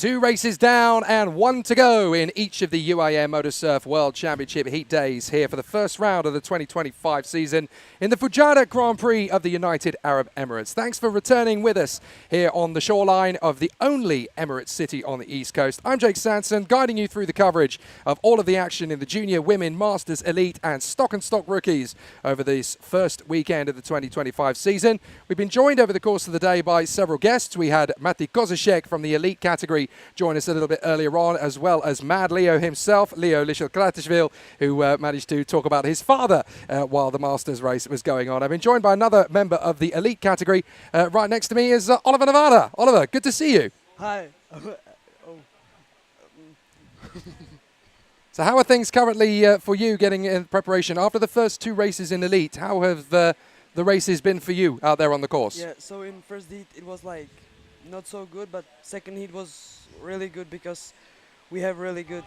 2 races down and 1 to go in each of the UIM MotoSurf World Championship heat days here for the first round of the 2025 season in the Fujairah Grand Prix of the United Arab Emirates. Thanks for returning with us here on the shoreline of the only Emirates city on the East Coast. I'm Jake Sanson, guiding you through the coverage of all of the action in the Junior, Women, Masters, Elite and Stock Rookies over this first weekend of the 2025 season. We've been joined over the course of the day by several guests. We had Mati Kozicek from the Elite category join us a little bit earlier on, as well as Mad Leo himself, Leo Lichel-Kratishvili, who managed to talk about his father while the Masters race was going on. I've been joined by another member of the Elite category. Right next to me is Oliver Nevada. Oliver, good to see you. Hi. So how are things currently for you getting in preparation? After the first 2 races in Elite, how have the races been for you out there on the course? Yeah, so in first heat it was like not so good, but second heat was really good because we have really good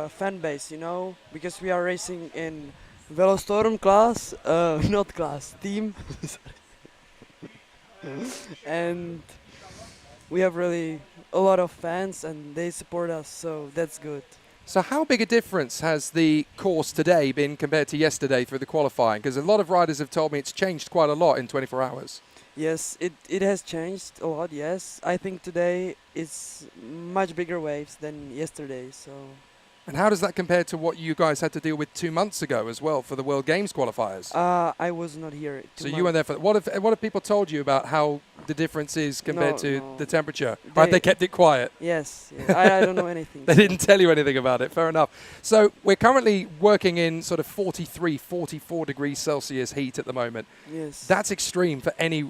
fan base, you know, because we are racing in Velostorm class, not class, team. And we have really a lot of fans and they support us, so that's good. So how big a difference has the course today been compared to yesterday through the qualifying? Because a lot of riders have told me it's changed quite a lot in 24 hours. Yes, it has changed a lot, yes. I think today it's much bigger waves than yesterday, so... And how does that compare to what you guys had to deal with 2 months ago as well for the World Games qualifiers? I was not here. So you were there for... What have people told you about how the difference is compared to the temperature? Right, they kept it quiet. Yes, I don't know anything. They didn't tell you anything about it, fair enough. So we're currently working in sort of 43, 44 degrees Celsius heat at the moment. Yes. That's extreme for any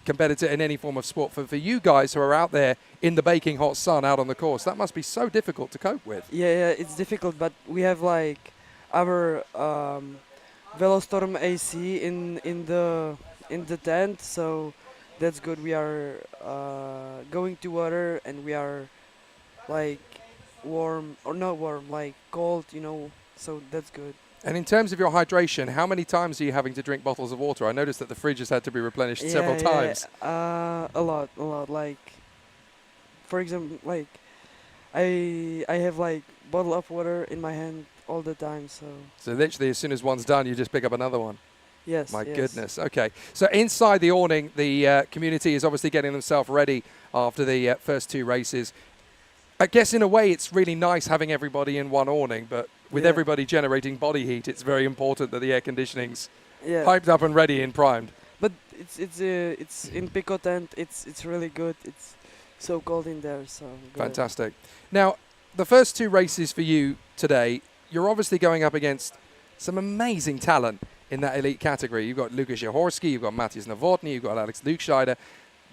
competitor in any form of sport. For you guys who are out there in the baking hot sun out on the course, that must be so difficult to cope with. Yeah, it's difficult, but we have like our Velostorm AC in the tent, so that's good. We are going to water and we are like warm, or not warm, like cold, you know, so that's good. And in terms of your hydration, how many times are you having to drink bottles of water? I noticed that the fridge has had to be replenished several times. A lot. Like, for example, like I have like bottle of water in my hand all the time. So literally, as soon as one's done, you just pick up another one. Yes. My goodness. Okay. So inside the awning, the community is obviously getting themselves ready after the first 2 races. I guess in a way it's really nice having everybody in one awning, but with everybody generating body heat, it's very important that the air conditioning's hyped up and ready and primed. But it's in Pico tent. It's really good. It's so cold in there. So good. Fantastic. Now, the first 2 races for you today, you're obviously going up against some amazing talent in that Elite category. You've got Lukas Jaworski, you've got Matthias Novotny, you've got Alex Lukscheider.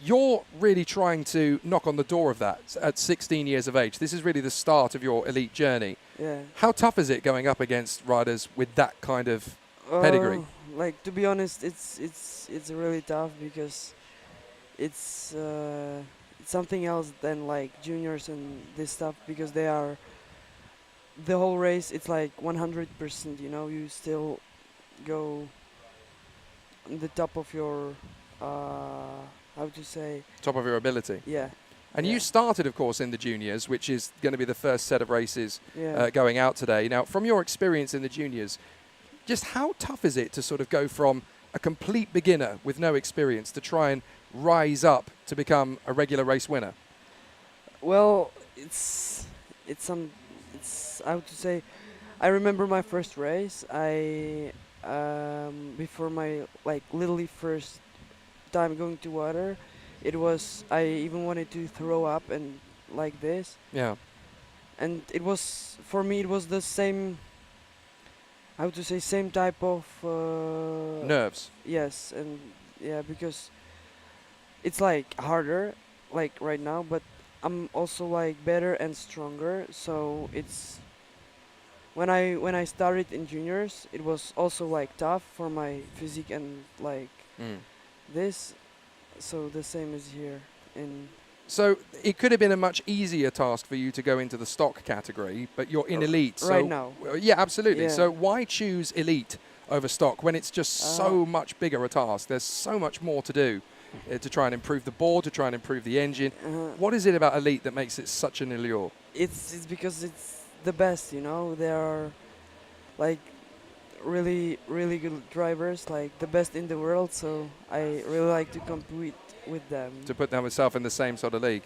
You're really trying to knock on the door of that at 16 years of age. This is really the start of your Elite journey. Yeah. How tough is it going up against riders with that kind of pedigree? Like, to be honest, it's really tough because it's something else than like juniors and this stuff, because they are the whole race. It's like 100%. You know, you still go on the top of your how to say? Top of your ability. Yeah. And you started, of course, in the juniors, which is going to be the first set of races going out today. Now, from your experience in the juniors, just how tough is it to sort of go from a complete beginner with no experience to try and rise up to become a regular race winner? Well, it's how to say? I remember my first race. Before my like literally first time going to water, I even wanted to throw up and like this. Yeah. And it was, for me, it was the same, how to say, same type of nerves. Yes, and yeah, because it's like harder, like right now, but I'm also like better and stronger. So it's when I started in juniors, it was also like tough for my physique and like this. So the same is here. So it could have been a much easier task for you to go into the stock category, but you're in Elite. Right now. Yeah, absolutely. Yeah. So why choose Elite over stock when it's just so much bigger a task? There's so much more to do. to try and improve the board, to try and improve the engine. What is it about Elite that makes it such an allure? It's because it's the best, you know. They are like really good drivers, like the best in the world. So I really like to compete with them. To put themselves in the same sort of league.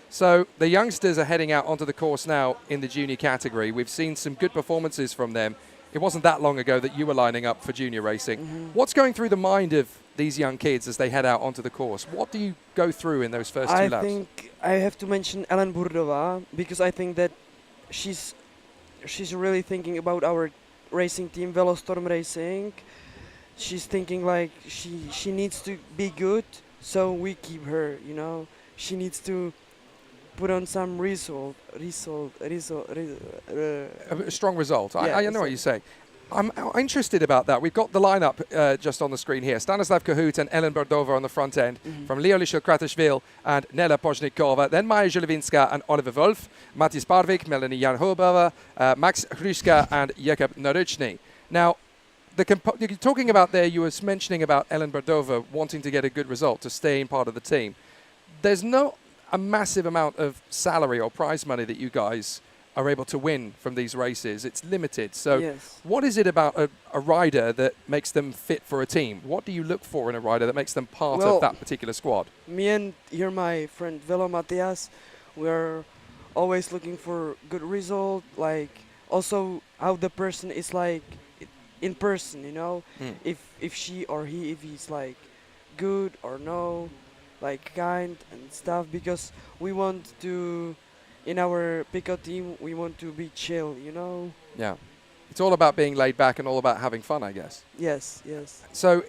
So the youngsters are heading out onto the course now in the junior category. We've seen some good performances from them. It wasn't that long ago that you were lining up for junior racing. What's going through the mind of these young kids as they head out onto the course? What do you go through in those first 2 laps? I think I have to mention Ellen Burdova because I think that she's really thinking about our racing team, Velostorm Racing. She's thinking like she needs to be good, so we keep her, you know. She needs to put on some result. A strong result. Yeah, I know what you're saying. I'm interested about that. We've got the lineup just on the screen here. Stanislav Kahut and Ellen Burdova on the front end, from Leo Lišo-Kratešvili and Nela Pozhnikova. Then Maja Žilevinska and Oliver Wolf, Matis Barvik, Melanie Janhobova, Max Hruška and Jakub Naruchny. Now, you're talking about there, you were mentioning about Ellen Burdova wanting to get a good result to stay in part of the team. There's no a massive amount of salary or prize money that you guys are able to win from these races. It's limited. So yes. What is it about a rider that makes them fit for a team? What do you look for in a rider that makes them part of that particular squad? Me and here my friend Velo Matias, we're always looking for good result, like also how the person is like in person, you know, if she or he, if he's like good or no, like kind and stuff, because we want to, in our pickup team, we want to be chill, you know. Yeah, it's all about being laid back and all about having fun, I guess. Yes, yes. So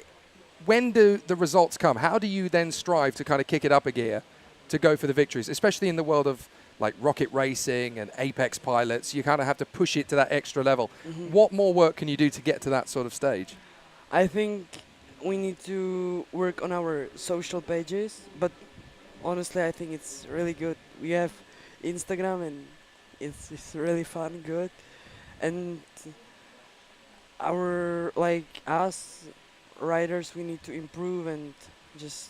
when do the results come? How do you then strive to kind of kick it up a gear to go for the victories, especially in the world of like rocket racing and apex pilots? You kind of have to push it to that extra level. What more work can you do to get to that sort of stage? I think we need to work on our social pages, but honestly I think it's really good. We have Instagram and it's really fun, good, and our us riders, we need to improve and just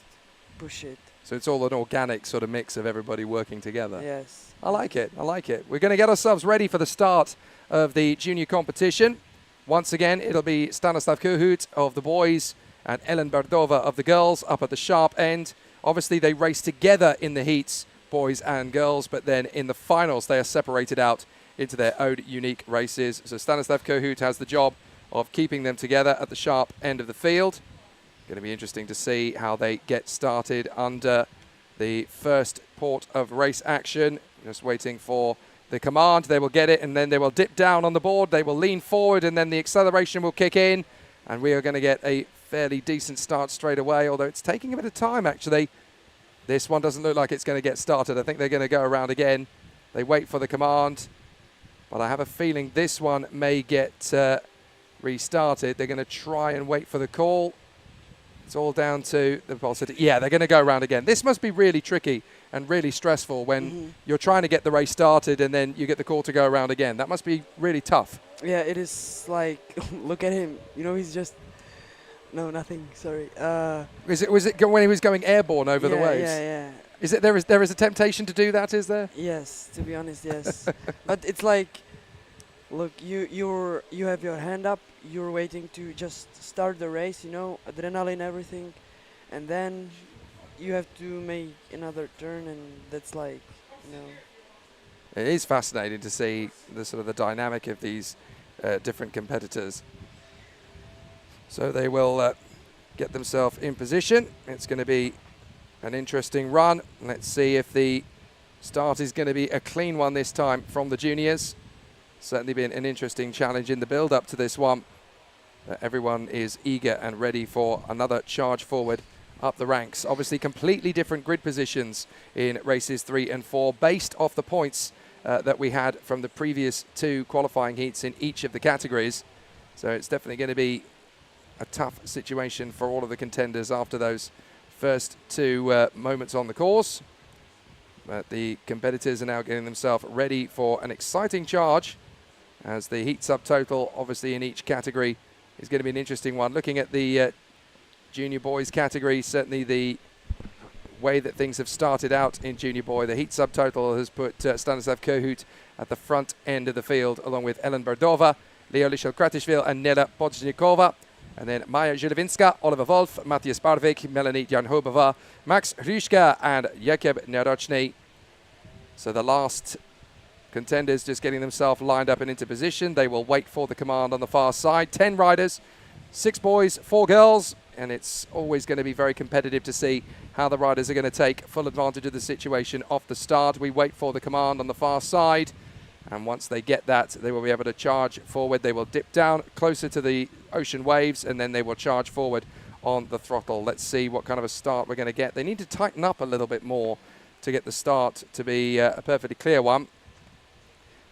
push it. So it's all an organic sort of mix of everybody working together. Yes. I like it. I like it. We're going to get ourselves ready for the start of the junior competition. Once again, it'll be Stanislav Kahut of the boys and Ellen Burdova of the girls up at the sharp end. Obviously, they race together in the heats, boys and girls, but then in the finals, they are separated out into their own unique races. So Stanislav Kahut has the job of keeping them together at the sharp end of the field. Going to be interesting to see how they get started under the first port of race action. Just waiting for the command. They will get it, and then they will dip down on the board. They will lean forward, and then the acceleration will kick in, and we are going to get a fairly decent start straight away, although it's taking a bit of time, actually. This one doesn't look like it's going to get started. I think they're going to go around again. They wait for the command, but I have a feeling this one may get restarted. They're going to try and wait for the call. It's all down to the velocity. Yeah, they're going to go around again. This must be really tricky and really stressful when you're trying to get the race started and then you get the call to go around again. That must be really tough. Yeah, it is like, look at him. You know, he's just, no, nothing, sorry. Was it when he was going airborne over the waves? Yeah. Is it there is a temptation to do that, is there? Yes, to be honest, yes. But it's like, look, you have your hand up, you're waiting to just start the race, you know, adrenaline, everything, and then you have to make another turn, and that's like, you know. It is fascinating to see the sort of the dynamic of these different competitors. So they will get themselves in position. It's going to be an interesting run. Let's see if the start is going to be a clean one this time from the juniors. Certainly been an interesting challenge in the build-up to this one. Everyone is eager and ready for another charge forward up the ranks. Obviously completely different grid positions in races 3 and 4 based off the points that we had from the previous 2 qualifying heats in each of the categories. So it's definitely going to be a tough situation for all of the contenders after those first 2 moments on the course. But the competitors are now getting themselves ready for an exciting charge, as the heat subtotal, obviously in each category, is going to be an interesting one. Looking at the junior boys category, certainly the way that things have started out in Junior Boy. The heat subtotal has put Stanislav Kohut at the front end of the field, along with Ellen Bardova, Leo Lichel-Kratishvili and Nela Bodznikova. And then Maja Žilevinska, Oliver Wolf, Matthias Barvik, Melanie Janhobova, Max Hrushka and Jakub Nerochny. So the last contenders just getting themselves lined up and into position. They will wait for the command on the far side. 10 riders, 6 boys, 4 girls. And it's always going to be very competitive to see how the riders are going to take full advantage of the situation off the start. We wait for the command on the far side. And once they get that, they will be able to charge forward. They will dip down closer to the ocean waves, and then they will charge forward on the throttle. Let's see what kind of a start we're going to get. They need to tighten up a little bit more to get the start to be a perfectly clear one.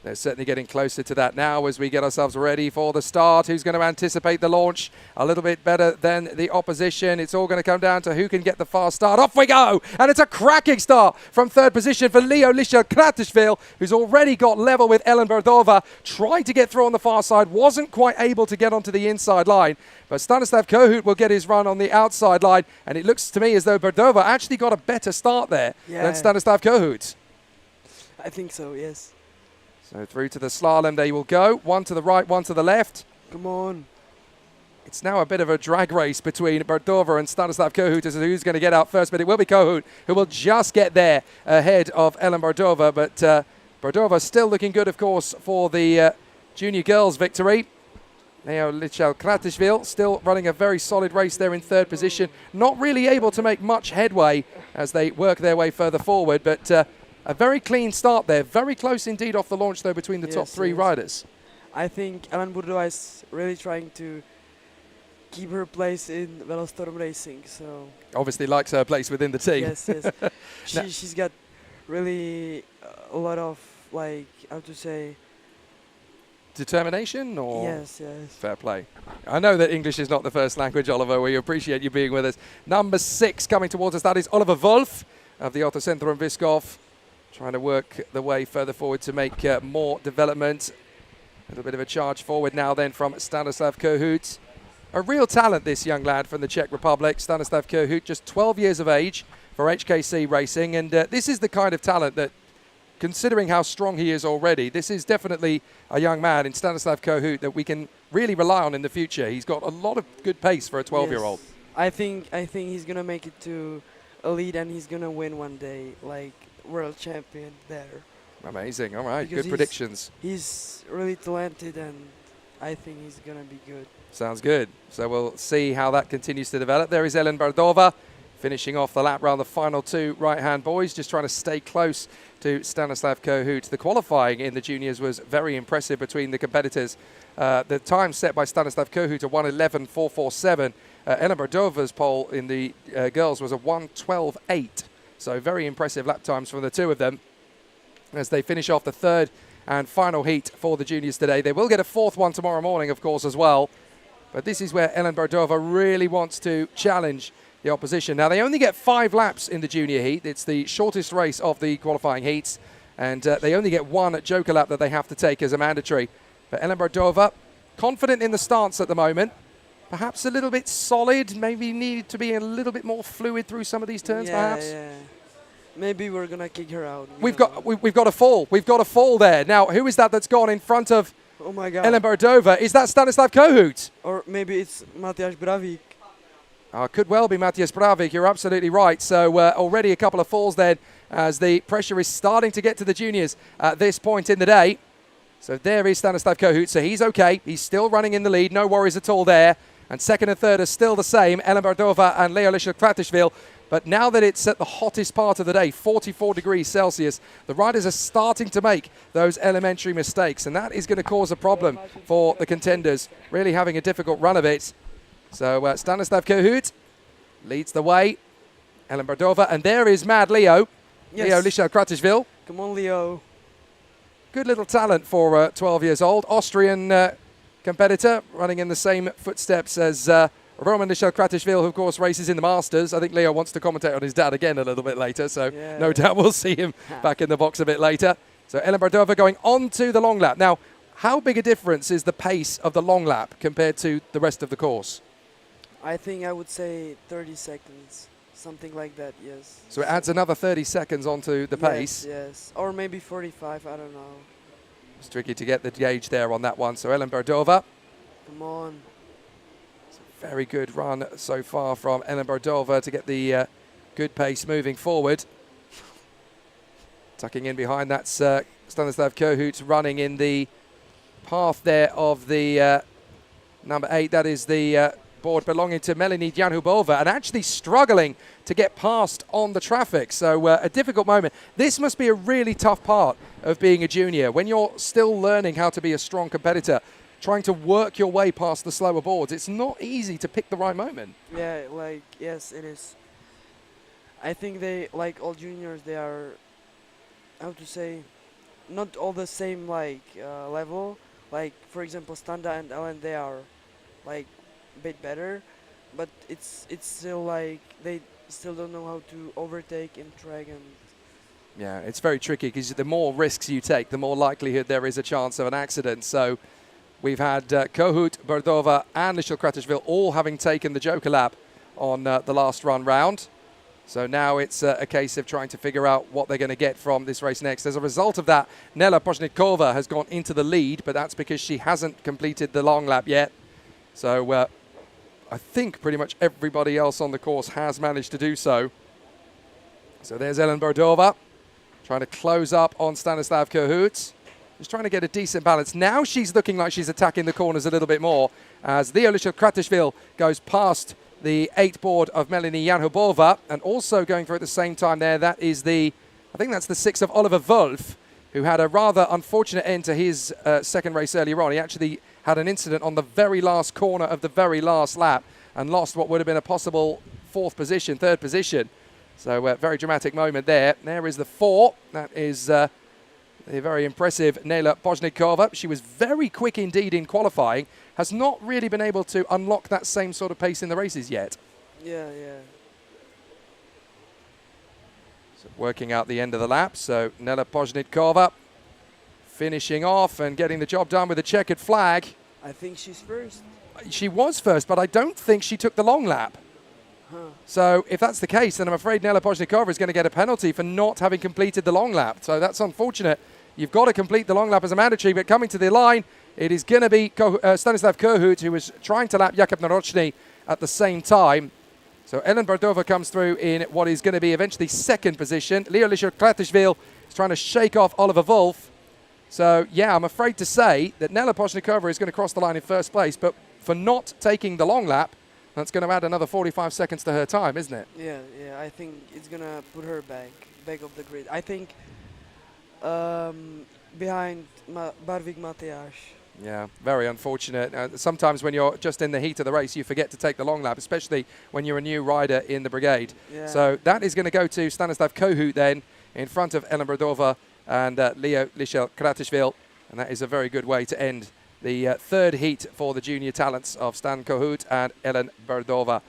They're certainly getting closer to that now as we get ourselves ready for the start. Who's going to anticipate the launch a little bit better than the opposition? It's all going to come down to who can get the fast start. Off we go! And it's a cracking start from third position for Leo Lichel-Kratishvili, who's already got level with Ellen Bardova. Tried to get through on the far side, wasn't quite able to get onto the inside line. But Stanislav Kohut will get his run on the outside line. And it looks to me as though Bardova actually got a better start there than Stanislav Kohut. I think so, yes. So through to the slalom they will go. One to the right, one to the left. Come on. It's now a bit of a drag race between Bardova and Stanislav Kohut as to who's going to get out first, but it will be Kohut who will just get there ahead of Ellen Bardova. But Bardova still looking good, of course, for the junior girls victory. Leo Lichel-Kratishvili still running a very solid race there in third position. Not really able to make much headway as they work their way further forward, but a very clean start there. Very close indeed off the launch, though, between the top 3 riders. I think Ellen Bardova is really trying to keep her place in Velostorm Racing. So obviously likes her place within the team. Yes, yes. She's got really a lot of, like, how to say... Determination or? Yes, yes. Fair play. I know that English is not the first language, Oliver. We appreciate you being with us. Number 6 coming towards us, that is Oliver Wolf of the Autocentrum Vyškov. Trying to work the way further forward to make more development. A little bit of a charge forward now then from Stanislav Kohut. A real talent, this young lad from the Czech Republic. Stanislav Kohut, just 12 years of age for HKC Racing. And this is the kind of talent that, considering how strong he is already, this is definitely a young man in Stanislav Kohut that we can really rely on in the future. He's got a lot of good pace for a 12-year-old. Yes. I think he's going to make it to elite and he's going to win one day, like world champion there. Amazing. All right, because good predictions. He's really talented and I think he's going to be good. Sounds good. So we'll see how that continues to develop. There is Ellen Bardova finishing off the lap round the final 2 right-hand boys, just trying to stay close to Stanislav Kohut. The qualifying in the juniors was very impressive between the competitors. The time set by Stanislav Kohut, a 1:11.447. Ellen Bardova's pole in the girls was a 1:12.8. So very impressive lap times from the 2 of them as they finish off the 3rd and final heat for the juniors today. They will get a 4th one tomorrow morning, of course, as well. But this is where Ellen Bardova really wants to challenge the opposition. Now, they only get 5 laps in the junior heat. It's the shortest race of the qualifying heats. And they only get 1 joker lap that they have to take as a mandatory. But Ellen Bardova, confident in the stance at the moment. Perhaps a little bit solid, maybe needed to be a little bit more fluid through some of these turns, perhaps. Yeah. Maybe we're gonna kick her out. We've got a fall. We've got a fall there. Now, who is that that's gone in front of oh my God. Ellen Bardova? Is that Stanislav Kohut? Or maybe it's Matthias Bravik. Could well be Matthias Bravik. You're absolutely right. So already a couple of falls then as the pressure is starting to get to the juniors at this point in the day. So there is Stanislav Kohut. So he's okay. He's still running in the lead. No worries at all there. And 2nd and 3rd are still the same, Ellen Bardova and Leo Lichel-Kratishvili. But now that it's at the hottest part of the day, 44 degrees Celsius, the riders are starting to make those elementary mistakes. And that is going to cause a problem for the contenders, really having a difficult run of it. So Stanislav Kohut leads the way. Ellen Bardova. And there is Mad Leo. Yes. Leo Lichel-Kratishvili. Come on, Leo. Good little talent for 12 years old. Austrian competitor running in the same footsteps as Roman Lichel-Kratishvili, who of course races in the Masters. I think Leo wants to commentate on his dad again a little bit later, so no doubt we'll see him back in the box a bit later. So Ellen Bardova going on to the long lap. Now, how big a difference is the pace of the long lap compared to the rest of the course? I think I would say 30 seconds. something like that. Yes. So it adds another 30 seconds onto the pace. Yes, or maybe 45. I don't know. It's tricky to get the gauge there on that one. So Ellen Bardova. Come on. It's a very good run so far from Ellen Bardova to get the good pace moving forward. Tucking in behind, that's Stanislav Kohut running in the path there of the number 8. That is the board belonging to Melanie Janhubova, and actually struggling to get past on the traffic. So a difficult moment. This must be a really tough part of being a junior when you're still learning how to be a strong competitor, trying to work your way past the slower boards. It's not easy to pick the right moment. Yeah, like, yes, it is. I think they, like all juniors, they are, how to say, not all the same like level. Like, for example, Standa and Ellen, they are like a bit better, but it's still like they still don't know how to overtake in track. And yeah, it's very tricky because the more risks you take, the more likelihood there is a chance of an accident. So we've had Kohut, Bardova and Lichel Kratishvili all having taken the Joker lap on the last round. So now it's a case of trying to figure out what they're going to get from this race next. As a result of that, Nela Pozhnikova has gone into the lead, but that's because she hasn't completed the long lap yet. So I think pretty much everybody else on the course has managed to do so. So there's Ellen Bardova trying to close up on Stanislav Kohut. Just trying to get a decent balance. Now she's looking like she's attacking the corners a little bit more as Lichel Kratishvili goes past the 8 board of Melanie Janhubova, and also going through at the same time there, that is I think that's the 6 of Oliver Wolf, who had a rather unfortunate end to his second race earlier on. He actually had an incident on the very last corner of the very last lap and lost what would have been a possible third position. So a very dramatic moment there. There is the 4. That is the very impressive Nela Pozhnikova. She was very quick indeed in qualifying. Has not really been able to unlock that same sort of pace in the races yet. yeah. So working out the end of the lap. So Nela Pozhnikova finishing off and getting the job done with a checkered flag. I think she's first. She was first, but I don't think she took the long lap. So if that's the case, then I'm afraid Nela Pozhnikova is going to get a penalty for not having completed the long lap. So that's unfortunate. You've got to complete the long lap as a mandatory, but coming to the line, it is going to be Stanislav Kohut, who was trying to lap Jakub Narochny at the same time. So Ellen Bardova comes through in what is going to be eventually second position. Lichel Kratishvili is trying to shake off Oliver Wolf. So, yeah, I'm afraid to say that Nela Pozhnikova is going to cross the line in first place, but for not taking the long lap, that's going to add another 45 seconds to her time, isn't it? Yeah, I think it's going to put her back of the grid. I think behind Barvik Mateas. Yeah, very unfortunate. Sometimes when you're just in the heat of the race, you forget to take the long lap, especially when you're a new rider in the brigade. Yeah. So that is going to go to Stanislav Kohut then, in front of Ellen Bardova and Lichel Kratishvili. And that is a very good way to end the third heat for the junior talents of Stan Kohut and Ellen Bardova.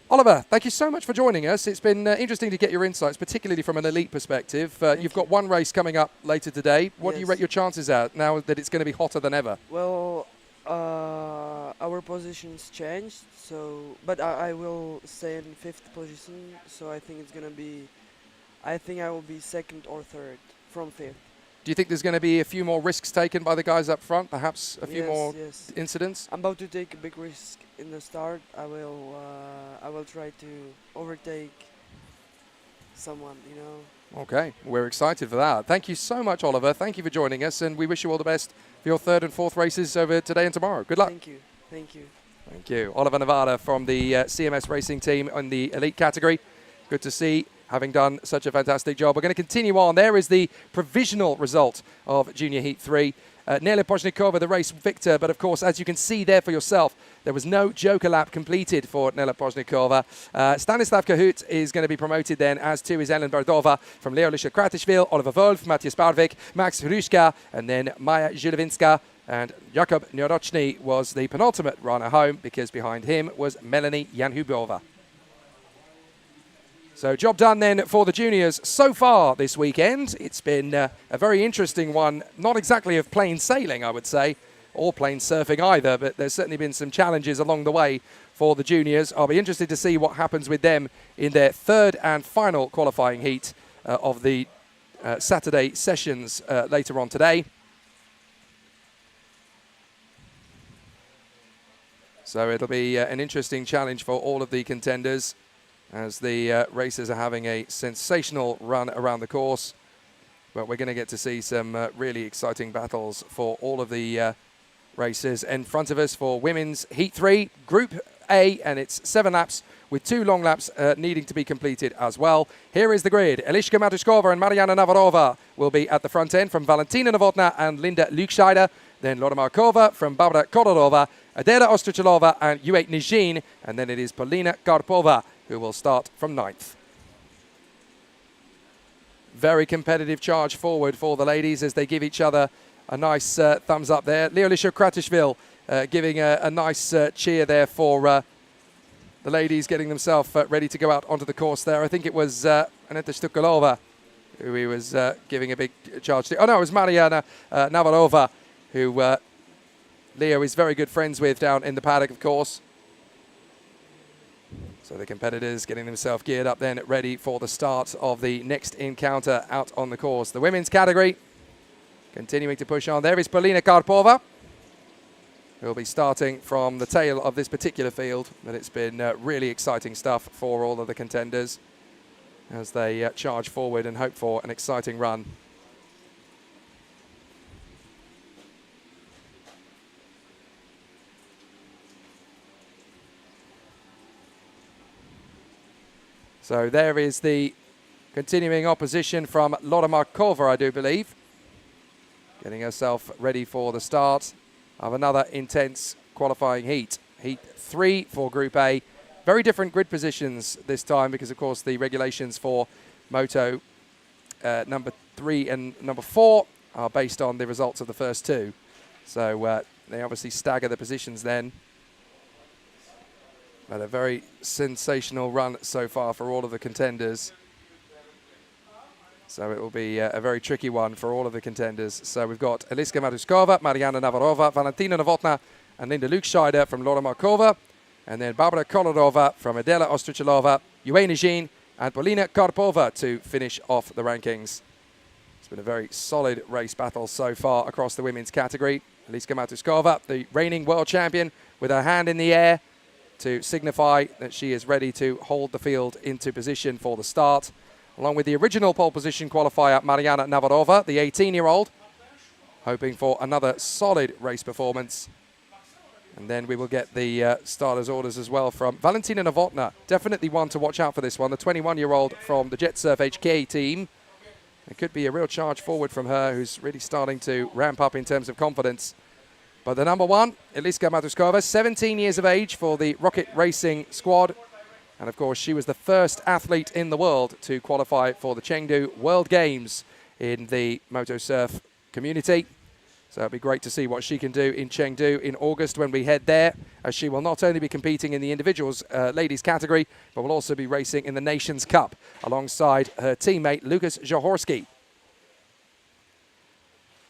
Oliver, thank you so much for joining us. It's been interesting to get your insights, particularly from an elite perspective. You've got one race coming up later today. What do you rate your chances at now that it's going to be hotter than ever? Well, our positions changed, but I will stay in 5th position, so I think it's going to be, I think I will be 2nd or 3rd from 5th. Do you think there's going to be a few more risks taken by the guys up front, perhaps a few more incidents? I'm about to take a big risk in the start. I will try to overtake someone, Okay, we're excited for that. Thank you so much, Oliver. Thank you for joining us, and we wish you all the best for your 3rd and 4th races over today and tomorrow. Good luck. Thank you. Thank you. Oliver Nevada from the CMS Racing team in the elite category. Good to see, having done such a fantastic job. We're going to continue on. There is the provisional result of Junior Heat 3. Nela Pozhnikova, the race victor, but of course, as you can see there for yourself, there was no Joker lap completed for Nela Pozhnikova. Stanislav Kohut is going to be promoted then, as too is Ellen Bardova from Lichel Kratishvili, Oliver Wolf, Matthias Barvik, Max Hrushka, and then Maja Zilovinska. And Jakub Narochny was the penultimate runner home because behind him was Melanie Janhubova. So job done then for the juniors so far this weekend. It's been a very interesting one, not exactly of plain sailing, I would say, or plain surfing either, but there's certainly been some challenges along the way for the juniors. I'll be interested to see what happens with them in their third and final qualifying heat of the Saturday sessions later on today. So it'll be an interesting challenge for all of the contenders as the racers are having a sensational run around the course. But we're going to get to see some really exciting battles for all of the races in front of us for women's Heat 3, Group A, and it's 7 laps with 2 long laps needing to be completed as well. Here is the grid. Eliška Matušková and Mariana Navarova will be at the front end from Valentina Novotná and Linda Lukscheider. Then Lora Markova from Barbara Kolarova, Adela Ostrichalova and Uwe Nijin. And then it is Polina Karpova who will start from 9th. Very competitive charge forward for the ladies as they give each other a nice thumbs up there. Leolisha Kratishvili giving a nice cheer there for the ladies, getting themselves ready to go out onto the course there. I think it was Aneta Stukalova who he was giving a big charge to. Oh no, it was Mariana Navarova, who Leo is very good friends with down in the paddock, of course. So the competitors getting themselves geared up then, ready for the start of the next encounter out on the course. The women's category continuing to push on. There is Polina Karpova, who will be starting from the tail of this particular field. But it's been really exciting stuff for all of the contenders as they charge forward and hope for an exciting run. So there is the continuing opposition from Lora Markova, I do believe. Getting herself ready for the start of another intense qualifying heat. Heat 3 for Group A. Very different grid positions this time because, of course, the regulations for Moto number 3 and number 4 are based on the results of the first 2. So they obviously stagger the positions then. But a very sensational run so far for all of the contenders. So it will be a very tricky one for all of the contenders. So we've got Eliška Matušková, Mariana Navarova, Valentina Novotná, and Linda Lukscheider from Lora Markova. And then Barbara Kolarova from Adela Ostrichalova, Uwe Nijin, and Polina Karpova to finish off the rankings. It's been a very solid race battle so far across the women's category. Eliška Matušková, the reigning world champion, with her hand in the air to signify that she is ready to hold the field into position for the start, along with the original pole position qualifier Mariana Navarova, the 18-year-old, hoping for another solid race performance. And then we will get the starters' orders as well from Valentina Novotná, definitely one to watch out for this one, the 21-year-old from the Jet Surf HK team. It could be a real charge forward from her, who's really starting to ramp up in terms of confidence. But the number 1, Eliška Matušková, 17 years of age for the Rocket Racing squad. And of course, she was the first athlete in the world to qualify for the Chengdu World Games in the MotoSurf community. So it'll be great to see what she can do in Chengdu in August when we head there, as she will not only be competing in the individuals ladies category, but will also be racing in the Nations Cup alongside her teammate Lukas Zahorski.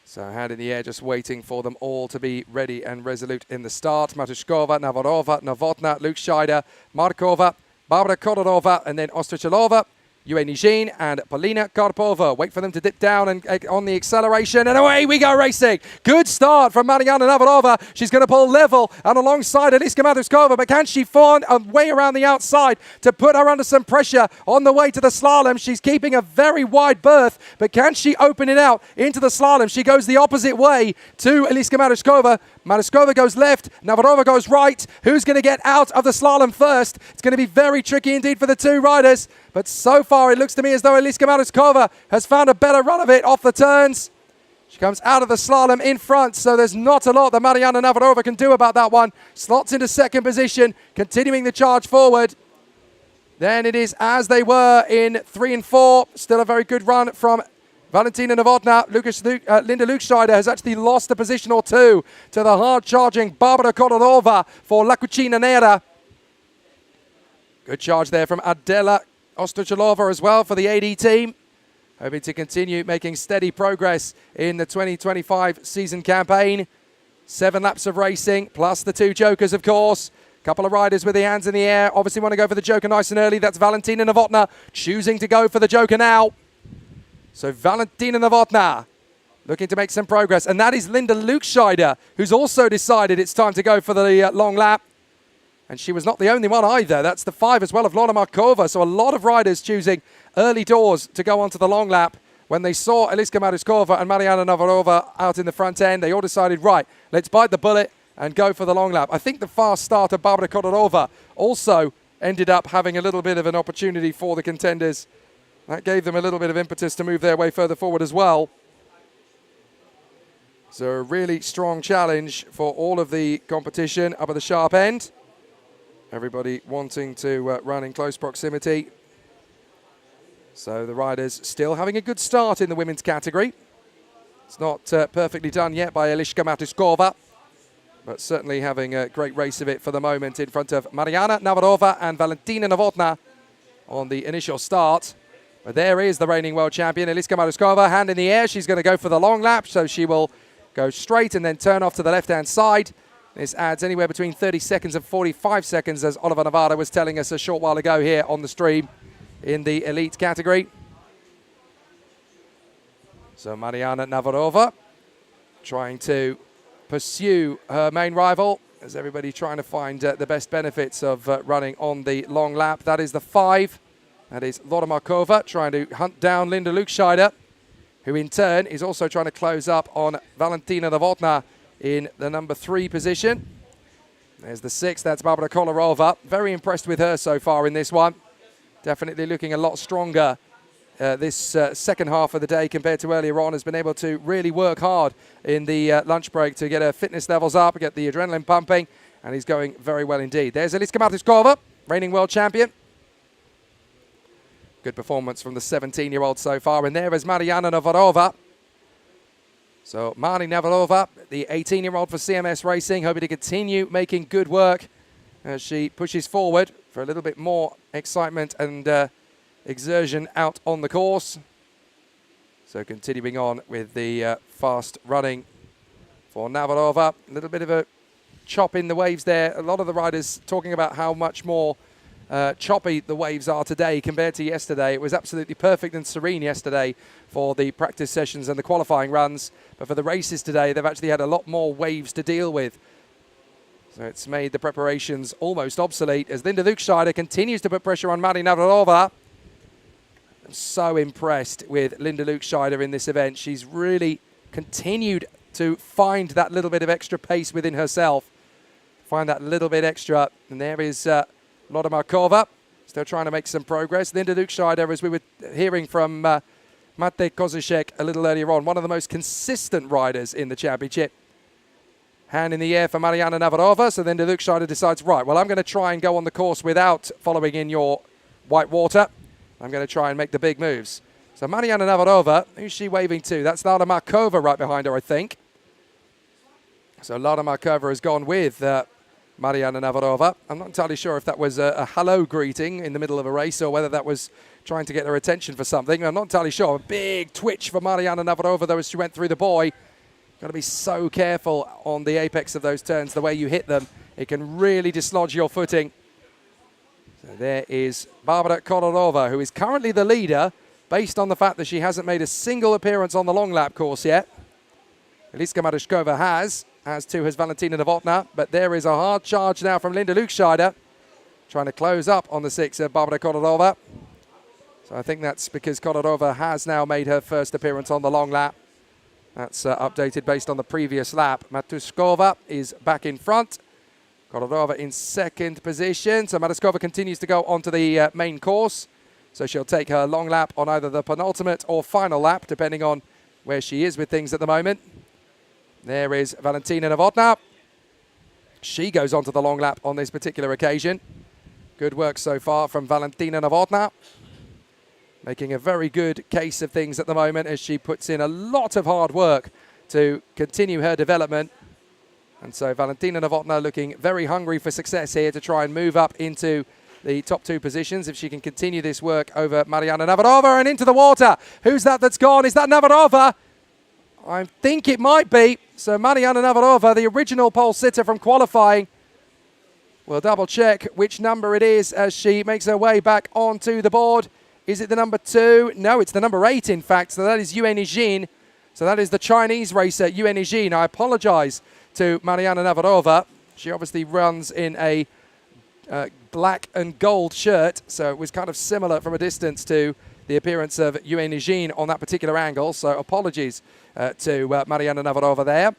So hand in the air, just waiting for them all to be ready and resolute in the start. Matušková, Navarova, Novotná, Lukscheider, Markova, Barbara Kolarova, and then Ostrichalova, Uwe Nijin, and Polina Karpova. Wait for them to dip down and on the acceleration, and away we go racing. Good start from Mariana Navarova. She's going to pull level and alongside Eliška Matušková, but can she find a way around the outside to put her under some pressure on the way to the slalom? She's keeping a very wide berth, but can she open it out into the slalom? She goes the opposite way to Eliška Matušková. Matušková goes left, Navarova goes right. Who's going to get out of the slalom first? It's going to be very tricky indeed for the two riders. But so far, it looks to me as though Eliška Matušková has found a better run of it off the turns. She comes out of the slalom in front, so there's not a lot that Mariana Navarova can do about that one. Slots into second position, continuing the charge forward. Then it is as they were in 3 and 4. Still a very good run from Valentina Novotná. Linda Lukscheider has actually lost a position or 2 to the hard-charging Barbara Kolarova for La Cucina Nera. Good charge there from Adela Ostrichalova as well for the AD team. Hoping to continue making steady progress in the 2025 season campaign. 7 laps of racing, plus the 2 jokers, of course. Couple of riders with their hands in the air. Obviously want to go for the joker nice and early. That's Valentina Novotná choosing to go for the joker now. So Valentina Novotná looking to make some progress. And that is Linda Lukscheider, who's also decided it's time to go for the long lap. And she was not the only one either. That's the 5 as well of Lorna Markova. So a lot of riders choosing early doors to go onto the long lap. When they saw Eliska Maruskova and Mariana Navarova out in the front end, they all decided, right, let's bite the bullet and go for the long lap. I think the fast starter, Barbara Kodorova, also ended up having a little bit of an opportunity for the contenders. That gave them a little bit of impetus to move their way further forward as well. So a really strong challenge for all of the competition up at the sharp end. Everybody wanting to run in close proximity. So the riders still having a good start in the women's category. It's not perfectly done yet by Eliska Matuskova, but certainly having a great race of it for the moment in front of Mariana Navarova and Valentina Novotná on the initial start. But there is the reigning world champion, Eliska Matuskova, hand in the air. She's going to go for the long lap, so she will go straight and then turn off to the left-hand side. This adds anywhere between 30 seconds and 45 seconds, as Oliver Navarro was telling us a short while ago here on the stream in the elite category. So Mariana Navarova trying to pursue her main rival, as everybody trying to find the best benefits of running on the long lap. That is the 5. That is Lora Markova trying to hunt down Linda Lukscheider, who in turn is also trying to close up on Valentina Novotná in the number 3 position. There's the 6, that's Barbara Kolarova. Very impressed with her so far in this one. Definitely looking a lot stronger this second half of the day compared to earlier on. Has been able to really work hard in the lunch break to get her fitness levels up, get the adrenaline pumping, and he's going very well indeed. There's Eliska Matuskova, reigning world champion. Good performance from the 17-year-old so far. And there is Mariana Navarova. So Mari Navarova, the 18-year-old for CMS Racing, hoping to continue making good work as she pushes forward for a little bit more excitement and exertion out on the course. So continuing on with the fast running for Navarova. A little bit of a chop in the waves there. A lot of the riders talking about how much more choppy the waves are today compared to yesterday. It was absolutely perfect and serene yesterday for the practice sessions and the qualifying runs. But for the races today, they've actually had a lot more waves to deal with. So it's made the preparations almost obsolete as Linda Lukscheider continues to put pressure on Mari Navarova. I'm so impressed with Linda Lukscheider in this event. She's really continued to find that little bit of extra pace within herself. Find that little bit extra. And there is Lora Markova, still trying to make some progress. Linda Lukscheider, as we were hearing from Mate Kozicek a little earlier on, one of the most consistent riders in the championship. Hand in the air for Mariana Navarova. So then Linda Lukscheider decides, right, well, I'm going to try and go on the course without following in your white water. I'm going to try and make the big moves. So Mariana Navarova, who's she waving to? That's Lora Markova right behind her, I think. So Lora Markova has gone with Mariana Navarova. I'm not entirely sure if that was a hello greeting in the middle of a race or whether that was trying to get her attention for something. I'm not entirely sure. A big twitch for Mariana Navarova, though, as she went through the buoy. Got to be so careful on the apex of those turns, the way you hit them. It can really dislodge your footing. So there is Barbara Kolarova, who is currently the leader, based on the fact that she hasn't made a single appearance on the long lap course yet. Eliska Maruskova has, as too has Valentina Novotná, but there is a hard charge now from Linda Lukscheider, trying to close up on the 6 of Barbara Kolarova. So I think that's because Kolarova has now made her first appearance on the long lap. That's updated based on the previous lap. Matuskova is back in front. Kolarova in second position. So Matuskova continues to go onto the main course. So she'll take her long lap on either the penultimate or final lap, depending on where she is with things at the moment. There is Valentina Novotná. She goes onto the long lap on this particular occasion. Good work so far from Valentina Novotná. Making a very good case of things at the moment as she puts in a lot of hard work to continue her development. And so Valentina Novotná looking very hungry for success here to try and move up into the top 2 positions if she can continue this work over Mariana Navarova and into the water. Who's that that's gone? Is that Navarova? I think it might be. So Mariana Navarrova, the original pole sitter from qualifying. We'll double check which number it is as she makes her way back onto the board. Is it the number 2? No, it's the number 8, in fact. So that is Yuen Yijin. So that is the Chinese racer, Yuen Yijin. I apologize to Mariana Navarrova. She obviously runs in a black and gold shirt. So it was kind of similar from a distance to the appearance of Yuen Yijin on that particular angle. So apologies to Mariana Navarrova there.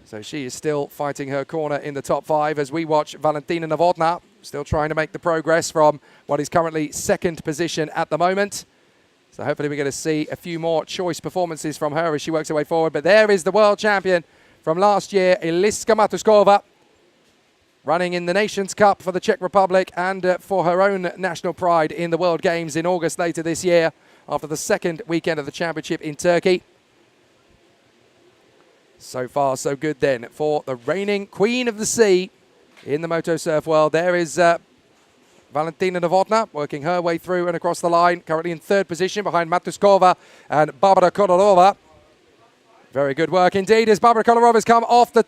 So she is still fighting her corner in the top 5 as we watch Valentina Novotná still trying to make the progress from what is currently 2nd position at the moment. So hopefully we're going to see a few more choice performances from her as she works her way forward. But there is the world champion from last year, Eliska Matuskova, running in the Nations Cup for the Czech Republic and for her own national pride in the World Games in August later this year after the 2nd weekend of the championship in Turkey. So far, so good then for the reigning Queen of the Sea in the MotoSurf world. There is Valentina Novotná working her way through and across the line, currently in 3rd position behind Matuskova and Barbara Kolarova. Very good work indeed as Barbara Kolarova has come off the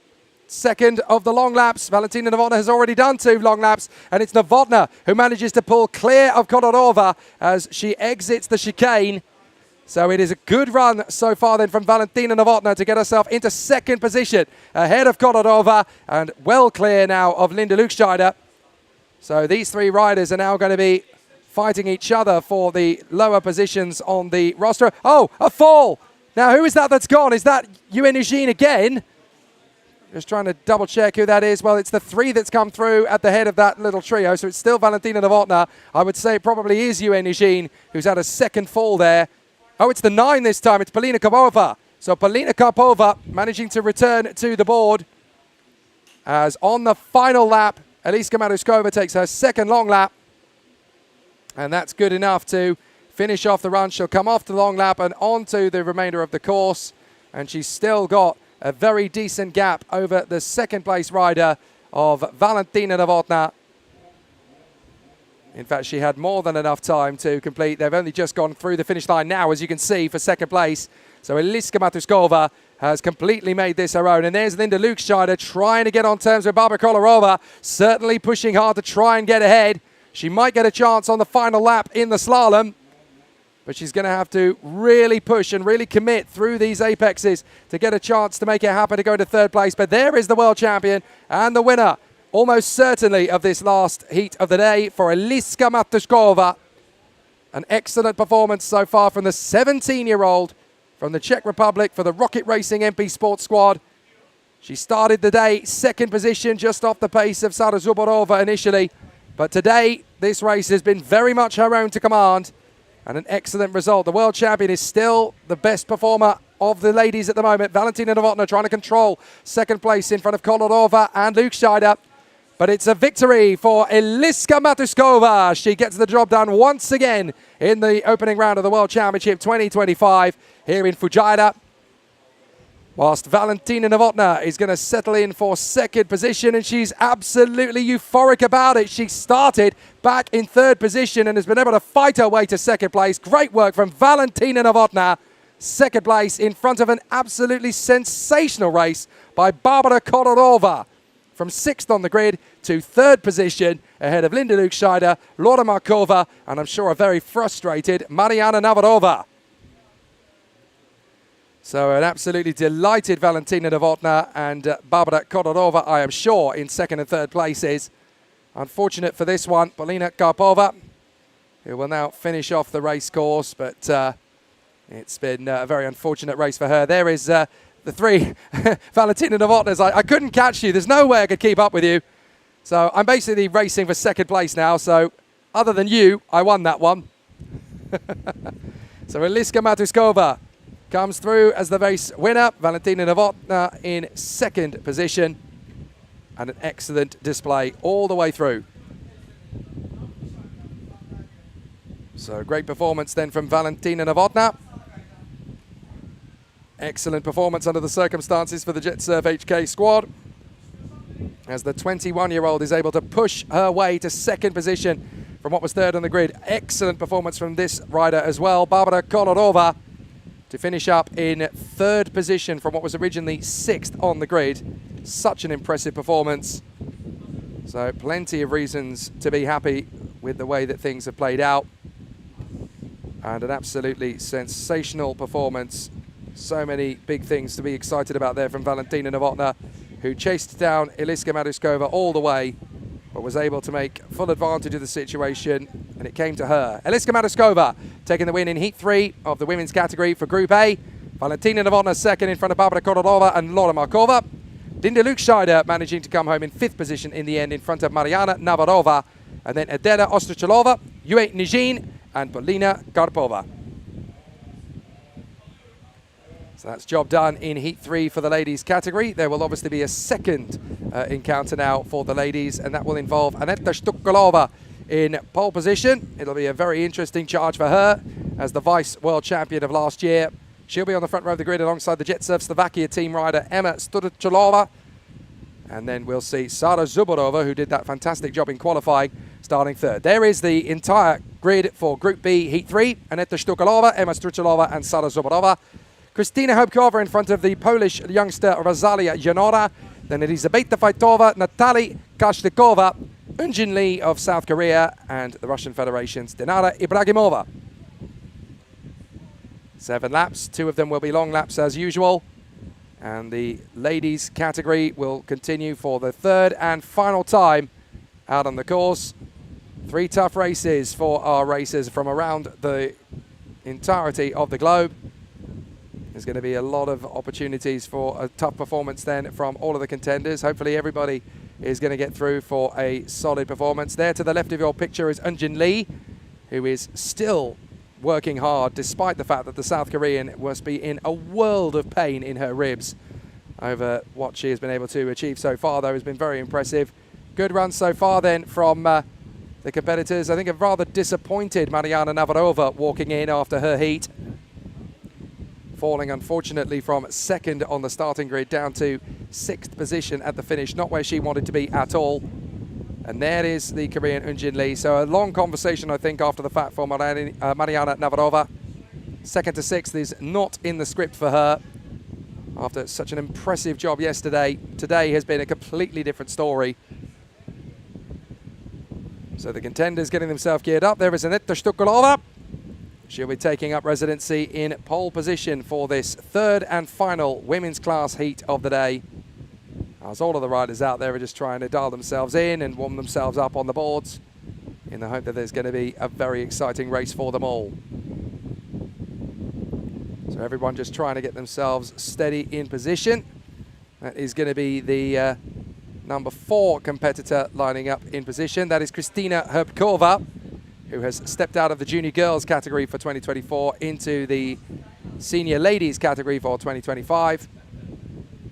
2nd of the long laps. Valentina Novotná has already done 2 long laps, and it's Novotná who manages to pull clear of Kolarova as she exits the chicane. So it is a good run so far then from Valentina Novotná to get herself into 2nd position ahead of Kolarova and well clear now of Linda Lukscheider. So these 3 riders are now going to be fighting each other for the lower positions on the roster. Oh, a fall! Now who is that that's gone? Is that Yuen Yijin again? Just trying to double check who that is. Well, it's the 3 that's come through at the head of that little trio. So it's still Valentina Novotná. I would say it probably is Yuen Yijin who's had a 2nd fall there. Oh, it's the 9 this time. It's Polina Karpova. So Polina Karpova managing to return to the board as on the final lap, Eliska Matuskova takes her 2nd long lap. And that's good enough to finish off the run. She'll come off the long lap and on to the remainder of the course. And she's still got a very decent gap over the 2nd place rider of Valentina Novotná. In fact, she had more than enough time to complete. They've only just gone through the finish line now, as you can see, for 2nd place. So Eliska Matuskova has completely made this her own. And there's Linda Lukscheider trying to get on terms with Barbara Kolarova, certainly pushing hard to try and get ahead. She might get a chance on the final lap in the slalom, but she's going to have to really push and really commit through these apexes to get a chance to make it happen to go to 3rd place. But there is the world champion and the winner, almost certainly, of this last heat of the day for Eliska Matuskova. An excellent performance so far from the 17-year-old from the Czech Republic for the Rocket Racing MP Sports squad. She started the day 2nd position, just off the pace of Sara Zuborova initially. But today, this race has been very much her own to command. And an excellent result. The world champion is still the best performer of the ladies at the moment. Valentina Novotná trying to control 2nd place in front of Kolarova and Lukscheider. But it's a victory for Eliska Matuskova. She gets the job done once again in the opening round of the World Championship 2025 here in Fujairah. Whilst Valentina Novotná is going to settle in for 2nd position, and she's absolutely euphoric about it. She started back in 3rd position and has been able to fight her way to 2nd place. Great work from Valentina Novotná. 2nd place in front of an absolutely sensational race by Barbara Kolarova. From 6th on the grid to 3rd position ahead of Linda Lukscheider, Laura Markova, and I'm sure a very frustrated Mariana Navarrova. So an absolutely delighted Valentina Novotná and Barbara Kolarova, I am sure, in 2nd and 3rd places. Unfortunate for this one, Polina Karpova, who will now finish off the race course, but it's been a very unfortunate race for her. There is the 3 Valentina Novotnás. I couldn't catch you. There's no way I could keep up with you. So I'm basically racing for 2nd place now. So other than you, I won that one. So Eliska Matuskova comes through as the race winner. Valentina Novotná in 2nd position. And an excellent display all the way through. So great performance then from Valentina Novotná. Excellent performance under the circumstances for the JetSurf HK squad, as the 21-year-old is able to push her way to 2nd position from what was 3rd on the grid. Excellent performance from this rider as well. Barbara Kolarova to finish up in 3rd position from what was originally 6th on the grid. Such an impressive performance. So plenty of reasons to be happy with the way that things have played out. And an absolutely sensational performance. So many big things to be excited about there from Valentina Novotná, who chased down Eliska Maduskova all the way, but was able to make full advantage of the situation, and it came to her. Eliska Maduskova taking the win in Heat 3 of the women's category for Group A. Valentina Novotná second in front of Barbara Korodova and Laura Markova. Dinda Lukscheider managing to come home in 5th position in the end in front of Mariana Navarova, and then Adela Ostrichalova, Yue Nijin, and Polina Karpova. So that's job done in Heat 3 for the ladies category. There will obviously be a second encounter now for the ladies, and that will involve Aneta Shtukalova in pole position. It'll be a very interesting charge for her as the vice world champion of last year. She'll be on the front row of the grid alongside the Jet Surf Slovakia team rider Emma Sturchalova. And then we'll see Sara Zuborova, who did that fantastic job in qualifying, starting 3rd. There is the entire grid for Group B Heat 3. Aneta Shtukalova, Emma Sturchalova and Sara Zuborova. Kristina Hopkova in front of the Polish youngster Rosalia Janora. Then Elizabeta Fajtova, Natalie Kashnikova, Eunjin Lee of South Korea, and the Russian Federation's Dinara Ibragimova. 7 laps, 2 of them will be long laps as usual. And the ladies category will continue for the 3rd and final time out on the course. 3 tough races for our racers from around the entirety of the globe. There's going to be a lot of opportunities for a tough performance then from all of the contenders. Hopefully everybody is going to get through for a solid performance. There to the left of your picture is Eunjin Lee, who is still working hard despite the fact that the South Korean must be in a world of pain in her ribs over what she has been able to achieve so far, though has been very impressive. Good run so far then from the competitors. I think a rather disappointed Mariana Navarova walking in after her heat, falling unfortunately from 2nd on the starting grid down to 6th position at the finish, not where she wanted to be at all. And there is the Korean Eunjin Lee. So a long conversation, I think, after the fact for Mariana Navarova. 2nd to 6th is not in the script for her after such an impressive job yesterday. Today has been a completely different story. So the contenders getting themselves geared up. There is Aneta Shtukalova. She'll be taking up residency in pole position for this 3rd and final women's class heat of the day. As all of the riders out there are just trying to dial themselves in and warm themselves up on the boards in the hope that there's going to be a very exciting race for them all. So everyone just trying to get themselves steady in position. That is going to be the number 4 competitor lining up in position. That is Kristina Hopkova, who has stepped out of the junior girls category for 2024 into the senior ladies category for 2025.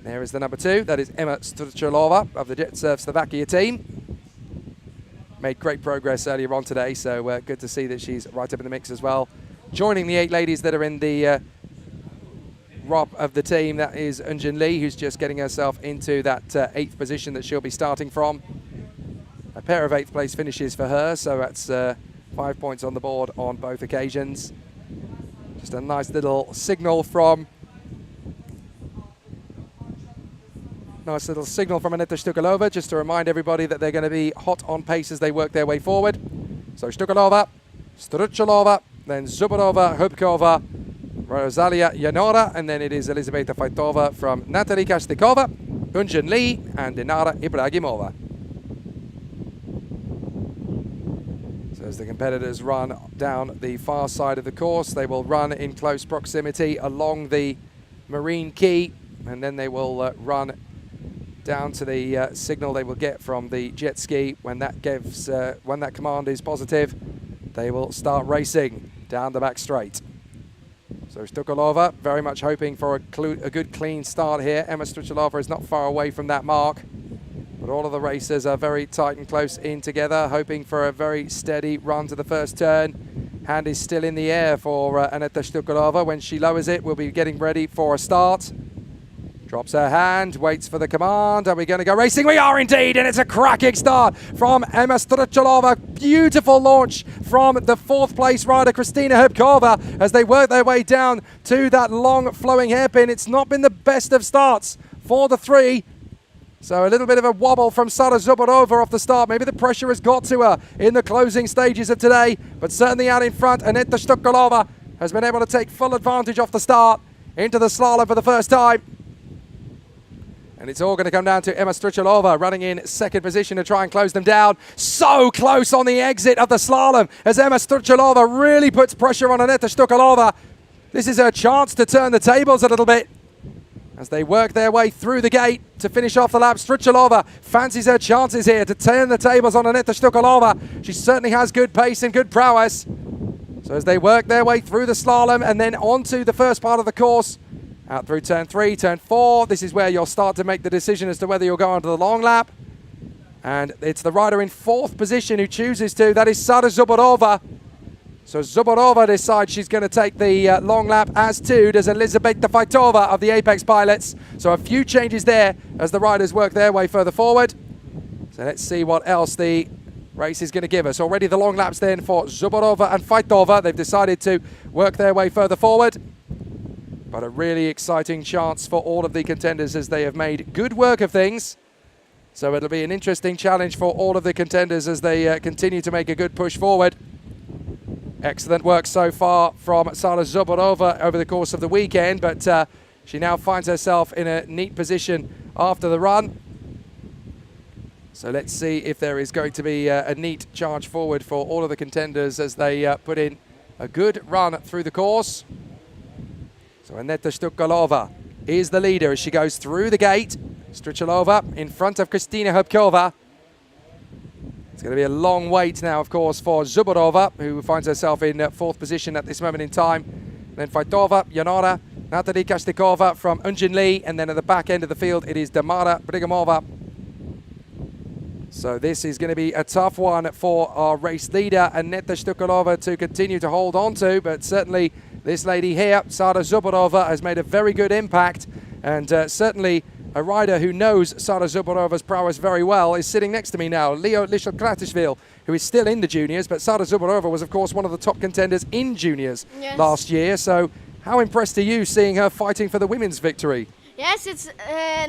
There is the number 2, that is Emma Sturchalova of the Jet Surf Slovakia team. Made great progress earlier on today, so good to see that she's right up in the mix as well. Joining the 8 ladies that are in the ROP of the team, that is Eunjin Lee, who's just getting herself into that 8th position that she'll be starting from. A pair of 8th place finishes for her, so that's 5 points on the board on both occasions. Just a nice little signal from Aneta Shtukalova, just to remind everybody that they're going to be hot on pace as they work their way forward. So Shtukalova, Struchalova, then Zuborova, Hopkova, Rosalia Janora, and then it is Elizabeta Fajtova from Natalie Kashnikova, Eunjin Lee, and Dinara Ibragimova. So as the competitors run down the far side of the course, they will run in close proximity along the Marine Quay, and then they will run down to the signal they will get from the jet ski. When that command is positive, they will start racing down the back straight. So Shtukalova very much hoping for a good clean start here. Emma Struchalova is not far away from that mark, but all of the racers are very tight and close in together, hoping for a very steady run to the first turn. Hand is still in the air for Aneta Shtukalova. When she lowers it, we'll be getting ready for a start. Drops her hand, waits for the command. Are we going to go racing? We are indeed, and it's a cracking start from Emma Struchalova. Beautiful launch from the 4th place rider, Kristina Hubkova, as they work their way down to that long flowing hairpin. It's not been the best of starts for the 3. So a little bit of a wobble from Sara Zubarova off the start. Maybe the pressure has got to her in the closing stages of today, but certainly out in front, Aneta Struchalova has been able to take full advantage off the start into the slalom for the first time. And it's all going to come down to Emma Struchalova running in 2nd position to try and close them down. So close on the exit of the slalom as Emma Struchalova really puts pressure on Aneta Struchalova. This is her chance to turn the tables a little bit as they work their way through the gate to finish off the lap. Struchalova fancies her chances here to turn the tables on Aneta Struchalova. She certainly has good pace and good prowess. So as they work their way through the slalom and then onto the first part of the course, out through turn 3, turn 4, this is where you'll start to make the decision as to whether you'll go onto the long lap. And it's the rider in 4th position who chooses to. That is Sara Zubarova. So Zubarova decides she's going to take the long lap, as too does Elizabeta Faitova of the Apex pilots. So a few changes there as the riders work their way further forward. So let's see what else the race is going to give us. Already the long laps then for Zubarova and Faitova. They've decided to work their way further forward. But a really exciting chance for all of the contenders as they have made good work of things. So it'll be an interesting challenge for all of the contenders as they continue to make a good push forward. Excellent work so far from Sara Zubarova over the course of the weekend, but she now finds herself in a neat position after the run. So let's see if there is going to be a neat charge forward for all of the contenders as they put in a good run through the course. So Aneta Struchalova is the leader as she goes through the gate. Struchalova in front of Kristina Hubkova. It's going to be a long wait now, of course, for Zubarova, who finds herself in 4th position at this moment in time. Then Faitova, Yanora, Natalie Kastikova from Unjin, and then at the back end of the field, it is Damara Brigamova. So this is going to be a tough one for our race leader, Aneta Struchalova, to continue to hold on to, but certainly this lady here, Sara Zubarova, has made a very good impact, and certainly a rider who knows Sara Zubarova's prowess very well is sitting next to me now, Leo Lischel-Kratishvili, who is still in the juniors, but Sara Zubarova was, of course, one of the top contenders in juniors last year. So how impressed are you seeing her fighting for the women's victory? Yes, it's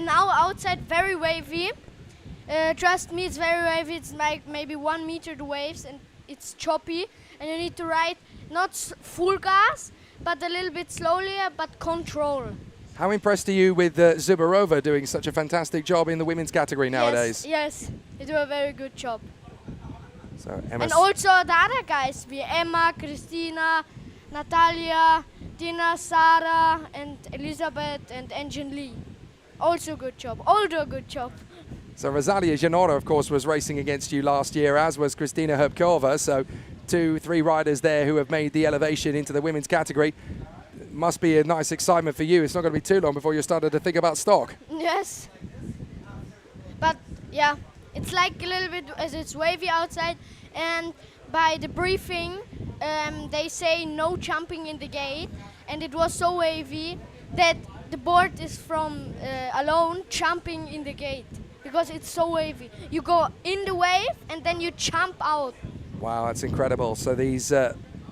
now outside very wavy. Trust me, it's very wavy. It's like maybe 1 meter the waves, and it's choppy, and you need to ride not full gas, but a little bit slowly, but control. How impressed are you with Zubarova doing such a fantastic job in the women's category nowadays? Yes, you do a very good job. So And also the other guys, be Emma, Christina, Natalia, Tina, Sarah, and Elizabeth, and Engine Lee. Also good job. All do a good job. So Rosalia Janora, of course, was racing against you last year, as was Kristina Hubkova. So 2-3 riders there who have made the elevation into the women's category. Must be a nice excitement for you. It's not going to be too long before you started to think about stock. Yes. But yeah, it's like a little bit as it's wavy outside, and by the briefing they say no jumping in the gate, and it was so wavy that the board is from alone jumping in the gate because it's so wavy. You go in the wave and then you jump out. Wow, that's incredible. So these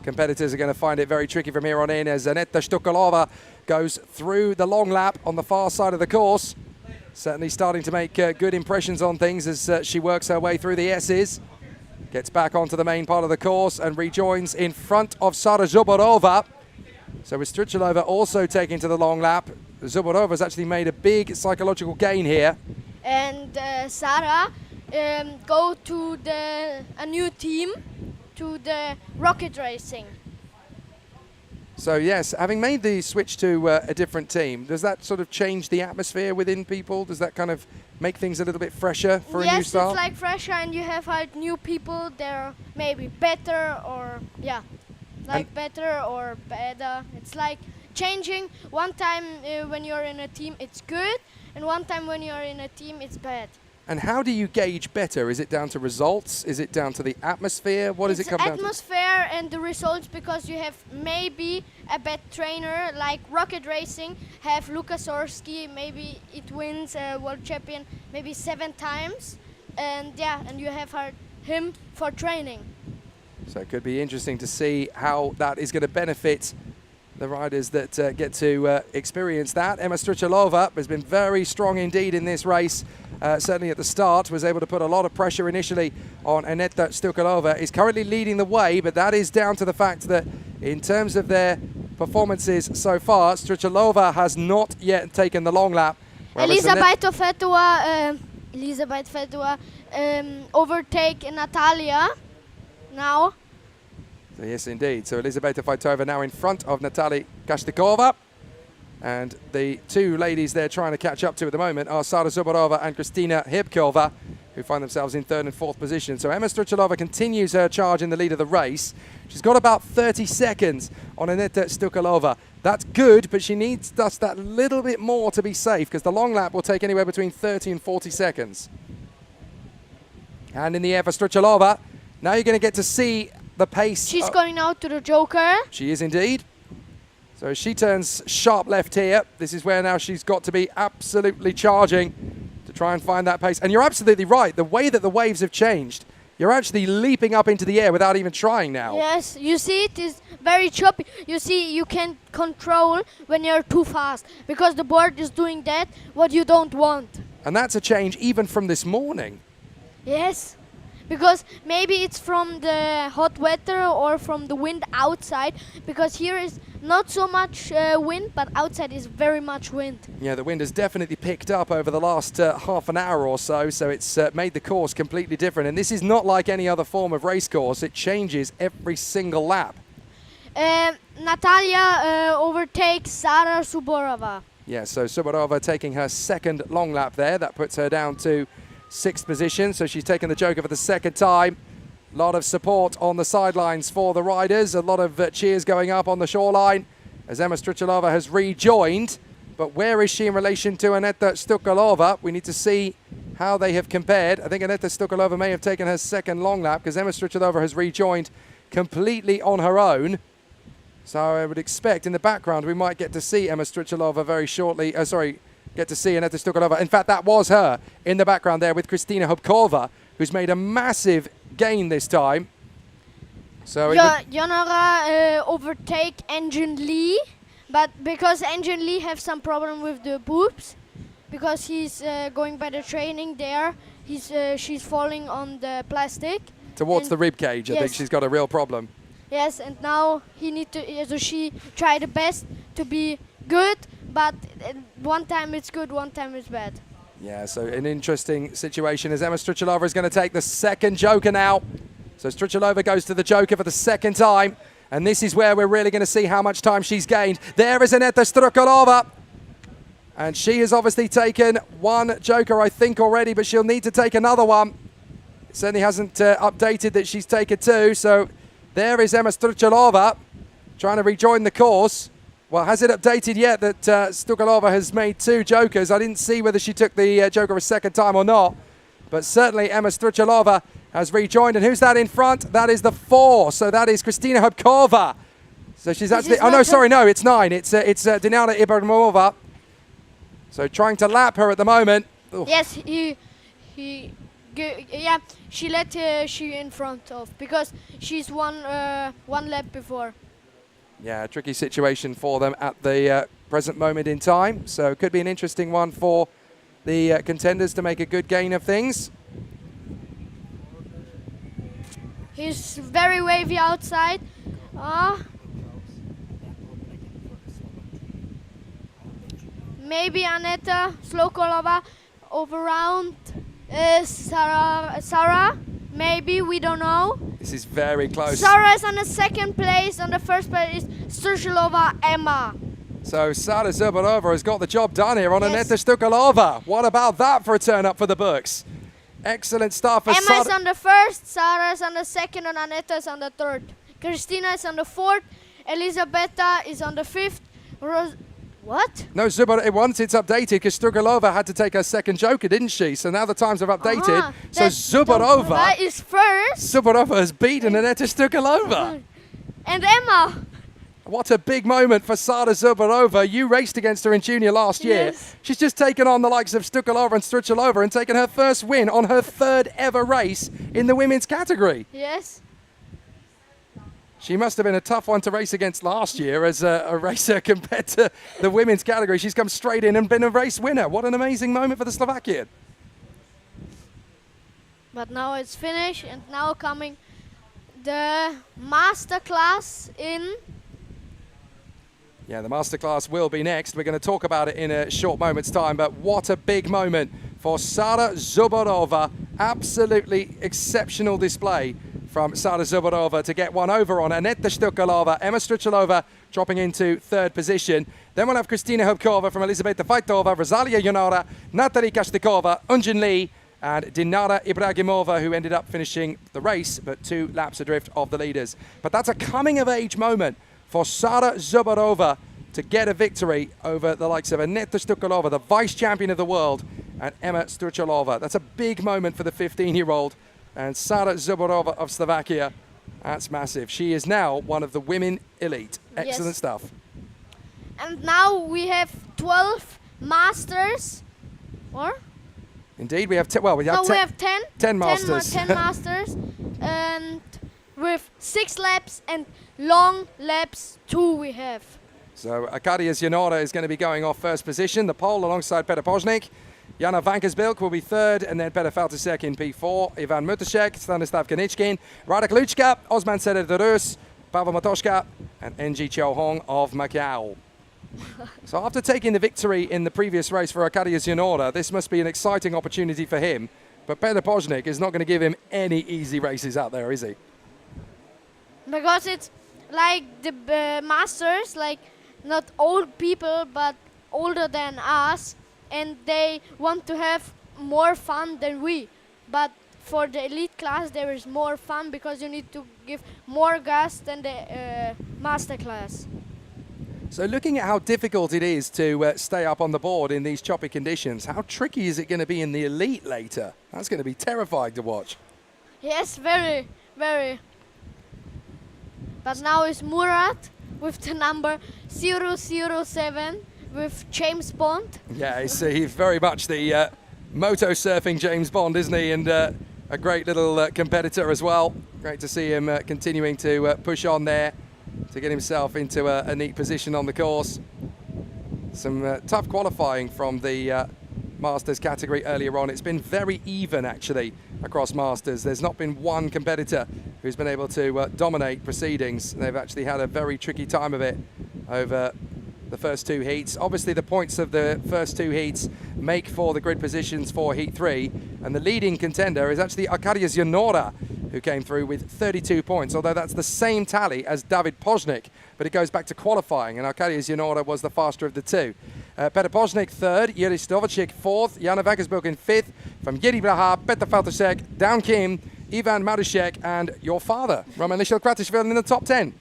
competitors are going to find it very tricky from here on in as Aneta Struchalova goes through the long lap on the far side of the course. Certainly starting to make good impressions on things as she works her way through the S's. Gets back onto the main part of the course and rejoins in front of Sara Zubarova. So with Struchalova also taking to the long lap, Zubarova's actually made a big psychological gain here. And Sarah go to a new team, to the rocket racing. So yes, having made the switch to a different team, does that sort of change the atmosphere within people? Does that kind of make things a little bit fresher for a new start? Yes, it's like fresher, and you have like new people. They're maybe better or better or better. It's like changing. One time when you're in a team, it's good, and one time when you're in a team, it's bad. And how do you gauge better? Is it down to results? Is it down to the atmosphere? What does it come down to? Atmosphere and the results, because you have maybe a bad trainer like Rocket Racing, have Lukas Orski, maybe it wins a world champion maybe 7 times, and yeah, and you have him for training. So it could be interesting to see how that is going to benefit the riders that get to experience that. Emma Struchalova has been very strong indeed in this race. Certainly at the start, was able to put a lot of pressure initially on Aneta Stukalova. Is currently leading the way, but that is down to the fact that in terms of their performances so far, Struchalova has not yet taken the long lap. Elisabeth Fetua overtake Natalia now. So yes, indeed. So Elisabeta Feitova now in front of Natalia Kastikova. And the two ladies they're trying to catch up to at the moment are Sara Zubarova and Kristina Hybkova, who find themselves in 3rd and 4th position. So Emma Struchalova continues her charge in the lead of the race. She's got about 30 seconds on Aneta Stukalova. That's good, but she needs just that little bit more to be safe, because the long lap will take anywhere between 30 and 40 seconds. And in the air for Struchalova. Now you're going to get to see the pace. She's going out to the Joker. She is indeed. So she turns sharp left here. This is where now she's got to be absolutely charging to try and find that pace. And you're absolutely right. The way that the waves have changed, you're actually leaping up into the air without even trying now. Yes, you see it is very choppy. You see you can't control when you're too fast, because the board is doing that what you don't want. And that's a change even from this morning. Yes. Because maybe it's from the hot weather or from the wind outside, because here is not so much wind, but outside is very much wind. Yeah, the wind has definitely picked up over the last half an hour or so, so it's made the course completely different. And this is not like any other form of race course. It changes every single lap. Natalia overtakes Sara Suborova. Yeah, so Suborova taking her 2nd long lap there. That puts her down to 6th position, so she's taken the Joker for the 2nd time. A lot of support on the sidelines for the riders, a lot of cheers going up on the shoreline as Emma Struchalova has rejoined. But where is she in relation to Aneta Stukalova? We need to see how they have compared. I think Aneta Stukalova may have taken her 2nd long lap, because Emma Struchalova has rejoined completely on her own. So I would expect in the background we might get to see Emma Struchalova very shortly. Get to see Aneta Stukalova. In fact, that was her in the background there with Kristina Hybkova, who's made a massive gain this time. So Yonara overtake Engine Lee, but because Engine Lee have some problem with the boobs, because he's going by the training there, she's falling on the plastic. Towards the rib cage, I think she's got a real problem. Yes, and now she tried the best to be good, but one time it's good, one time it's bad. Yeah, so an interesting situation as Emma Struchalova is going to take the 2nd Joker now. So Struchalova goes to the Joker for the 2nd time, and this is where we're really going to see how much time she's gained. There is Aneta Strukalova, and she has obviously taken 1 Joker, I think, already, but she'll need to take another one. It certainly hasn't updated that she's taken 2, so there is Emma Struchalova trying to rejoin the course. Well, has it updated yet that Stukalova has made 2 Jokers? I didn't see whether she took the Joker a 2nd time or not. But certainly Emma Struchalova has rejoined. And who's that in front? That is the 4. So that is Kristina Hybkova. So she's actually... Oh, no, sorry, no, it's 9. It's Dinara Ibrahimova. So trying to lap her at the moment. Oof. Yes, she let she in front of, because she's one lap before. Yeah, a tricky situation for them at the present moment in time. So it could be an interesting one for the contenders to make a good gain of things. He's very wavy outside. Maybe Aneta Slokolova over round Sarah. Maybe, we don't know. This is very close. Sarah is on the 2nd place. On the 1st place is Struchalova Emma. So Sara Zubarova has got the job done here on Aneta Stukalova. What about that for a turn up for the books? Excellent start for Emma is on the 1st, Sara is on the 2nd, and Aneta is on the 3rd. Kristina is on the 4th, Elisabetta is on the 5th, What? No, once it's updated, because Strugalova had to take her second joker, didn't she? So now the times have updated. So Zubarova is first. Zubarova has beaten Aneta Strugalova. And Emma. What a big moment for Sara Zubarova. You raced against her in junior last year. Yes. She's just taken on the likes of Strugalova and Struchalova and taken her first win on her third ever race in the women's category. Yes. She must have been a tough one to race against last year as a racer compared to the women's category. She's come straight in and been a race winner. What an amazing moment for the Slovakian. But now it's finished, and now coming the masterclass in. Yeah, the masterclass will be next. We're going to talk about it in a short moment's time, but what a big moment for Sara Zubarova. Absolutely exceptional display from Sara Zubarova to get one over on Aneta Strukalova. Emma Struchalova dropping into third position. Then we'll have Kristina Hubkova from Elizabeta Faitova, Rosalia Yonora, Natalie Kashtikova, Unjin Lee, and Dinara Ibrahimova, who ended up finishing the race, but 2 laps adrift of the leaders. But that's a coming-of-age moment for Sara Zubarova to get a victory over the likes of Aneta Strukalova, the vice-champion of the world, and Emma Struchalova. That's a big moment for the 15-year-old. And Sara Zubarova of Slovakia, that's massive. She is now one of the women elite. Excellent Yes. stuff. And now we have 12 masters. Or? Indeed, we have We have 10. 10 masters. 10 masters. And with 6 laps and long laps 2 we have. So Arkadiusz Janora is going to be going off first position, the pole alongside Petr Požnik. Jana Vankersbilk will be third, and then Petr Faltusek in P4. Ivan Mutasek, Stanislav Kanichkin, Radek Lučka, Osman Seder de Rus, Pavel Matoška, and NG Hong of Macau. So after taking the victory in the previous race for Arkadiusz Janora, this must be an exciting opportunity for him. But Petr Požnik is not going to give him any easy races out there, is he? Because it's like the masters, like not old people, but older than us. And they want to have more fun than we. But for the elite class, there is more fun because you need to give more gas than the master class. So looking at how difficult it is to stay up on the board in these choppy conditions, how tricky is it going to be in the elite later? That's going to be terrifying to watch. Yes, very, very. But now it's Murat with the number 007. With James Bond. Yeah, he's very much the moto-surfing James Bond, isn't he? And a great little competitor as well. Great to see him continuing to push on there to get himself into a neat position on the course. Some tough qualifying from the Masters category earlier on. It's been very even, actually, across Masters. There's not been one competitor who's been able to dominate proceedings. They've actually had a very tricky time of it over the first 2 heats. Obviously, the points of the first 2 heats make for the grid positions for Heat 3, and the leading contender is actually Arkadiusz Janora, who came through with 32 points, although that's the same tally as David Požnik, but it goes back to qualifying, and Arkadiusz Janora was the faster of the 2. Petr Požnik third, Jiří Stovacek fourth, Jana Vankersbilk in fifth, from Jiří Blaha, Petr Faltusek, Dan Kim, Ivan Marušek, and your father, Roman Lišil-Kratishvili, in the top 10.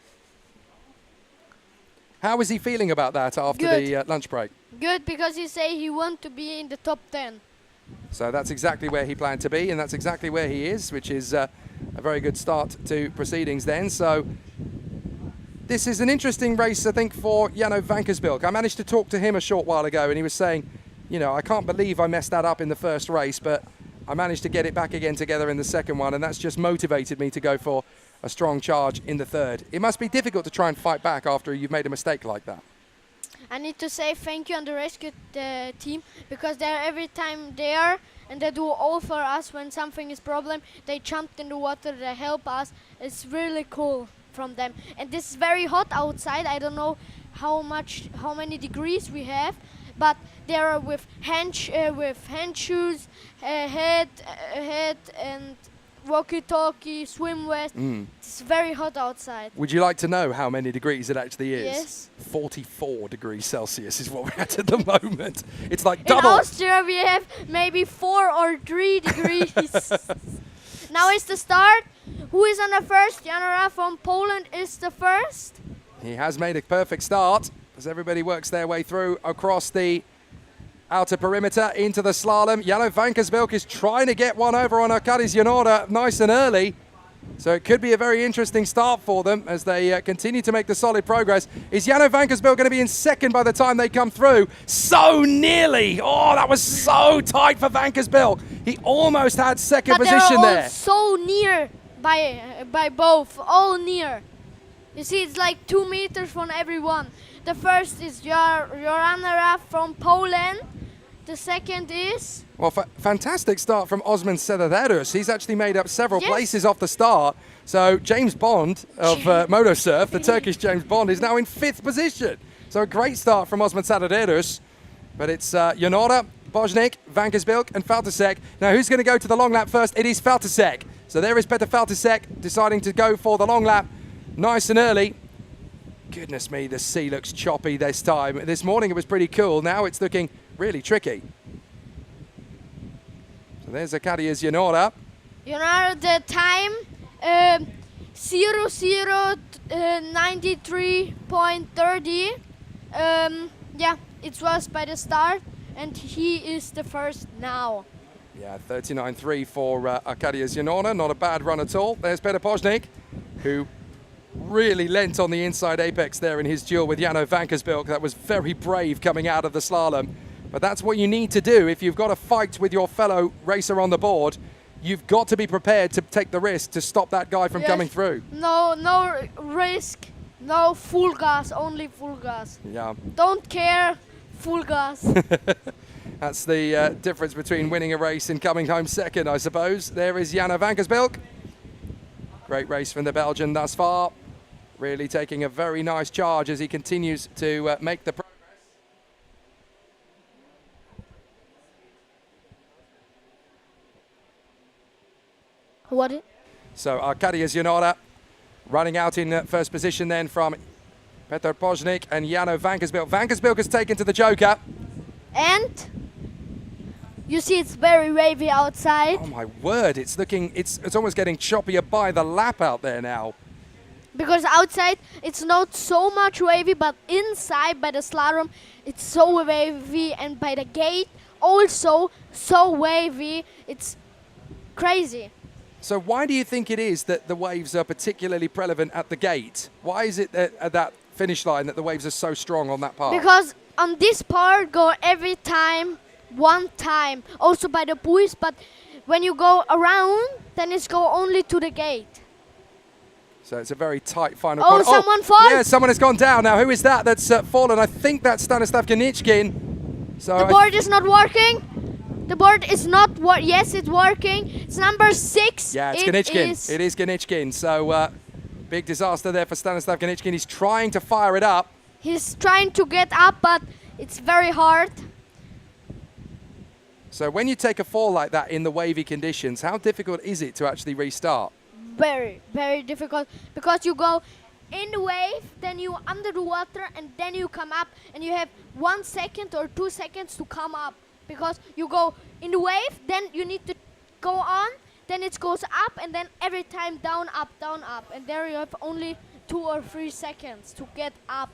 How is he feeling about that after the lunch break? Good, because he say he want to be in the top 10. So that's exactly where he planned to be, and that's exactly where he is, which is a very good start to proceedings then. So this is an interesting race, I think, for Jano Vankersbilk. I managed to talk to him a short while ago, and he was saying, you know, I can't believe I messed that up in the first race, but I managed to get it back again together in the second one, and that's just motivated me to go for a strong charge in the third. It must be difficult to try and fight back after you've made a mistake like that. I need to say thank you on the rescue team, because they're every time there and they do all for us when something is problem. They jumped in the water, they help us. It's really cool from them. And this is very hot outside. I don't know how many degrees we have, but they are with hand shoes, head and walkie-talkie, swim vest. It's very hot outside. Would you like to know how many degrees it actually is? Yes. 44 degrees Celsius is what we're at the moment. It's like double. In Austria we have maybe 4 or 3 degrees. Now is the start. Who is on the first? Janora from Poland is the first. He has made a perfect start. as everybody works their way through across the outer perimeter into the slalom. Jano Vankersbilk is trying to get one over on Arkadiusz Janora nice and early. So it could be a very interesting start for them as they continue to make the solid progress. Is Jano Vankersbilk going to be in second by the time they come through? So nearly! Oh, that was so tight for Vankersbilk. He almost had second position they're all there. so near by both, all near. You see, it's like 2 meters from everyone. The first is Joranna from Poland. The second is... Well, fantastic start from Osman Sedaderus. He's actually made up several Yes. places off the start. So James Bond of MotoSurf, the Turkish James Bond, is now in 5th position. So a great start from Osman Sedaderus. But it's Janora, Bojnik, Vankersbilk and Faltasek. Now who's going to go to the long lap first? It is Faltasek. So there is Peter Faltasek deciding to go for the long lap nice and early. Goodness me, the sea looks choppy this time. This morning it was pretty cool. Now it's looking really tricky. So there's Arkadiusz Janora. Janora, the time 0093.30. Yeah, it was by the start, and he is the first now. Yeah, 39.3 for Arkadiusz Janora. Not a bad run at all. There's Peter Bojnik, who really lent on the inside apex there in his duel with Jano Vankersbilk. That was very brave coming out of the slalom. But that's what you need to do if you've got a fight with your fellow racer on the board. You've got to be prepared to take the risk to stop that guy from coming through. No risk, no full gas, only full gas. Yeah. Don't care, full gas. That's the difference between winning a race and coming home second, I suppose. There is Jano Vankersbilk. Great race from the Belgian thus far. Really taking a very nice charge as he continues to make the progress. What? So Arkadiusz Janora running out in first position then from Petr Bojnik and Jano Vankersbilk. Vankersbilk has taken to the Joker. And you see it's very wavy outside. Oh my word, it's almost getting choppier by the lap out there now. Because outside it's not so much wavy, but inside by the slalom it's so wavy, and by the gate also so wavy. It's crazy. So why do you think it is that the waves are particularly prevalent at the gate? Why is it at that finish line that the waves are so strong on that part? Because on this part go every time one time, also by the buoys, but when you go around then it's go only to the gate. So it's a very tight final Oh, corner. someone fall? Yeah, someone has gone down. Now, who is that that's fallen? I think that's Stanislav Ganichkin. So The board is not working. The board is not yes, it's working. It's number 6. Yeah, it's Ganichkin. It is Ganichkin. So big disaster there for Stanislav Ganichkin. He's trying to fire it up. He's trying to get up, but it's very hard. So when you take a fall like that in the wavy conditions, how difficult is it to actually restart? Very, very difficult, because you go in the wave, then you under the water, and then you come up, and you have 1 second or 2 seconds to come up, because you go in the wave, then you need to go on, then it goes up, and then every time down, up, and there you have only 2 or 3 seconds to get up.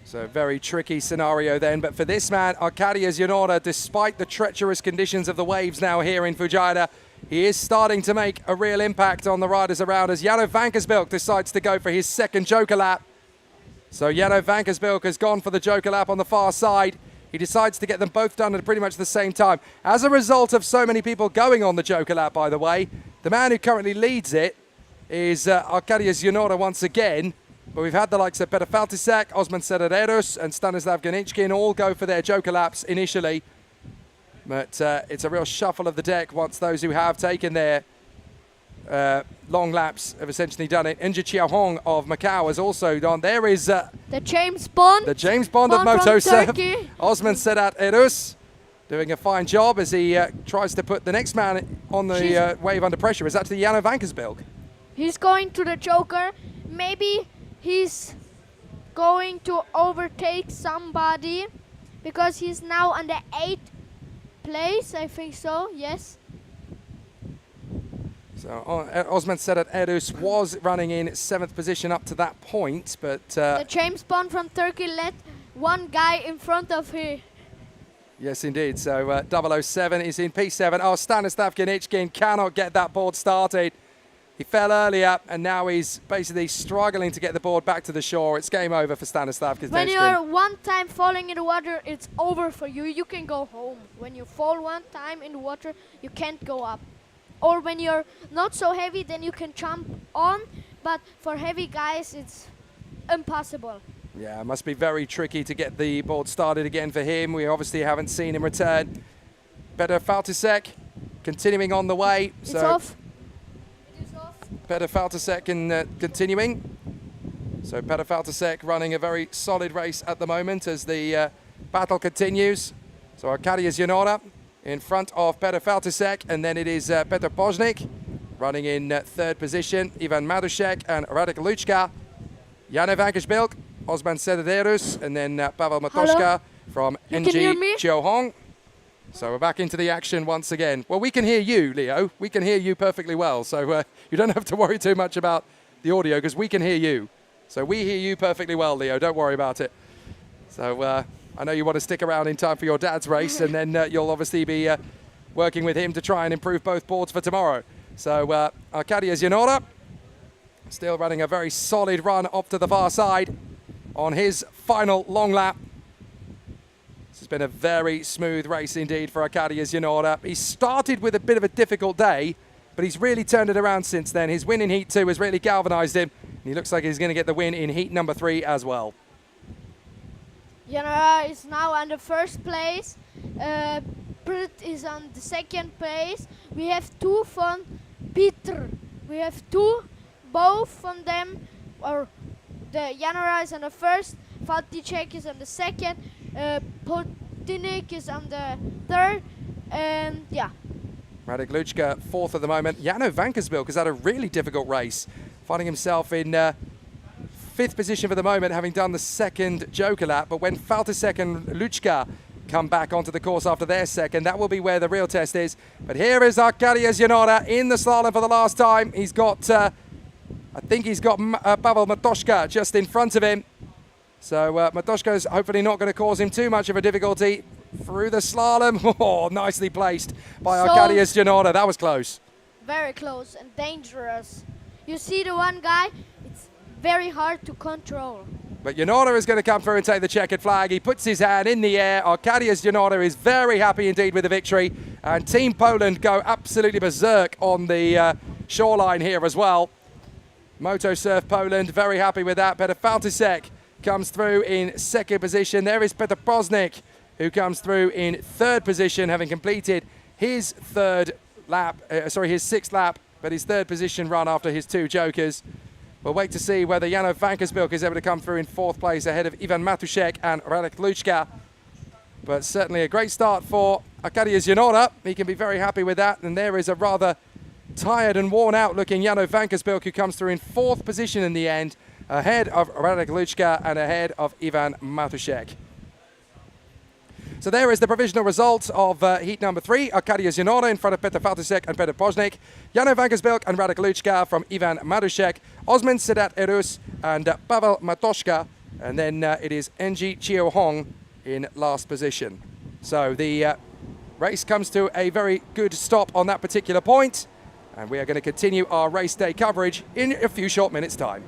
So very tricky scenario then, but for this man, Arkadiusz Janora, despite the treacherous conditions of the waves now here in Fujairah, he is starting to make a real impact on the riders around as Jano Vankersbilk decides to go for his second Joker lap. So Jano Vankersbilk has gone for the Joker lap on the far side. He decides to get them both done at pretty much the same time. As a result of so many people going on the Joker lap, by the way, the man who currently leads it is Arkadiusz Janora once again. But we've had the likes of Peter Faltasek, Osman Sedaderus and Stanislav Ganichkin all go for their Joker laps initially. But it's a real shuffle of the deck once those who have taken their long laps have essentially done it. Inja Chiahong of Macau has also done. There is The James Bond. the James Bond of from MotoSurf, Turkey. Osman Sedaderus, doing a fine job as he tries to put the next man on the wave under pressure. Is actually Jano Vankersbilk. He's going to the Joker. Maybe he's going to overtake somebody, because he's now on the 8th place, I think so, yes. So Osman Sedat Erus was running in 7th position up to that point, but... the James Bond from Turkey let one guy in front of him. Yes, indeed. So 007 is in P7. Oh, Stanislav Genichkin cannot get that board started. He fell earlier, and now he's basically struggling to get the board back to the shore. It's game over for Stanislav Genichkin. When you're one time falling in the water, it's over for you. You can go home. When you fall one time in the water, you can't go up. Or when you're not so heavy, then you can jump on. But for heavy guys, it's impossible. Yeah, it must be very tricky to get the board started again for him. We obviously haven't seen him return. Petr Faltisek continuing on the way. It's off. It is off. Petr Faltisek continuing. So Petr Faltisek running a very solid race at the moment as the battle continues. So Arkadiusz Janora in front of Petr Faltisek, and then it is Petr Poznik running in 3rd position. Ivan Madušek and Radek Lučka. Jano Vankersbilk, Osman Sedat Erus, and then Pavel Matoška from NG Chiohong. So we're back into the action once again. Well, we can hear you, Leo. We can hear you perfectly well. So you don't have to worry too much about the audio because we can hear you. So we hear you perfectly well, Leo. Don't worry about it. So I know you want to stick around in time for your dad's race, and then you'll obviously be working with him to try and improve both boards for tomorrow. So Arkadiusz Janora still running a very solid run up to the far side on his final long lap. This has been a very smooth race indeed for Arkadiusz Janora. He started with a bit of a difficult day, but he's really turned it around since then. His win in Heat 2 has really galvanized him, and he looks like he's going to get the win in Heat number 3 as well. Janora is now on the 1st place. Prit is on the 2nd place. We have 2 from Peter. We have 2, both from them, or the Janora is on the 1st, Faltisek is on the 2nd, Potinik is on the 3rd, and yeah. Radek Lučka 4th at the moment. Jano Vankersbilk has had a really difficult race, finding himself in 5th position for the moment, having done the 2nd Joker lap. But when Faltisek and Lučka come back onto the course after their 2nd, that will be where the real test is. But here is Arkadiusz Janora in the slalom for the last time. He's got, I think he's got Pavel Matoška just in front of him. So Matoška is hopefully not going to cause him too much of a difficulty through the slalom. Oh, nicely placed by Arkadiusz Janora. That was close. Very close and dangerous. You see the one guy, it's very hard to control. But Janora is going to come through and take the checkered flag. He puts his hand in the air. Arkadiusz Janora is very happy indeed with the victory. And Team Poland go absolutely berserk on the shoreline here as well. MotoSurf Poland, very happy with that. Petr Faltisek comes through in 2nd position. There is Petr Poznik, who comes through in 3rd position, having completed his 6th lap, but his 3rd position run after his 2 Jokers. We'll wait to see whether Jano Vankersbilk is able to come through in 4th place ahead of Ivan Madušek and Radek Lučka. But certainly a great start for Arkadiusz Janora. He can be very happy with that. And there is a rather tired and worn out looking Jano Vankersbilk, who comes through in 4th position in the end, ahead of Radek Lučka and ahead of Ivan Madušek. So there is the provisional result of heat number 3. Arkadiusz Janora in front of Petr Faltisek and Petr Poznik. Jano Vankersbilk and Radek Lučka from Ivan Madušek. Osman Sedat Erus and Pavel Matoška. And then it is NG Chiohong in last position. So the race comes to a very good stop on that particular point. And we are going to continue our race day coverage in a few short minutes' time.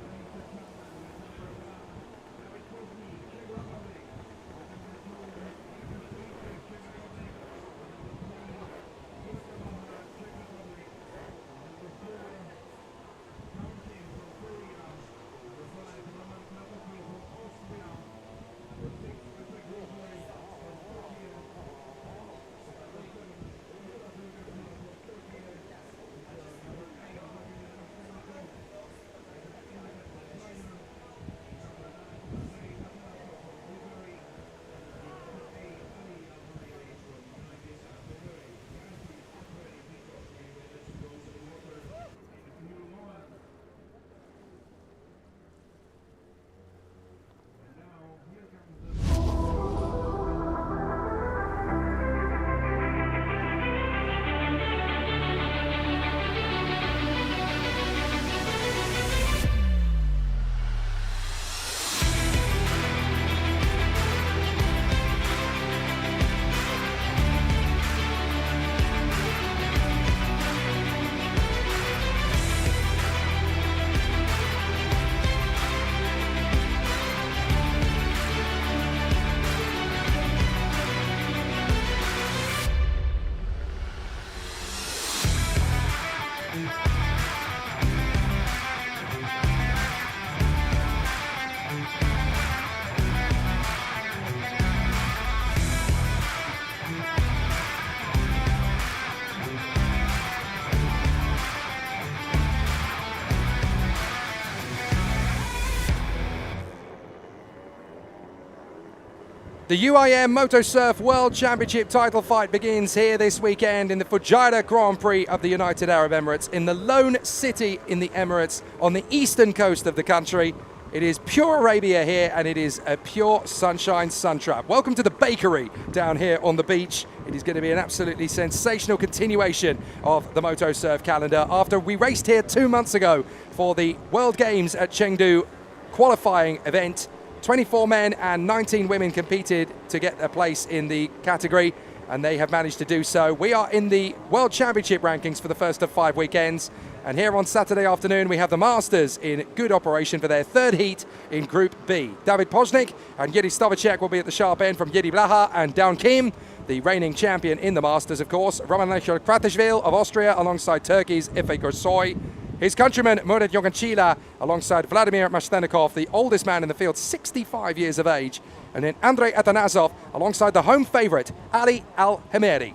The UIM MotoSurf World Championship title fight begins here this weekend in the Fujairah Grand Prix of the United Arab Emirates in the lone city in the Emirates on the eastern coast of the country. It is pure Arabia here, and it is a pure sunshine sun trap. Welcome to the bakery down here on the beach. It is going to be an absolutely sensational continuation of the MotoSurf calendar after we raced here 2 months ago for the World Games at Chengdu qualifying event. 24 men and 19 women competed to get a place in the category, and they have managed to do so. We are in the World Championship rankings for the first of 5 weekends, and here on Saturday afternoon we have the Masters in good operation for their third heat in Group B. David Pojnik and Jiří Stavicek will be at the sharp end from Jiří Blaha and Daun Kim, the reigning champion in the Masters, of course. Roman Kratishvili of Austria alongside Turkey's Efe Gürsoy. His countryman Murat Yoghancila alongside Vladimir Maslenikov, the oldest man in the field, 65 years of age. And then Andrei Atanasov alongside the home favourite, Ali Al-Hemeri.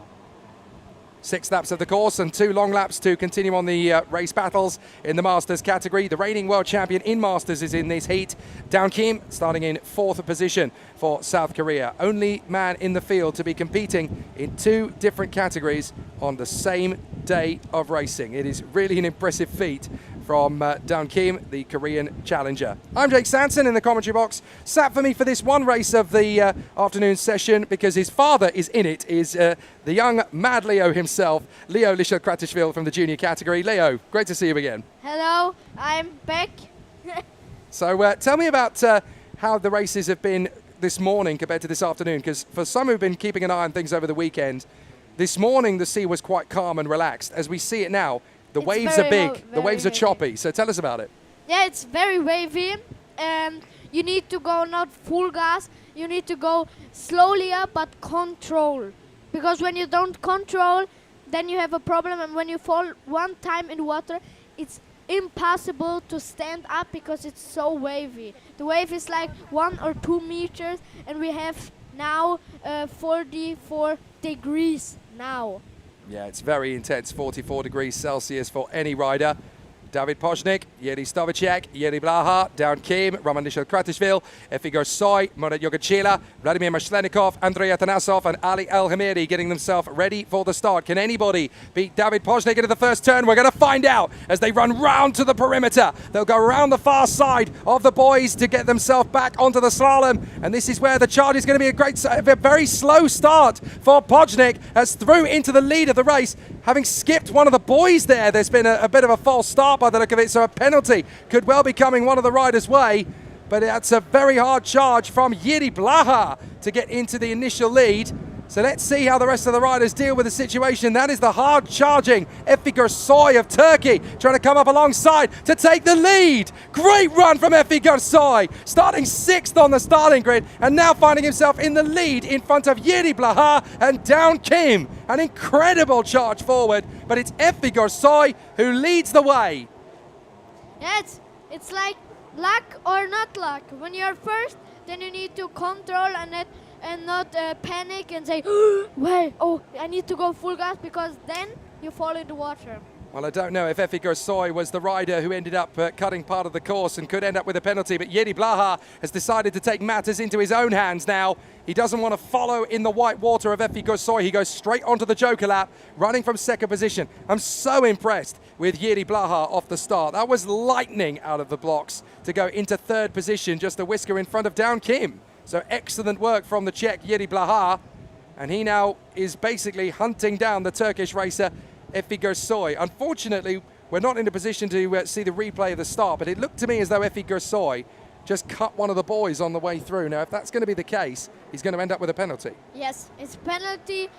6 laps of the course and 2 long laps to continue on the race battles in the Masters category. The reigning world champion in Masters is in this heat. Daun Kim starting in 4th position for South Korea. Only man in the field to be competing in 2 different categories on the same day of racing. It is really an impressive feat from Daun Kim, the Korean challenger. I'm Jake Sanson in the commentary box. Sat for me for this one race of the afternoon session because his father is in it, is the young Mad Leo himself, Leo Lichel-Kratishvili from the junior category. Leo, great to see you again. Hello, I'm back. So tell me about how the races have been this morning compared to this afternoon, because for some who've been keeping an eye on things over the weekend, this morning the sea was quite calm and relaxed. As we see it now, the waves are big, the waves are choppy. So tell us about it. Yeah, it's very wavy. You need to go not full gas, you need to go slowly up but control. Because when you don't control, then you have a problem, and when you fall one time in water, it's impossible to stand up because it's so wavy. The wave is like 1 or 2 meters, and we have now 44 degrees now. Yeah, it's very intense, 44 degrees Celsius for any rider. David Pojnik, Jiří Stavicek, Jiří Blaha, Daun Kim, Roman Lichel-Kratishvili, Efe Gürsoy, Murat Yoghancila, Vladimir Maslenikov, Andrei Atanasov and Ali Al-Hemeri getting themselves ready for the start. Can anybody beat David Pojnik into the first turn? We're going to find out as they run round to the perimeter. They'll go around the far side of the boys to get themselves back onto the slalom. And this is where the charge is going to be a very slow start for Pojnik as through into the lead of the race. Having skipped one of the boys there, there's been a bit of a false start by the look of it, so a penalty could well be coming one of the riders' way. But that's a very hard charge from Jiří Blaha to get into the initial lead. So let's see how the rest of the riders deal with the situation. That is the hard charging Efe Gürsoy of Turkey trying to come up alongside to take the lead. Great run from Efe Gürsoy, starting 6th on the starting grid and now finding himself in the lead in front of Jiří Blaha and Daun Kim. An incredible charge forward, but it's Efe Gürsoy who leads the way. Yeah, it's like luck or not luck. When you're first, then you need to control and not panic and say, wait, oh, I need to go full gas, because then you fall into water. Well, I don't know if Efe Gürsoy was the rider who ended up cutting part of the course and could end up with a penalty, but Jiří Blaha has decided to take matters into his own hands now. He doesn't want to follow in the white water of Efe Gürsoy. He goes straight onto the Joker lap, running from 2nd position. I'm so impressed with Jiří Blaha off the start. That was lightning out of the blocks to go into 3rd position, just a whisker in front of Daun Kim. So excellent work from the Czech Jiří Blaha, and he now is basically hunting down the Turkish racer Efe Gürsoy. Unfortunately, we're not in a position to see the replay of the start, but it looked to me as though Efe Gürsoy just cut one of the boys on the way through. Now, if that's going to be the case, he's going to end up with a penalty. Yes, it's penalty,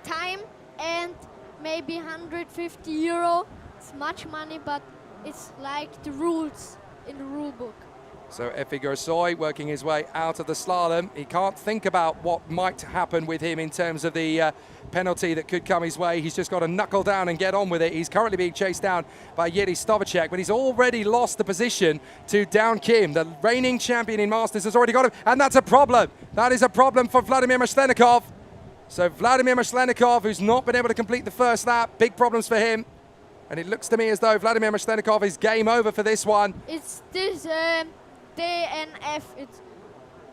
time, and maybe 150 euro. It's much money, but it's like the rules in the rule book. So Efe Gürsoy working his way out of the slalom. He can't think about what might happen with him in terms of the penalty that could come his way. He's just got to knuckle down and get on with it. He's currently being chased down by Jiří Stavicek, but he's already lost the position to Daun Kim. The reigning champion in Masters has already got him, and that's a problem. That is a problem for Vladimir Maslenikov. So Vladimir Maslenikov, who's not been able to complete the first lap, big problems for him. And it looks to me as though Vladimir Maslenikov is game over for this one. It's this DNF. It's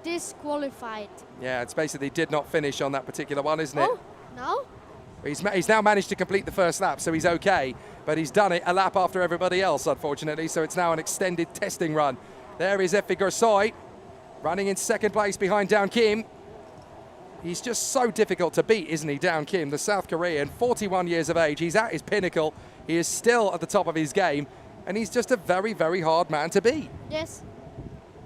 disqualified. Yeah, it's basically did not finish on that particular one, isn't it? Oh, no? He's now managed to complete the first lap, so he's okay. But he's done it a lap after everybody else, unfortunately. So it's now an extended testing run. There is Efi Gorsoi, running in second place behind Down Kim. He's just so difficult to beat, isn't he, Down Kim, the South Korean, 41 years of age. He's at his pinnacle. He is still at the top of his game. And he's just a very, very hard man to beat. Yes,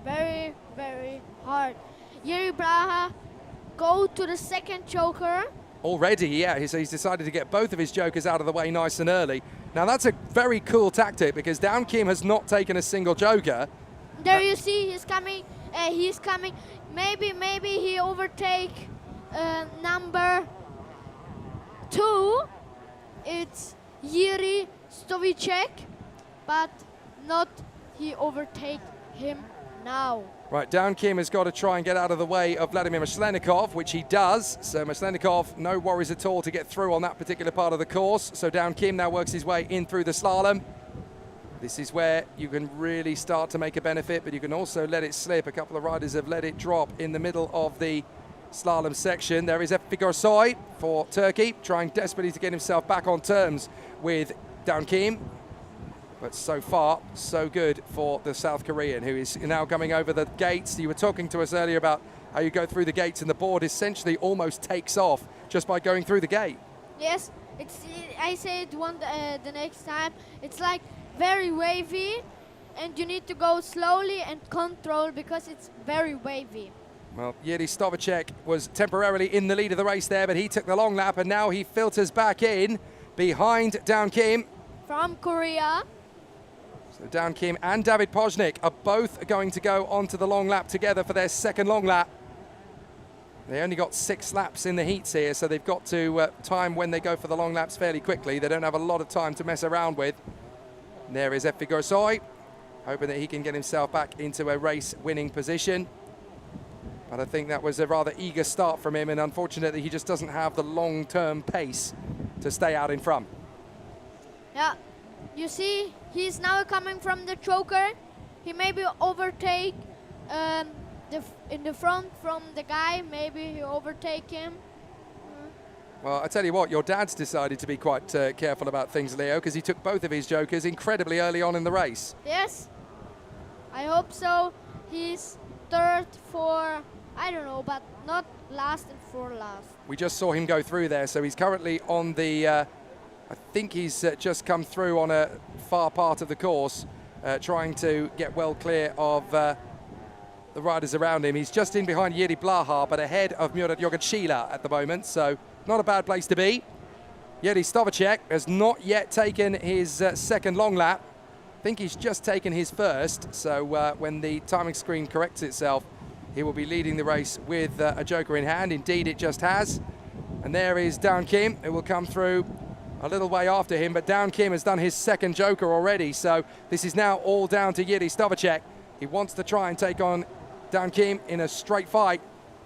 very, very hard. Yuri Braha go to the second joker. Already, yeah, he's decided to get both of his jokers out of the way nice and early. Now, that's a very cool tactic because Down Kim has not taken a single joker. There you see, he's coming. He's coming. Maybe he overtake number 2. It's Yuri Stovicek, but not he overtake him now. Right, Down Kim has got to try and get out of the way of Vladimir Maslenikov, which he does. So Maslenikov, no worries at all to get through on that particular part of the course. So Down Kim now works his way in through the slalom. This is where you can really start to make a benefit, but you can also let it slip. A couple of riders have let it drop in the middle of the slalom section. There is Efi Gorsoi for Turkey, trying desperately to get himself back on terms with Down Kim. But so far, so good for the South Korean, who is now coming over the gates. You were talking to us earlier about how you go through the gates and the board essentially almost takes off just by going through the gate. Yes, I say it the next time. It's like very wavy, and you need to go slowly and control because it's very wavy. Well, Yuri Stovacek was temporarily in the lead of the race there, but he took the long lap, and now he filters back in behind Down Kim. From Korea. So Down Kim and David Poznik are both going to go onto the long lap together for their second long lap. They only got 6 laps in the heats here, so they've got to time when they go for the long laps fairly quickly. They don't have a lot of time to mess around with. And there is Efi Gorsoi, hoping that he can get himself back into a race-winning position. But I think that was a rather eager start from him, and unfortunately he just doesn't have the long-term pace to stay out in front. Yeah, you see, he's now coming from the choker. He maybe overtake in the front from the guy. Maybe he overtake him. Well, I tell you what, your dad's decided to be quite careful about things, Leo, because he took both of his jokers incredibly early on in the race. Yes, I hope so. He's third, for, I don't know, but not last and for last. We just saw him go through there, so he's currently on the, I think he's just come through on a far part of the course, trying to get well clear of the riders around him. He's just in behind Yuri Blaha, but ahead of Murat Yogachila at the moment, so not a bad place to be. Yuri Stovacek has not yet taken his second long lap. I think he's just taken his first, so when the timing screen corrects itself, he will be leading the race with a joker in hand. Indeed, it just has. And there is Down Kim, who will come through a little way after him, but Down Kim has done his second joker already, so this is now all down to Yuri Stovacek. He wants to try and take on Down Kim in a straight fight,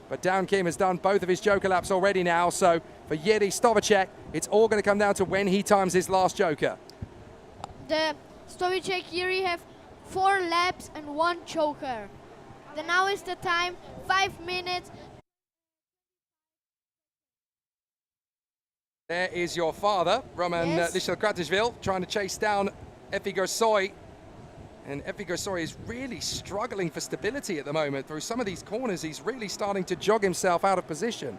but Down Kim has done both of his joker laps already now, so for Yuri Stovacek, it's all going to come down to when he times his last joker. The Stovacek Yuri have 4 laps and 1 joker. Now is the time, 5 minutes. There is your father, Roman Lichel-Kratishvili, trying to chase down Efi Gorsoi. And Efi Gorsoi is really struggling for stability at the moment. Through some of these corners, he's really starting to jog himself out of position.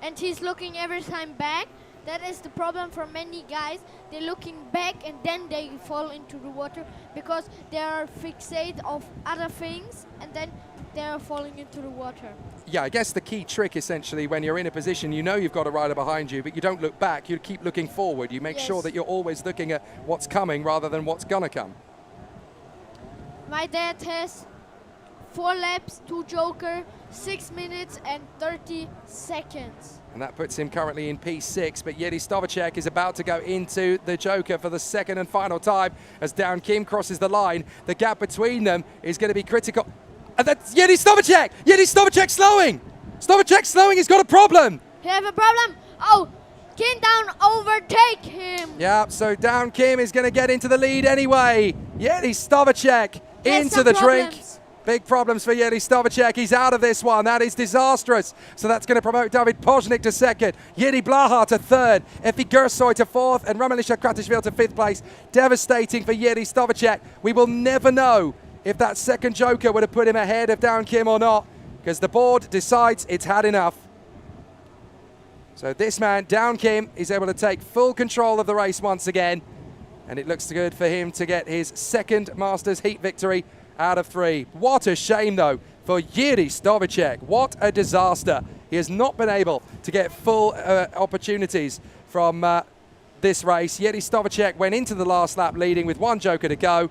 And he's looking every time back. That is the problem for many guys. They're looking back and then they fall into the water because they are fixated of other things and then they are falling into the water. Yeah, I guess the key trick essentially when you're in a position, you know you've got a rider behind you, but you don't look back, you keep looking forward. You make sure that you're always looking at what's coming rather than what's gonna come. My dad has 4 laps, 2 joker, 6 minutes and 30 seconds. And that puts him currently in P6, but Yuri Stovacek is about to go into the joker for the second and final time as Down Kim crosses the line. The gap between them is going to be critical. And that's Yuri Stovacek! Yuri Stovacek slowing! Stovacek slowing, he's got a problem! You have a problem? Oh, Kim Down overtake him! Yeah, so Down Kim is going to get into the lead anyway. Yuri Stovacek into the drink. Big problems for Yuri Stovacek. He's out of this one. That is disastrous. So that's going to promote David Poznik to second, Yuri Blaha to third, Efi Gersoy to fourth, and Romelisha Kratishvili to fifth place. Devastating for Yuri Stovacek. We will never know if that second joker would have put him ahead of Down Kim or not, because the board decides it's had enough. So this man, Down Kim, is able to take full control of the race once again, and it looks good for him to get his second Masters Heat victory out of 3. What a shame, though, for Yuri Stovacek. What a disaster. He has not been able to get full opportunities from this race. Yuri Stovacek went into the last lap leading with one joker to go.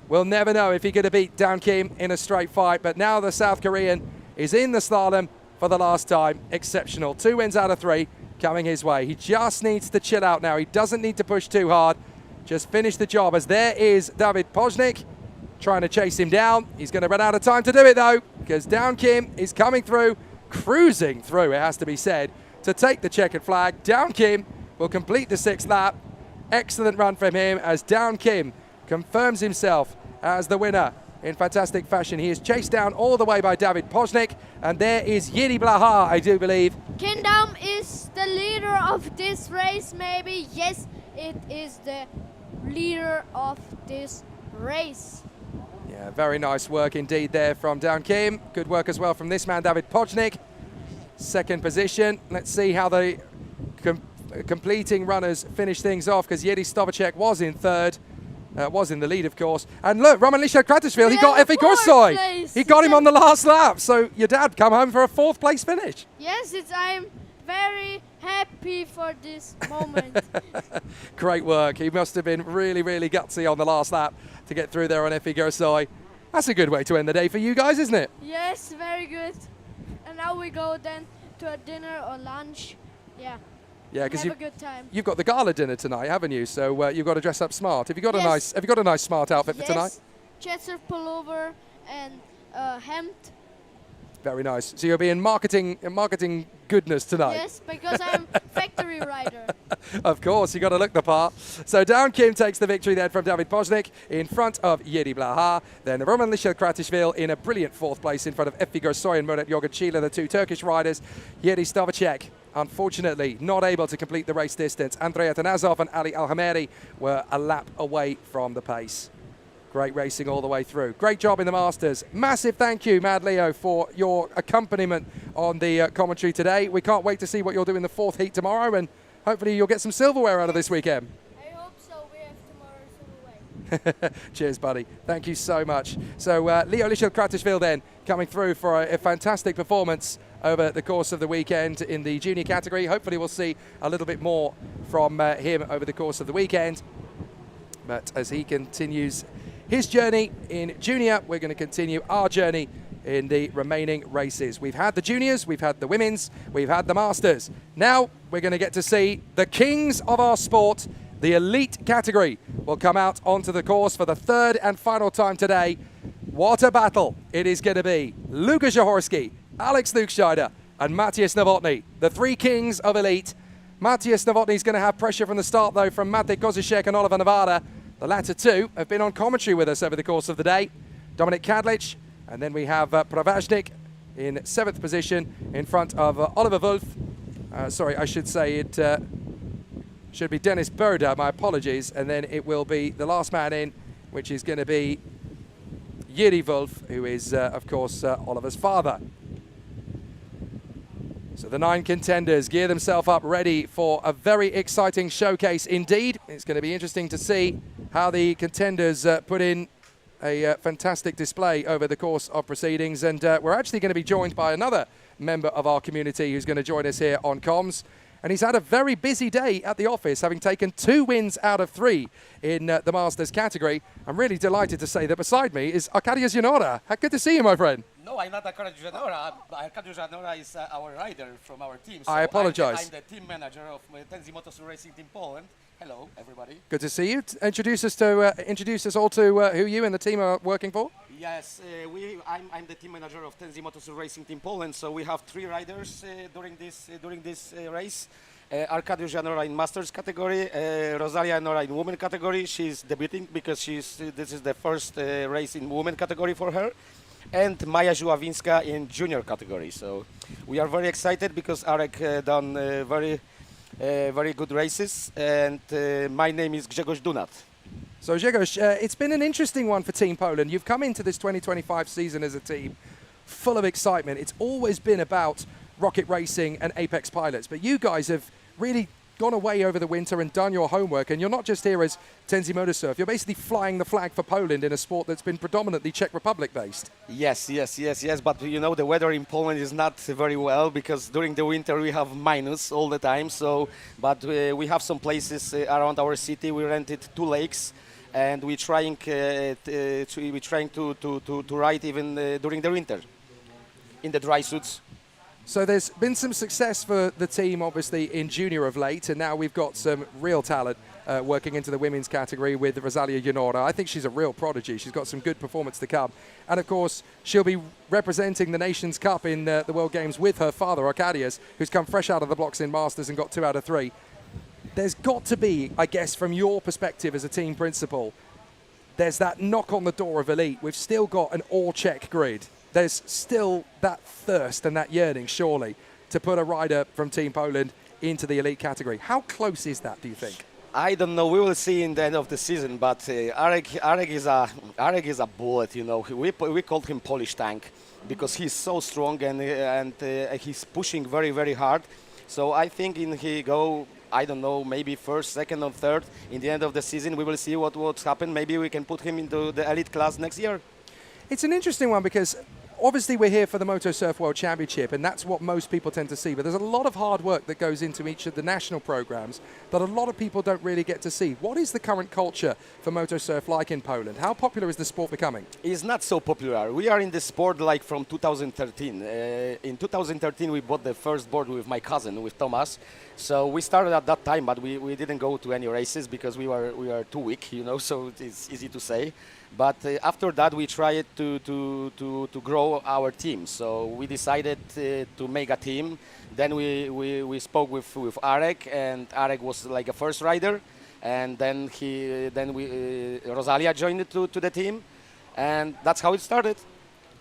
We'll never know if he could have beat Down Kim in a straight fight, but now the South Korean is in the slalom for the last time. Exceptional. 2 wins out of 3 coming his way. He just needs to chill out now. He doesn't need to push too hard. Just finish the job, as there is David Poznik trying to chase him down. He's going to run out of time to do it, though, because Down Kim is coming through, cruising through, it has to be said, to take the checkered flag. Down Kim will complete the 6th lap. Excellent run from him, as Down Kim confirms himself as the winner in fantastic fashion. He is chased down all the way by David Poznik, and there is Yuri Blaha, I do believe. Kingdom is the leader of this race, maybe. Yes, it is the leader of this race. Yeah, very nice work indeed there from Down Kim. Good work as well from this man, David Poznik. Second position. Let's see how the completing runners finish things off, because Yuri Stovacek was in third. Was in the lead, of course. And look, Romelisha Kratishvili, he got Efi Gersoy. He got him on the last lap. So your dad come home for a 4th place finish. Yes, I'm very happy for this moment. Great work. He must have been really, really gutsy on the last lap to get through there on Efi Gersoy. That's a good way to end the day for you guys, isn't it? Yes, very good. And now we go then to a dinner or lunch. Yeah. Yeah, because have a good time. You've got the gala dinner tonight, haven't you? So you've got to dress up smart. Have you got Yes. a nice smart outfit for tonight? Yes, Chetzer pullover and hemd. Very nice. So you'll be in marketing goodness tonight. Yes, because I'm factory rider. Of course, you got to look the part. So Down Kim takes the victory then from David Poznik in front of Yuri Blaha. Then Romelisha Kratishvili in a brilliant 4th place in front of Efi Gersoy and Murat Yogachila, the 2 Turkish riders. Yuri Stovacek, unfortunately, not able to complete the race distance. Andrei Atanasov and Ali Alhameri were a lap away from the pace. Great racing all the way through. Great job in the Masters. Massive thank you, Mad Leo, for your accompaniment on the commentary today. We can't wait to see what you'll do in the 4th heat tomorrow, and hopefully you'll get some silverware out of this weekend. I hope so. We have tomorrow silverware. Cheers, buddy. Thank you so much. So Leo Kratishvili then coming through for a fantastic performance over the course of the weekend in the junior category. Hopefully we'll see a little bit more from him over the course of the weekend. But as he continues his journey in junior, we're going to continue our journey in the remaining races. We've had the juniors, we've had the women's, we've had the Masters. Now we're going to get to see the kings of our sport. The elite category will come out onto the course for the 3rd and final time today. What a battle it is going to be. Luka Zahorski, Alex Lukscheider and Matthias Novotny, the 3 kings of elite. Matthias Novotny is going to have pressure from the start, though, from Matej Kozicek and Oliver Nevada. The latter 2 have been on commentary with us over the course of the day. Dominik Kadlic, and then we have Pravaznik in 7th position in front of Oliver Wolf. Sorry, I should say it should be Dennis Berda, my apologies. And then it will be the last man in, which is going to be Yuri Wolf, who is, of course, Oliver's father. So the 9 contenders gear themselves up ready for a very exciting showcase indeed. It's going to be interesting to see how the contenders put in a fantastic display over the course of proceedings. And we're actually going to be joined by another member of our community who's going to join us here on comms. And he's had a very busy day at the office, having taken 2 wins out of 3 in the Masters category. I'm really delighted to say that beside me is Arkadiusz Janora. Good to see you, my friend. No, I'm not Arkadiusz Janora. Arkadiusz Janora is our rider from our team. So I apologize. I'm the team manager of Tenzi MotoSurf Racing Team Poland. Hello, everybody. Good to see you. Introduce us all to who you and the team are working for. Yes, I'm the team manager of Tenzi MotoSurf Racing Team Poland. So we have 3 riders during this race. Arkadiusz Janora in Masters category, Rosalia Nora in Women category. She's debuting because this is the first race in Women category for her. and Maja Żuławinska in junior category. So we are very excited because Arek done very good races, and my name is Grzegorz Dunat. So Grzegorz, it's been an interesting one for Team Poland. You've come into this 2025 season as a team full of excitement. It's always been about rocket racing and Apex pilots, but you guys have really gone away over the winter and done your homework, and you're not just here as Tenzi MotoSurf, you're basically flying the flag for Poland in a sport that's been predominantly Czech Republic based. Yes, but you know the weather in Poland is not very well because during the winter we have minus all the time. So, but we have some places around our city. We rented 2 lakes, and we're trying to ride even during the winter in the dry suits. So there's been some success for the team, obviously, in junior of late, and now we've got some real talent working into the women's category with Rosalia Yanora. I think she's a real prodigy. She's got some good performance to come. And, of course, she'll be representing the Nations Cup in the World Games with her father, Arkadiusz, who's come fresh out of the blocks in Masters and got 2 out of 3. There's got to be, I guess, from your perspective as a team principal, there's that knock on the door of elite. We've still got an all-Czech grid. There's still that thirst and that yearning, surely, to put a rider from Team Poland into the elite category. How close is that, do you think? I don't know. We will see in the end of the season. But Arek is a bullet. You know, we called him Polish tank because he's so strong and he's pushing very hard. So I think he go. I don't know, maybe first, second, or third. In the end of the season, we will see what's happened. Maybe we can put him into the elite class next year. It's an interesting one because obviously we're here for the MotoSurf World Championship, and that's what most people tend to see. But there's a lot of hard work that goes into each of the national programs that a lot of people don't really get to see. What is the current culture for MotoSurf like in Poland? How popular is the sport becoming? It's not so popular. We are in the sport like from 2013. In 2013, we bought the first board with my cousin, with Thomas. So we started at that time, but we didn't go to any races because we were too weak, you know. So it's easy to say. But after that, we tried to grow our team. So we decided to make a team. Then we spoke with Arek, and Arek was like a first rider. And then Rosalia joined to the team, and that's how it started.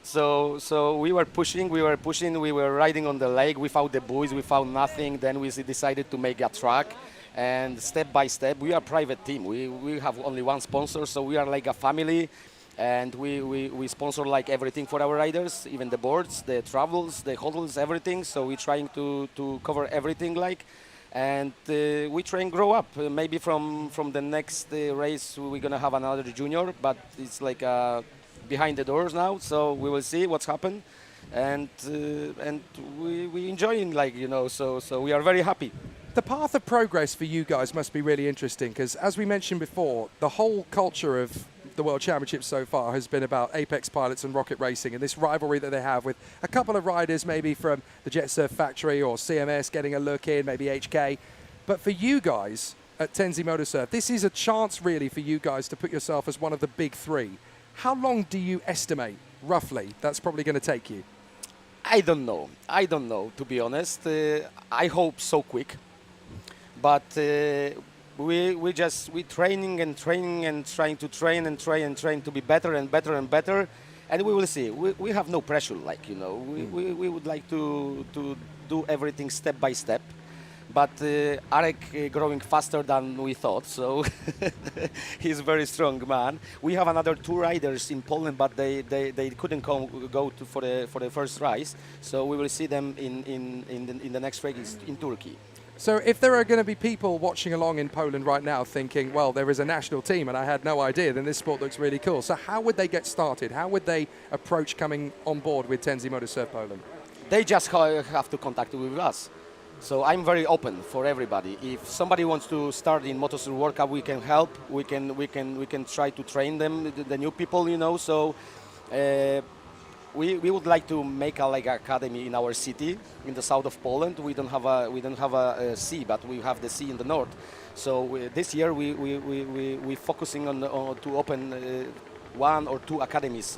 So we were pushing, we were riding on the lake without the buoys, without nothing. Then we decided to make a track. And step by step, we are a private team. We have only one sponsor, so we are like a family, and we sponsor like everything for our riders, even the boards, the travels, the hotels, everything. So we're trying to cover everything like, and we try and grow up. Maybe from the next race we're gonna have another junior, but it's like behind the doors now. So we will see what's happened, and we enjoying, like, you know. So we are very happy. The path of progress for you guys must be really interesting because, as we mentioned before, the whole culture of the World Championship so far has been about Apex pilots and rocket racing and this rivalry that they have with a couple of riders maybe from the Jet Surf factory or CMS getting a look in, maybe HK. But for you guys at Tenzi MotoSurf, this is a chance really for you guys to put yourself as one of the big 3. How long do you estimate, roughly, that's probably going to take you? I don't know, to be honest. I hope so quick. But we training and trying to train to be better and better, and we will see. We have no pressure, like, you know. We would like to do everything step by step. But Arek growing faster than we thought, so he's a very strong man. We have another 2 riders in Poland, but they couldn't go for the first race. So we will see them in the next race in Turkey. So if there are going to be people watching along in Poland right now thinking, well, there is a national team and I had no idea, then this sport looks really cool. So how would they get started? How would they approach coming on board with Tenzi MotoSurf Poland? They just have to contact with us. So I'm very open for everybody. If somebody wants to start in MotoSurf World Cup, we can help. We can try to train them, the new people, you know. So we would like to make a academy in our city, in the south of Poland. We don't have a sea, but we have the sea in the north. So this year we focusing on to open 1 or 2 academies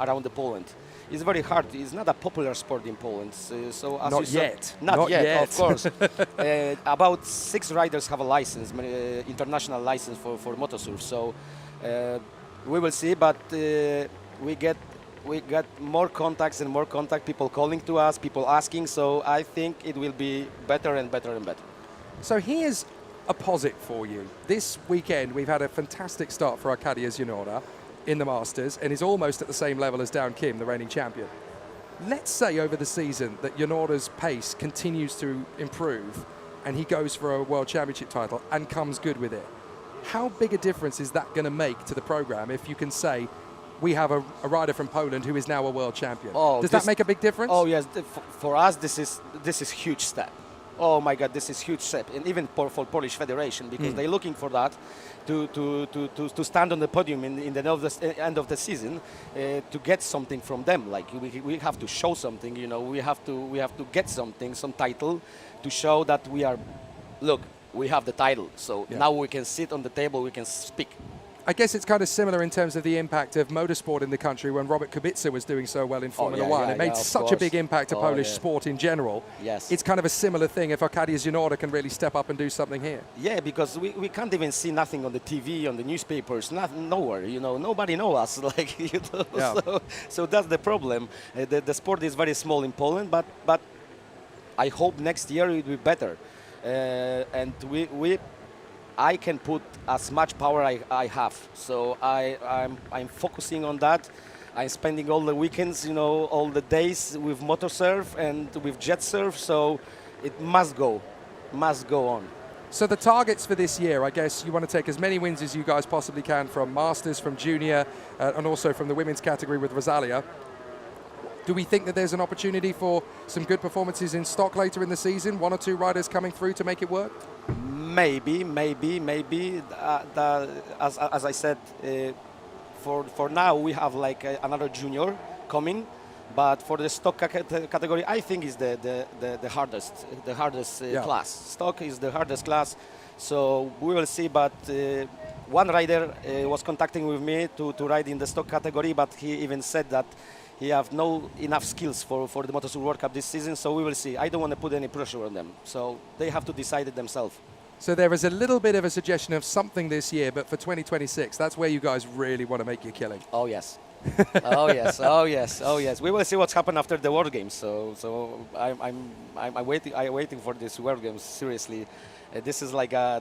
around Poland. It's very hard. It's not a popular sport in Poland. So as not yet. Not yet, of course. About 6 riders have a license, international license for MotoSurf. So we will see, but we get we got more contacts and more people calling to us, people asking. So I think it will be better and better and better. So here's a posit for you. This weekend we've had a fantastic start for Arcadia Junora in the Masters, and is almost at the same level as Down Kim, the reigning champion. Let's say over the season that Junora's pace continues to improve and he goes for a World Championship title and comes good with it. How big a difference is that going to make to the program if you can say we have a rider from Poland who is now a world champion? Does that make a big difference? Oh yes, for us this is huge step. Oh my God, this is huge step, and even for Polish Federation, because they're looking for that to stand on the podium in the end of the season, to get something from them. Like we have to show something, you know. We have to get something, some title, to show that we are. Look, we have the title, so now we can sit on the table, we can speak. I guess it's kind of similar in terms of the impact of motorsport in the country when Robert Kubica was doing so well in Formula One. It made such a big impact to Polish sport in general. Yes. It's kind of a similar thing if Arcadia Junora can really step up and do something here. Yeah, because we can't even see nothing on the TV, on the newspapers, nowhere, you know. Nobody knows us, like, you know. Yeah. So that's the problem. The sport is very small in Poland, but I hope next year it will be better. And I can put as much power I have, so I'm focusing on that. I'm spending all the weekends, you know, all the days with MotoSurf and with jet surf, so it must go on. So the targets for this year, I guess you want to take as many wins as you guys possibly can from Masters, from Junior, and also from the women's category with Rosalia. Do we think that there's an opportunity for some good performances in stock later in the season? One or two riders coming through to make it work? Maybe. As I said, for now we have like another junior coming, but for the stock category, I think is the hardest class. Stock is the hardest class, so we will see. But one rider was contacting with me to ride in the stock category, but he even said that he have no enough skills for the MotoSurf World Cup this season, so we will see. I don't want to put any pressure on them, so they have to decide it themselves. So there is a little bit of a suggestion of something this year, but for 2026, that's where you guys really want to make your killing. Oh yes. oh yes. We will see what's happened after the World Games. So I'm waiting for this World Games seriously. This is like a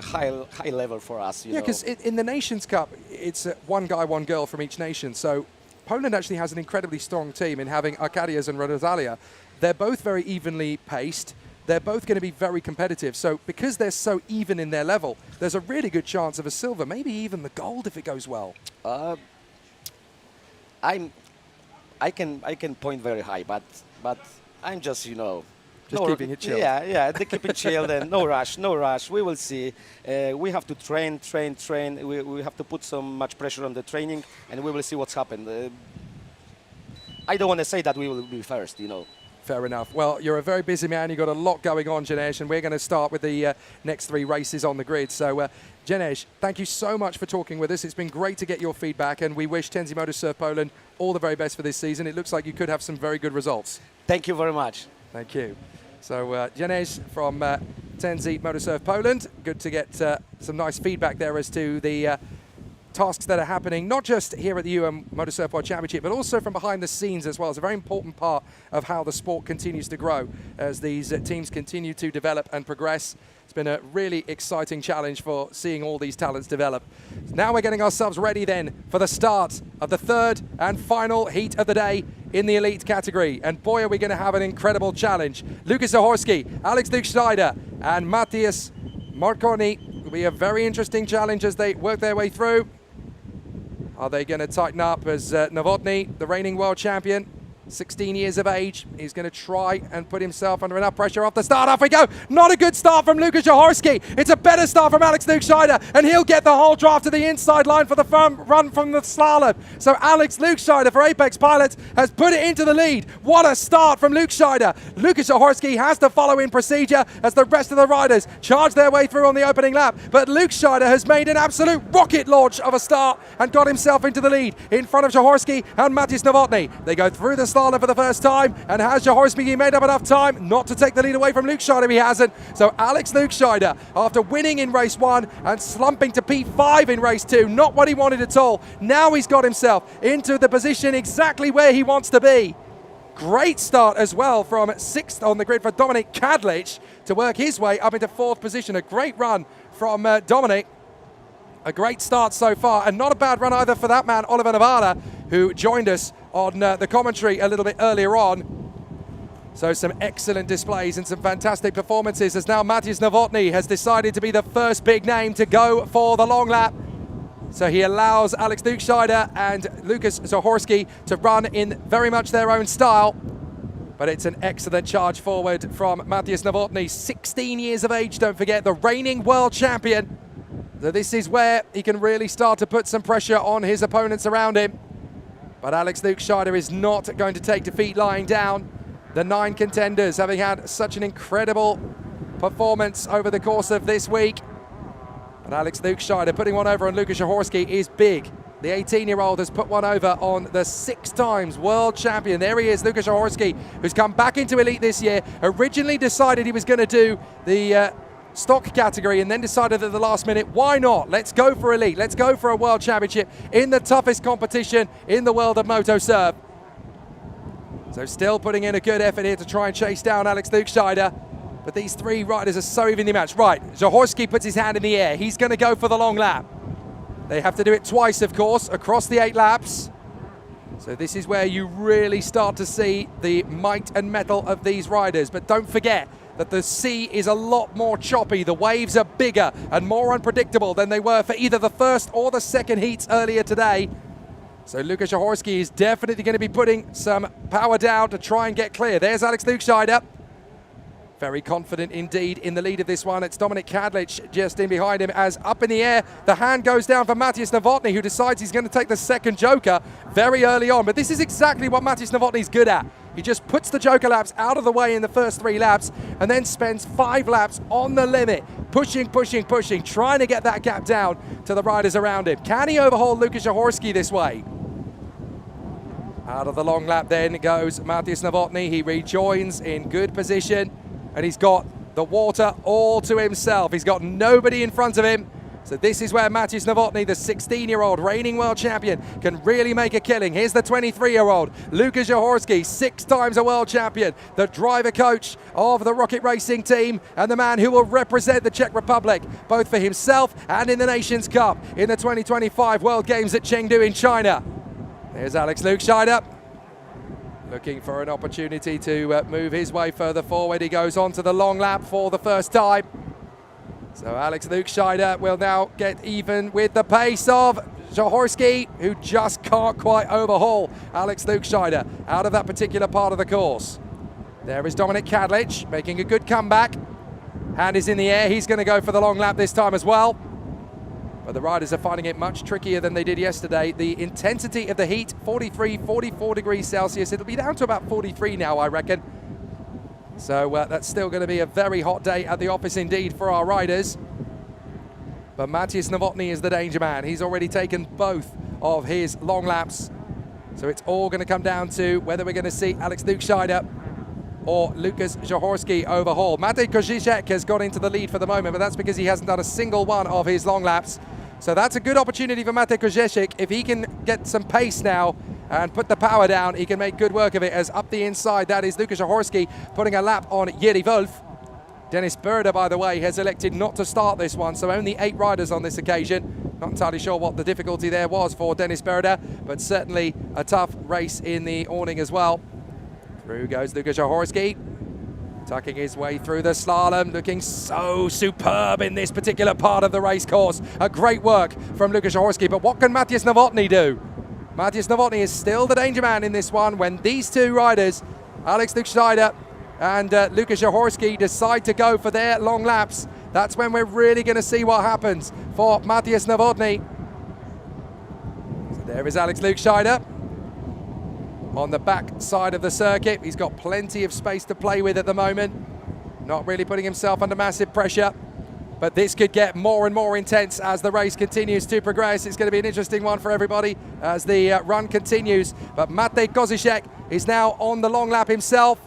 high level for us. Yeah, because in the Nations Cup, it's one guy, one girl from each nation. So Poland actually has an incredibly strong team in having Arkadias and Rosalia. They're both very evenly paced. They're both going to be very competitive. So because they're so even in their level, there's a really good chance of a silver, maybe even the gold if it goes well. I can point very high, but I'm just, you know, just keeping it chilled. Yeah, they keep it chilled and no rush. We will see. We have to train. We have to put some much pressure on the training, and we will see what's happened. I don't want to say that we will be first, you know. Fair enough. Well, you're a very busy man. You've got a lot going on, Janesh, and we're going to start with the next three races on the grid. So, Janesh, thank you so much for talking with us. It's been great to get your feedback, and we wish Tenzi MotoSurf Poland all the very best for this season. It looks like you could have some very good results. Thank you very much. Thank you. So, Janesh from Tenzi MotoSurf Poland. Good to get some nice feedback there as to the tasks that are happening, not just here at the UIM MotoSurf World Championship, but also from behind the scenes as well. It's a very important part of how the sport continues to grow as these teams continue to develop and progress. It's been a really exciting challenge for seeing all these talents develop. Now we're getting ourselves ready then for the start of the third and final heat of the day in the elite category. And boy, are we going to have an incredible challenge. Lukas Zahorski, Alex Luke-Schneider and Matthias Marconi will be a very interesting challenge as they work their way through. Are they going to tighten up as Novotny, the reigning world champion, 16 years of age, he's going to try and put himself under enough pressure off the start. Off we go. Not a good start from Lukas Zahorski. It's a better start from Alex Luke-Schneider, and he'll get the whole draft to the inside line for the run from the slalom. So Alex Luke-Schneider for Apex Pilots has put it into the lead. What a start from Luke-Schneider. Lukas Zahorski has to follow in procedure as the rest of the riders charge their way through on the opening lap. But Luke-Schneider has made an absolute rocket launch of a start and got himself into the lead in front of Zahorski and Matis Novotny. They go through the slalom for the first time. And has Jaworski made up enough time not to take the lead away from Luke Scheider? He hasn't. So Alex Luke Scheider, after winning in race 1 and slumping to P5 in race 2, not what he wanted at all. Now he's got himself into the position exactly where he wants to be. Great start as well from 6th on the grid for Dominik Kadlic to work his way up into 4th position. A great run from Dominik. A great start so far, and not a bad run either for that man, Oliver Nevada, who joined us on the commentary a little bit earlier on. So some excellent displays and some fantastic performances as now Matthias Novotny has decided to be the first big name to go for the long lap. So he allows Alex Luke Scheider and Lukas Zahorsky to run in very much their own style. But it's an excellent charge forward from Matthias Novotny, 16 years of age, don't forget, the reigning world champion. So this is where he can really start to put some pressure on his opponents around him. But Alex Luke Scheider is not going to take defeat lying down. The 9 contenders having had such an incredible performance over the course of this week. But Alex Luke Scheider putting one over on Lukas Zahorsky is big. The 18-year-old has put one over on the 6 times world champion. There he is, Lukas Zahorsky, who's come back into Elite this year. Originally decided he was going to do the stock category and then decided at the last minute, why not? Let's go for Elite. Let's go for a world championship in the toughest competition in the world of MotoSurf. So still putting in a good effort here to try and chase down Alex Luke Scheider. But these 3 riders are so evenly matched. Right, Zahorsky puts his hand in the air. He's going to go for the long lap. They have to do it twice, of course, across the 8 laps. So this is where you really start to see the might and mettle of these riders. But don't forget that the sea is a lot more choppy. The waves are bigger and more unpredictable than they were for either the first or the second heats earlier today. So Lukas Zahorsky is definitely going to be putting some power down to try and get clear. There's Alex Luke Scheider. Very confident indeed in the lead of this one. It's Dominik Kadlic just in behind him as up in the air. The hand goes down for Matthias Novotny, who decides he's going to take the second joker very early on. But this is exactly what Matthias Novotny's good at. He just puts the joker laps out of the way in the first 3 laps and then spends 5 laps on the limit, pushing, trying to get that gap down to the riders around him. Can he overhaul Lukas Zahorsky this way? Out of the long lap then goes Matthias Novotny. He rejoins in good position. And he's got the water all to himself. He's got nobody in front of him. So this is where Matthias Novotny, the 16-year-old reigning world champion, can really make a killing. Here's the 23-year-old, Lukas Zahorsky, 6 times a world champion, the driver coach of the Rocket Racing team, and the man who will represent the Czech Republic, both for himself and in the Nations Cup in the 2025 World Games at Chengdu in China. There's Alex Luke Scheider, looking for an opportunity to move his way further forward. He goes on to the long lap for the first time. So Alex Luke Scheider will now get even with the pace of Zahorsky, who just can't quite overhaul Alex Luke Scheider out of that particular part of the course. There is Dominik Kadlic making a good comeback. Hand is in the air. He's going to go for the long lap this time as well. But the riders are finding it much trickier than they did yesterday. The intensity of the heat, 43, 44 degrees Celsius. It'll be down to about 43 now, I reckon. So that's still going to be a very hot day at the office indeed for our riders. But Matthias Novotny is the danger man. He's already taken both of his long laps. So it's all going to come down to whether we're going to see Alex Luke Scheider or Lukas Zahorsky overhaul. Matej Kozicek has got into the lead for the moment, but that's because he hasn't done a single one of his long laps. So that's a good opportunity for Matej Kozicek. If he can get some pace now and put the power down, he can make good work of it, as up the inside, that is Lukas Zahorsky putting a lap on Jiri Wolf. Dennis Berda, by the way, has elected not to start this one, so only 8 riders on this occasion. Not entirely sure what the difficulty there was for Dennis Berda, but certainly a tough race in the awning as well. Through goes Lukas Zahorsky, tucking his way through the slalom, looking so superb in this particular part of the race course. A great work from Lukas Zahorsky, but what can Matthias Novotny do? Matthias Novotny is still the danger man in this one when these 2 riders, Alex Luke Scheider and Lukas Zahorsky, decide to go for their long laps. That's when we're really going to see what happens for Matthias Novotny. So there is Alex Luke Scheider on the back side of the circuit. He's got plenty of space to play with at the moment. Not really putting himself under massive pressure. But this could get more and more intense as the race continues to progress. It's going to be an interesting one for everybody as the run continues. But Matej Kozicek is now on the long lap himself.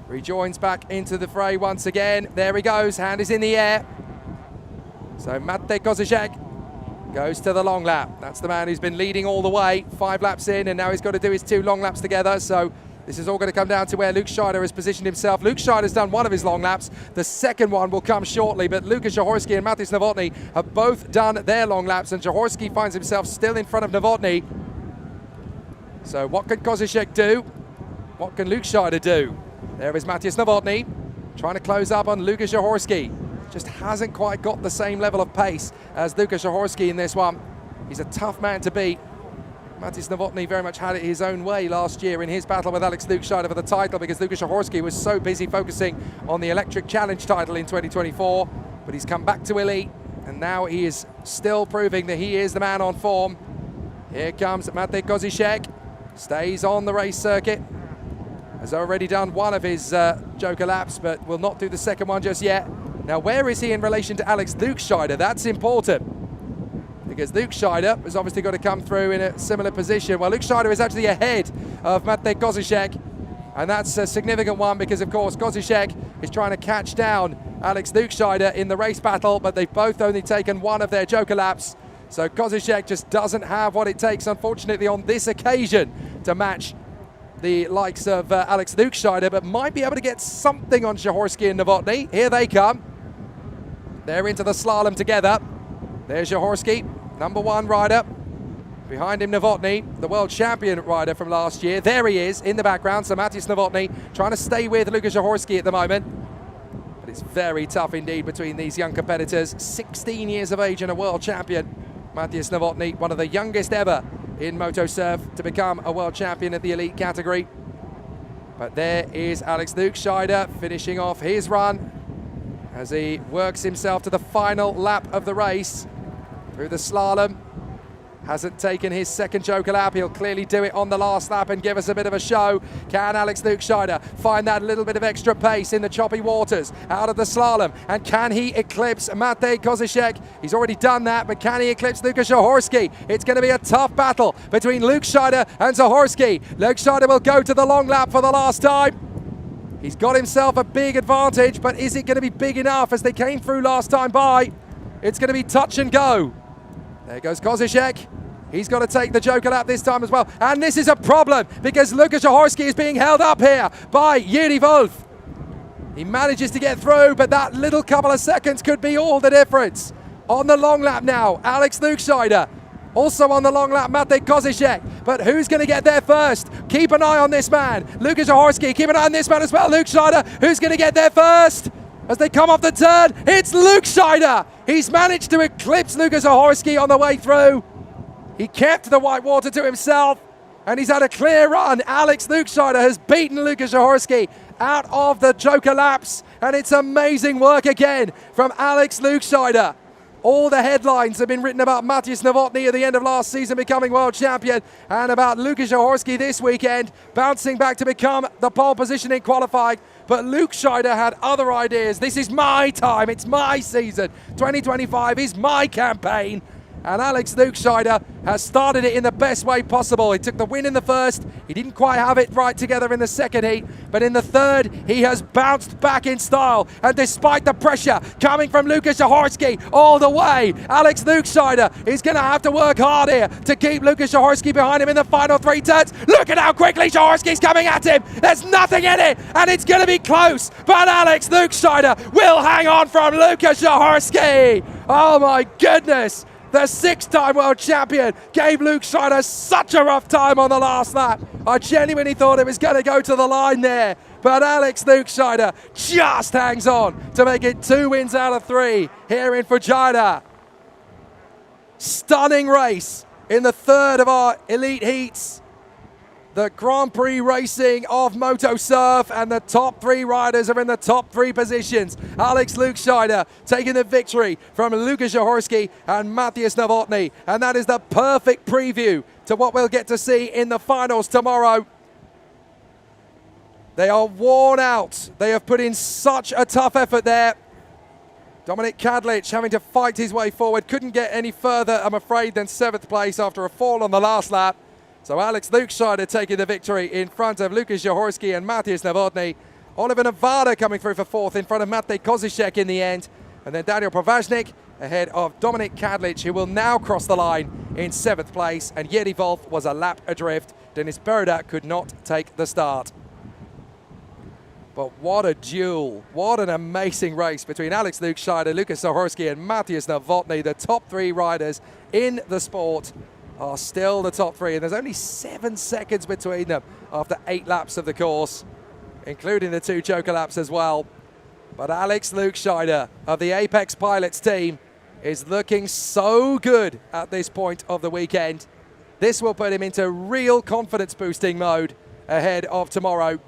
Rejoins back into the fray once again. There he goes, hand is in the air. So Matej Kozicek goes to the long lap. That's the man who's been leading all the way, 5 laps in, and now he's got to do his 2 long laps together. So this is all going to come down to where Luke Scheider has positioned himself. Luke Scheider's done one of his long laps. The second one will come shortly, but Lukas Jaworski and Matej Novotny have both done their long laps, and Jaworski finds himself still in front of Novotny. So what can Kozicek do? What can Luke Scheider do? There is Matej Novotny trying to close up on Lukas Jaworski. Just hasn't quite got the same level of pace as Lukas Jaworski in this one. He's a tough man to beat. Matej Novotny very much had it his own way last year in his battle with Alex Luke Scheider for the title, because Lukas Jaworski was so busy focusing on the Electric Challenge title in 2024. But he's come back to elite, and now he is still proving that he is the man on form. Here comes Matej Kozicek, stays on the race circuit. Has already done one of his Joker laps, but will not do the second one just yet. Now, where is he in relation to Alex Luke Scheider? That's important, because Luke Scheider has obviously got to come through in a similar position. Well, Luke Scheider is actually ahead of Matej Kozicek, and that's a significant one because, of course, Kozicek is trying to catch down Alex Luke Scheider in the race battle, but they've both only taken one of their Joker laps. So Kozicek just doesn't have what it takes, unfortunately, on this occasion to match the likes of Alex Luke Scheider, but might be able to get something on Jaworski and Novotny. Here they come. They're into the slalom together. There's Jaworski, #1 rider. Behind him, Novotny, the world champion rider from last year. There he is in the background. So Matej Novotny trying to stay with Lukas Jaworski at the moment. But it's very tough indeed between these young competitors. 16 years of age and a world champion. Matej Novotny, one of the youngest ever in MotoSurf to become a world champion at the elite category. But there is Alex Luke Scheider finishing off his run as he works himself to the final lap of the race through the slalom. Hasn't taken his second Joker lap. He'll clearly do it on the last lap and give us a bit of a show. Can Alex Luke Scheider find that little bit of extra pace in the choppy waters out of the slalom? And can he eclipse Matej Kozicek? He's already done that, but can he eclipse Lukas Jaworski? It's going to be a tough battle between Luke Scheider and Jaworski. Luke Scheider will go to the long lap for the last time. He's got himself a big advantage, but is it going to be big enough as they came through last time by? It's going to be touch and go. There goes Kozicek. He's got to take the Joker lap this time as well. And this is a problem because Lukas Jaworski is being held up here by Yuri Wolf. He manages to get through, but that little couple of seconds could be all the difference. On the long lap now, Alex Luke Scheider. Also on the long lap, Matej Kozicek. But who's going to get there first? Keep an eye on this man. Lukas Jaworski, keep an eye on this man as well. Luke Scheider, who's going to get there first? As they come off the turn, it's Luke Scheider. He's managed to eclipse Lukas Jaworski on the way through. He kept the white water to himself, and he's had a clear run. Alex Luke Scheider has beaten Lukas Jaworski out of the Joker laps, and it's amazing work again from Alex Luke Scheider. All the headlines have been written about Matej Novotny at the end of last season becoming world champion, and about Lukas Jaworski this weekend bouncing back to become the pole position in qualifying. But Luke Scheider had other ideas. This is my time, it's my season. 2025 is my campaign. And Alex Luke Scheider has started it in the best way possible. He took the win in the first. He didn't quite have it right together in the second heat. But in the third, he has bounced back in style. And despite the pressure coming from Lukas Jaworski all the way, Alex Luke Scheider is going to have to work hard here to keep Lukas Jaworski behind him in the final 3 turns. Look at how quickly Jaworski's coming at him. There's nothing in it, and it's going to be close. But Alex Luke Scheider will hang on from Lukas Jaworski. Oh my goodness. The 6-time world champion gave Luke Scheider such a rough time on the last lap. I genuinely thought it was going to go to the line there. But Alex Luke Scheider just hangs on to make it 2 wins out of 3 here in Fujairah. Stunning race in the third of our elite heats. The Grand Prix racing of MotoSurf, and the top 3 riders are in the top 3 positions. Alex Luke Scheider taking the victory from Lukas Jaworski and Matej Novotny. And that is the perfect preview to what we'll get to see in the finals tomorrow. They are worn out. They have put in such a tough effort there. Dominik Kadlic having to fight his way forward. Couldn't get any further, I'm afraid, than 7th place after a fall on the last lap. So Alex Lukscheider taking the victory in front of Lukas Jaworski and Matthias Novotny. Oliver Nevada coming through for fourth in front of Matej Kozicek in the end. And then Daniel Provaznik ahead of Dominik Kadlic, who will now cross the line in 7th place. And Jiri Wolf was a lap adrift. Denis Berda could not take the start. But what a duel. What an amazing race between Alex Lukscheider, Lukas Jaworski and Matthias Novotny. The top 3 riders in the sport are still the top 3. And there's only 7 seconds between them after 8 laps of the course, including the 2 choker laps as well. But Alex Lukscheider of the Apex Pilots team is looking so good at this point of the weekend. This will put him into real confidence boosting mode ahead of tomorrow.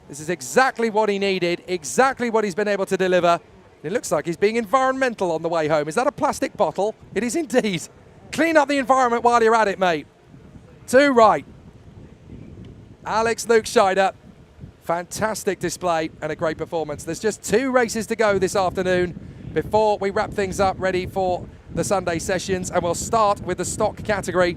This is exactly what he needed, exactly what he's been able to deliver. It looks like he's being environmental on the way home. Is that a plastic bottle? It is indeed. Clean up the environment while you're at it, mate. Too right. Alex Lukscheider. Fantastic display and a great performance. There's just 2 races to go this afternoon before we wrap things up ready for the Sunday sessions, and we'll start with the stock category.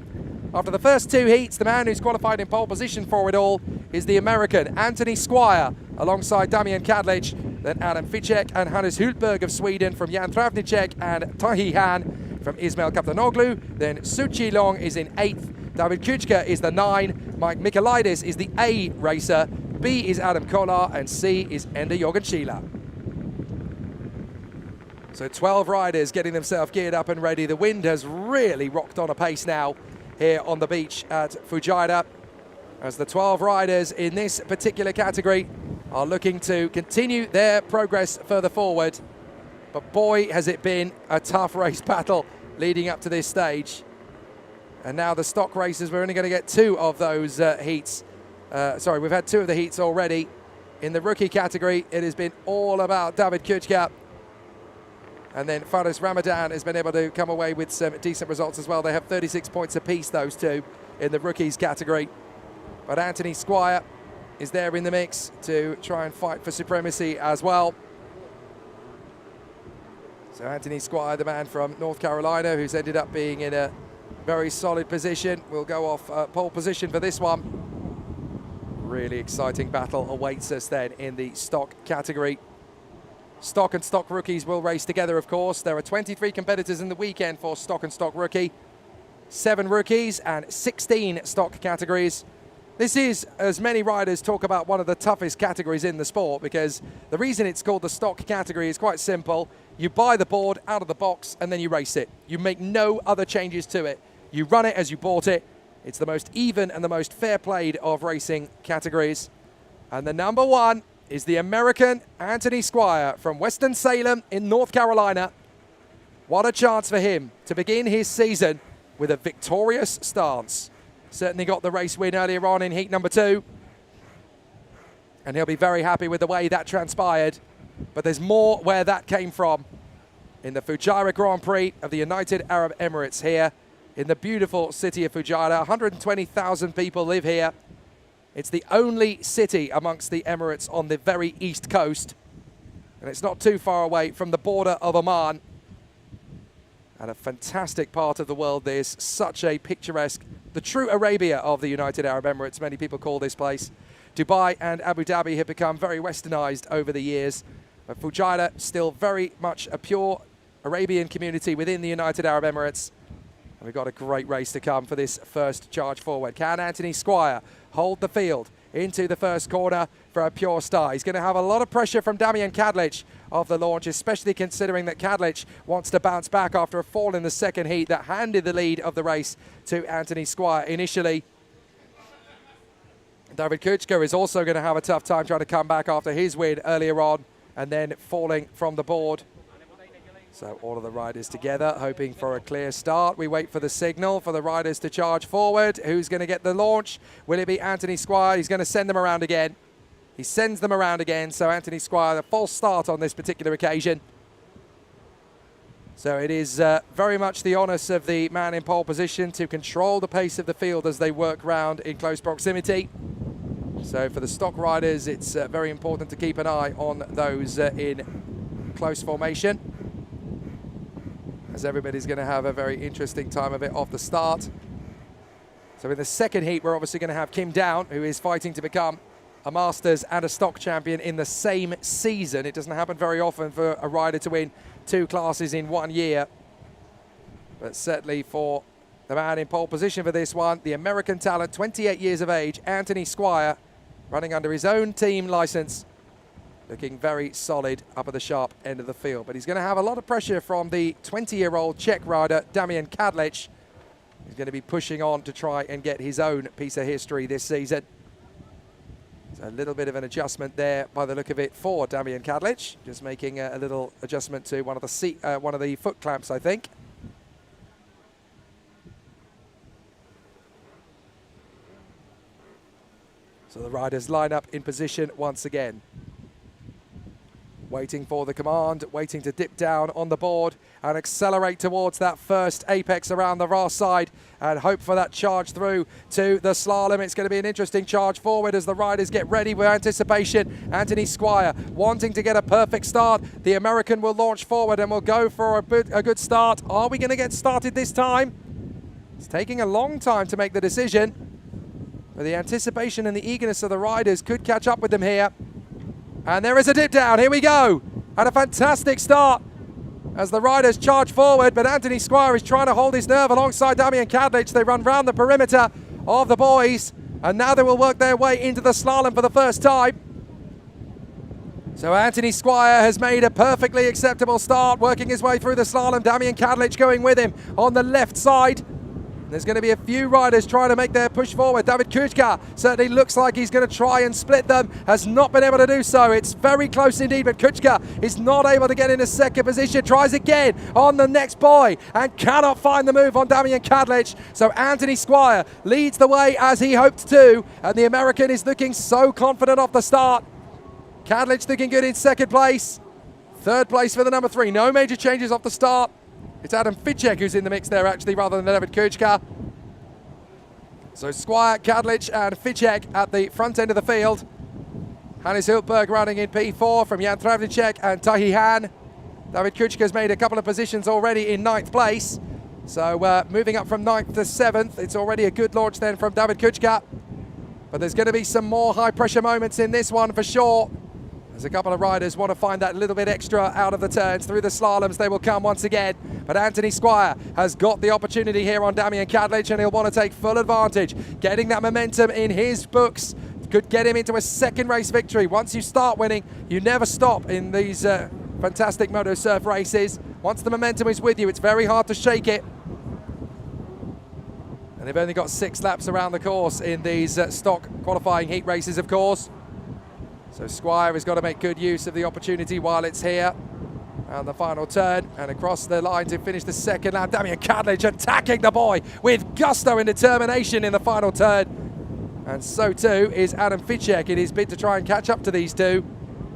After the first 2 heats, the man who's qualified in pole position for it all is the American Anthony Squire alongside Damian Kadlic, then Adam Ficek and Hannes Hultberg of Sweden from Jan Travnicek and Tahi Han from Ismail Kaptanoglu. Then Suchi Long is in 8th, David Kuchka is the 9, Mike Michailidis is the A racer, B is Adam Kolar, and C is Ender Jorgen Schiele. So 12 riders getting themselves geared up and ready. The wind has really rocked on a pace now here on the beach at Fujairah, as the 12 riders in this particular category are looking to continue their progress further forward. But boy, has it been a tough race battle leading up to this stage. And now the stock races, we're only going to get 2 of those heats. We've had 2 of the heats already. In the rookie category, it has been all about David Kuchka. And then Faris Ramadan has been able to come away with some decent results as well. They have 36 points apiece, those 2, in the rookies category. But Anthony Squire is there in the mix to try and fight for supremacy as well. So Anthony Squire, the man from North Carolina, who's ended up being in a very solid position, will go off pole position for this one. Really exciting battle awaits us then in the stock category. Stock and stock rookies will race together, of course. There are 23 competitors in the weekend for stock and stock rookie. 7 rookies and 16 stock categories. This is, as many riders talk about, one of the toughest categories in the sport, because the reason it's called the stock category is quite simple. You buy the board out of the box and then you race it. You make no other changes to it. You run it as you bought it. It's the most even and the most fair played of racing categories. And the number 1 is the American Anthony Squire from Winston-Salem in North Carolina. What a chance for him to begin his season with a victorious stance. Certainly got the race win earlier on in heat number 2. And he'll be very happy with the way that transpired. But there's more where that came from in the Fujairah Grand Prix of the United Arab Emirates here in the beautiful city of Fujairah. 120,000 people live here. It's the only city amongst the Emirates on the very east coast. And it's not too far away from the border of Oman. And a fantastic part of the world this. Such a picturesque, the true Arabia of the United Arab Emirates, many people call this place. Dubai and Abu Dhabi have become very westernized over the years. But Fujairah still very much a pure Arabian community within the United Arab Emirates. And we've got a great race to come for this first charge forward. Can Anthony Squire hold the field into the first corner for a pure start? He's going to have a lot of pressure from Damian Kadlic of the launch, especially considering that Kadlic wants to bounce back after a fall in the second heat that handed the lead of the race to Anthony Squire initially. David Kuchka is also going to have a tough time trying to come back after his win earlier on and then falling from the board. So all of the riders together, hoping for a clear start. We wait for the signal for the riders to charge forward. Who's going to get the launch? Will it be Anthony Squire? He's going to send them around again. He sends them around again. So Anthony Squire, a false start on this particular occasion. So it is very much the onus of the man in pole position to control the pace of the field as they work round in close proximity. So for the stock riders, it's very important to keep an eye on those in close formation, as everybody's going to have a very interesting time of it off the start. So in the second heat, we're obviously going to have Kim Down, who is fighting to become a Masters and a Stock champion in the same season. It doesn't happen very often for a rider to win 2 classes in 1 year. But certainly for the man in pole position for this one, the American talent, 28 years of age, Anthony Squire, running under his own team license, looking very solid up at the sharp end of the field. But he's going to have a lot of pressure from the 20-year-old Czech rider, Damian Kadlec. He's going to be pushing on to try and get his own piece of history this season. So a little bit of an adjustment there by the look of it for Damian Kadlec. Just making a little adjustment to one of the foot clamps, I think. So the riders line up in position once again. Waiting for the command, waiting to dip down on the board and accelerate towards that first apex around the far side and hope for that charge through to the slalom. It's going to be an interesting charge forward as the riders get ready with anticipation. Anthony Squire wanting to get a perfect start. The American will launch forward and will go for a good start. Are we going to get started this time? It's taking a long time to make the decision, but the anticipation and the eagerness of the riders could catch up with them here. And there is a dip down, here we go. And a fantastic start as the riders charge forward, but Anthony Squire is trying to hold his nerve alongside Damian Kadlec. They run round the perimeter of the boys, and now they will work their way into the slalom for the first time. So Anthony Squire has made a perfectly acceptable start, working his way through the slalom. Damian Kadlec going with him on the left side. There's going to be a few riders trying to make their push forward. David Kuchka certainly looks like he's going to try and split them. Has not been able to do so. It's very close indeed, but Kuchka is not able to get in a second position. Tries again on the next boy and cannot find the move on Damian Kadlec. So Anthony Squire leads the way as he hoped to, and the American is looking so confident off the start. Kadlec looking good in second place. Third place for the number 3. No major changes off the start. It's Adam Ficek who's in the mix there, actually, rather than David Kuchka. So Squire, Kadlec and Ficek at the front end of the field. Hannes Hultberg running in P4 from Jan Travnicek and Tahi Han. David Kuchka's made a couple of positions already in 9th place. So moving up from 9th to 7th. It's already a good launch then from David Kuchka. But there's going to be some more high-pressure moments in this one for sure. As a couple of riders want to find that little bit extra out of the turns. Through the slaloms they will come once again. But Anthony Squire has got the opportunity here on Damian Kadlec, and he'll want to take full advantage. Getting that momentum in his books could get him into a second race victory. Once you start winning, you never stop in these fantastic MotoSurf races. Once the momentum is with you, it's very hard to shake it. And they've only got 6 laps around the course in these stock qualifying heat races, of course. So Squire has got to make good use of the opportunity while it's here. And the final turn, and across the line to finish the second lap. Damian Kadlec attacking the boy with gusto and determination in the final turn. And so too is Adam Ficek in his bid to try and catch up to these two.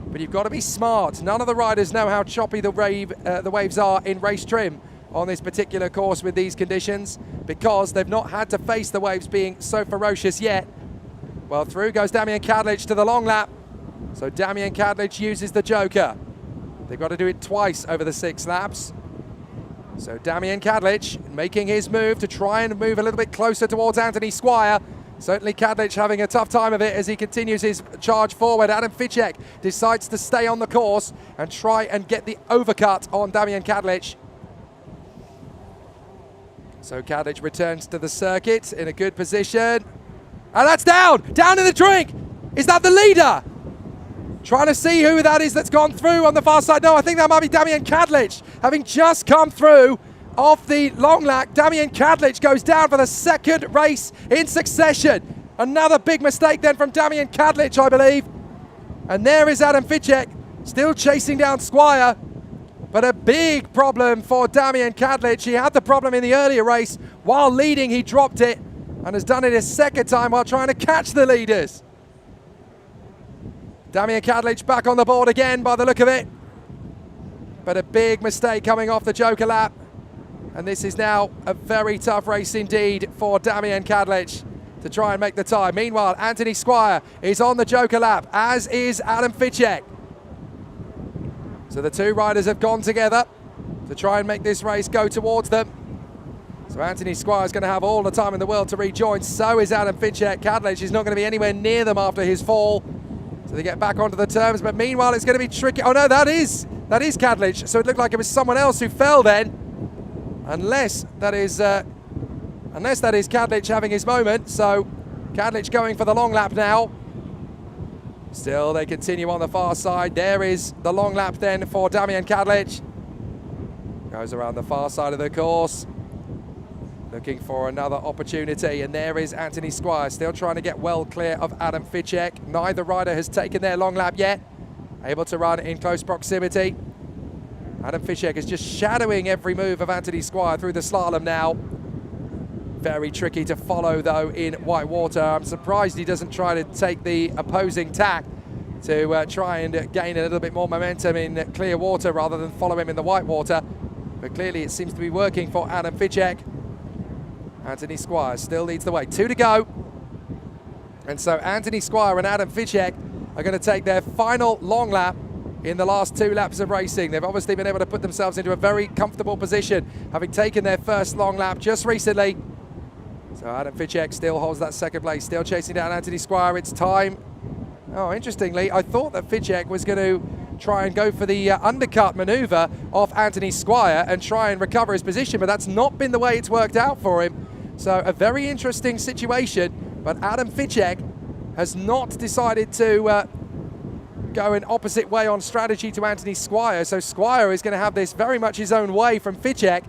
But you've got to be smart. None of the riders know how choppy the waves are in race trim on this particular course with these conditions, because they've not had to face the waves being so ferocious yet. Well, through goes Damian Kadlec to the long lap. So Damian Kadlec uses the joker. They've got to do it twice over the 6 laps. So Damian Kadlec making his move to try and move a little bit closer towards Anthony Squire. Certainly Kadlec having a tough time of it as he continues his charge forward. Adam Ficek decides to stay on the course and try and get the overcut on Damian Kadlec. So Kadlec returns to the circuit in a good position. And that's down in the drink. Is that the leader? Trying to see who that is that's gone through on the far side. No, I think that might be Damian Kadlec. Having just come through off the long lap, Damian Kadlec goes down for the 2nd race in succession. Another big mistake then from Damian Kadlec, I believe. And there is Adam Ficek, still chasing down Squire. But a big problem for Damian Kadlec. He had the problem in the earlier race. While leading, he dropped it and has done it a second time while trying to catch the leaders. Damian Kadlec back on the board again by the look of it. But a big mistake coming off the joker lap. And this is now a very tough race indeed for Damian Kadlec to try and make the time. Meanwhile, Anthony Squire is on the joker lap, as is Adam Ficek. So the two riders have gone together to try and make this race go towards them. So Anthony Squire's going to have all the time in the world to rejoin. So is Adam Ficek. Kadlec is not going to be anywhere near them after his fall. So they get back onto the terms, but meanwhile it's going to be tricky. Oh no, that is Kadlec. So it looked like it was someone else who fell then. Unless that is Kadlec having his moment. So Kadlec going for the long lap now. Still, they continue on the far side. There is the long lap then for Damian Kadlec. Goes around the far side of the course, looking for another opportunity. And there is Anthony Squire, still trying to get well clear of Adam Ficek. Neither rider has taken their long lap yet. Able to run in close proximity. Adam Ficek is just shadowing every move of Anthony Squire through the slalom now. Very tricky to follow though in white water. I'm surprised he doesn't try to take the opposing tack to try and gain a little bit more momentum in clear water rather than follow him in the white water. But clearly it seems to be working for Adam Ficek. Anthony Squire still leads the way. 2 to go. And so Anthony Squire and Adam Ficek are going to take their final long lap in the last 2 laps of racing. They've obviously been able to put themselves into a very comfortable position, having taken their first long lap just recently. So Adam Ficek still holds that second place, still chasing down Anthony Squire. It's time. Oh, interestingly, I thought that Ficek was going to try and go for the undercut maneuver off Anthony Squire and try and recover his position, but that's not been the way it's worked out for him. So a very interesting situation, but Adam Ficek has not decided to go an opposite way on strategy to Anthony Squire. So Squire is going to have this very much his own way from Ficek.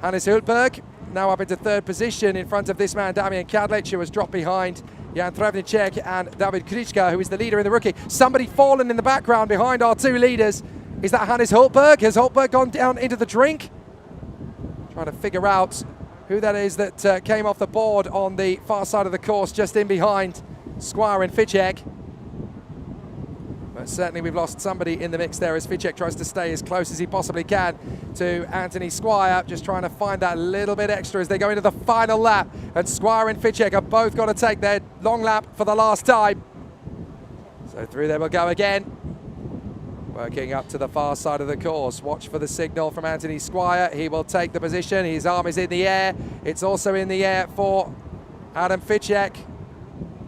Hannes Hultberg now up into 3rd position in front of this man, Damian Kadlec, who has dropped behind Jan Travnicek and David Krička, who is the leader in the rookie. Somebody fallen in the background behind our 2 leaders. Is that Hannes Hultberg? Has Hultberg gone down into the drink? Trying to figure out who that is that came off the board on the far side of the course, just in behind Squire and Ficek. But certainly we've lost somebody in the mix there as Ficek tries to stay as close as he possibly can to Anthony Squire, just trying to find that little bit extra as they go into the final lap. And Squire and Ficek have both got to take their long lap for the last time. So through there we'll go again. Working up to the far side of the course. Watch for the signal from Anthony Squire. He will take the position. His arm is in the air. It's also in the air for Adam Ficek.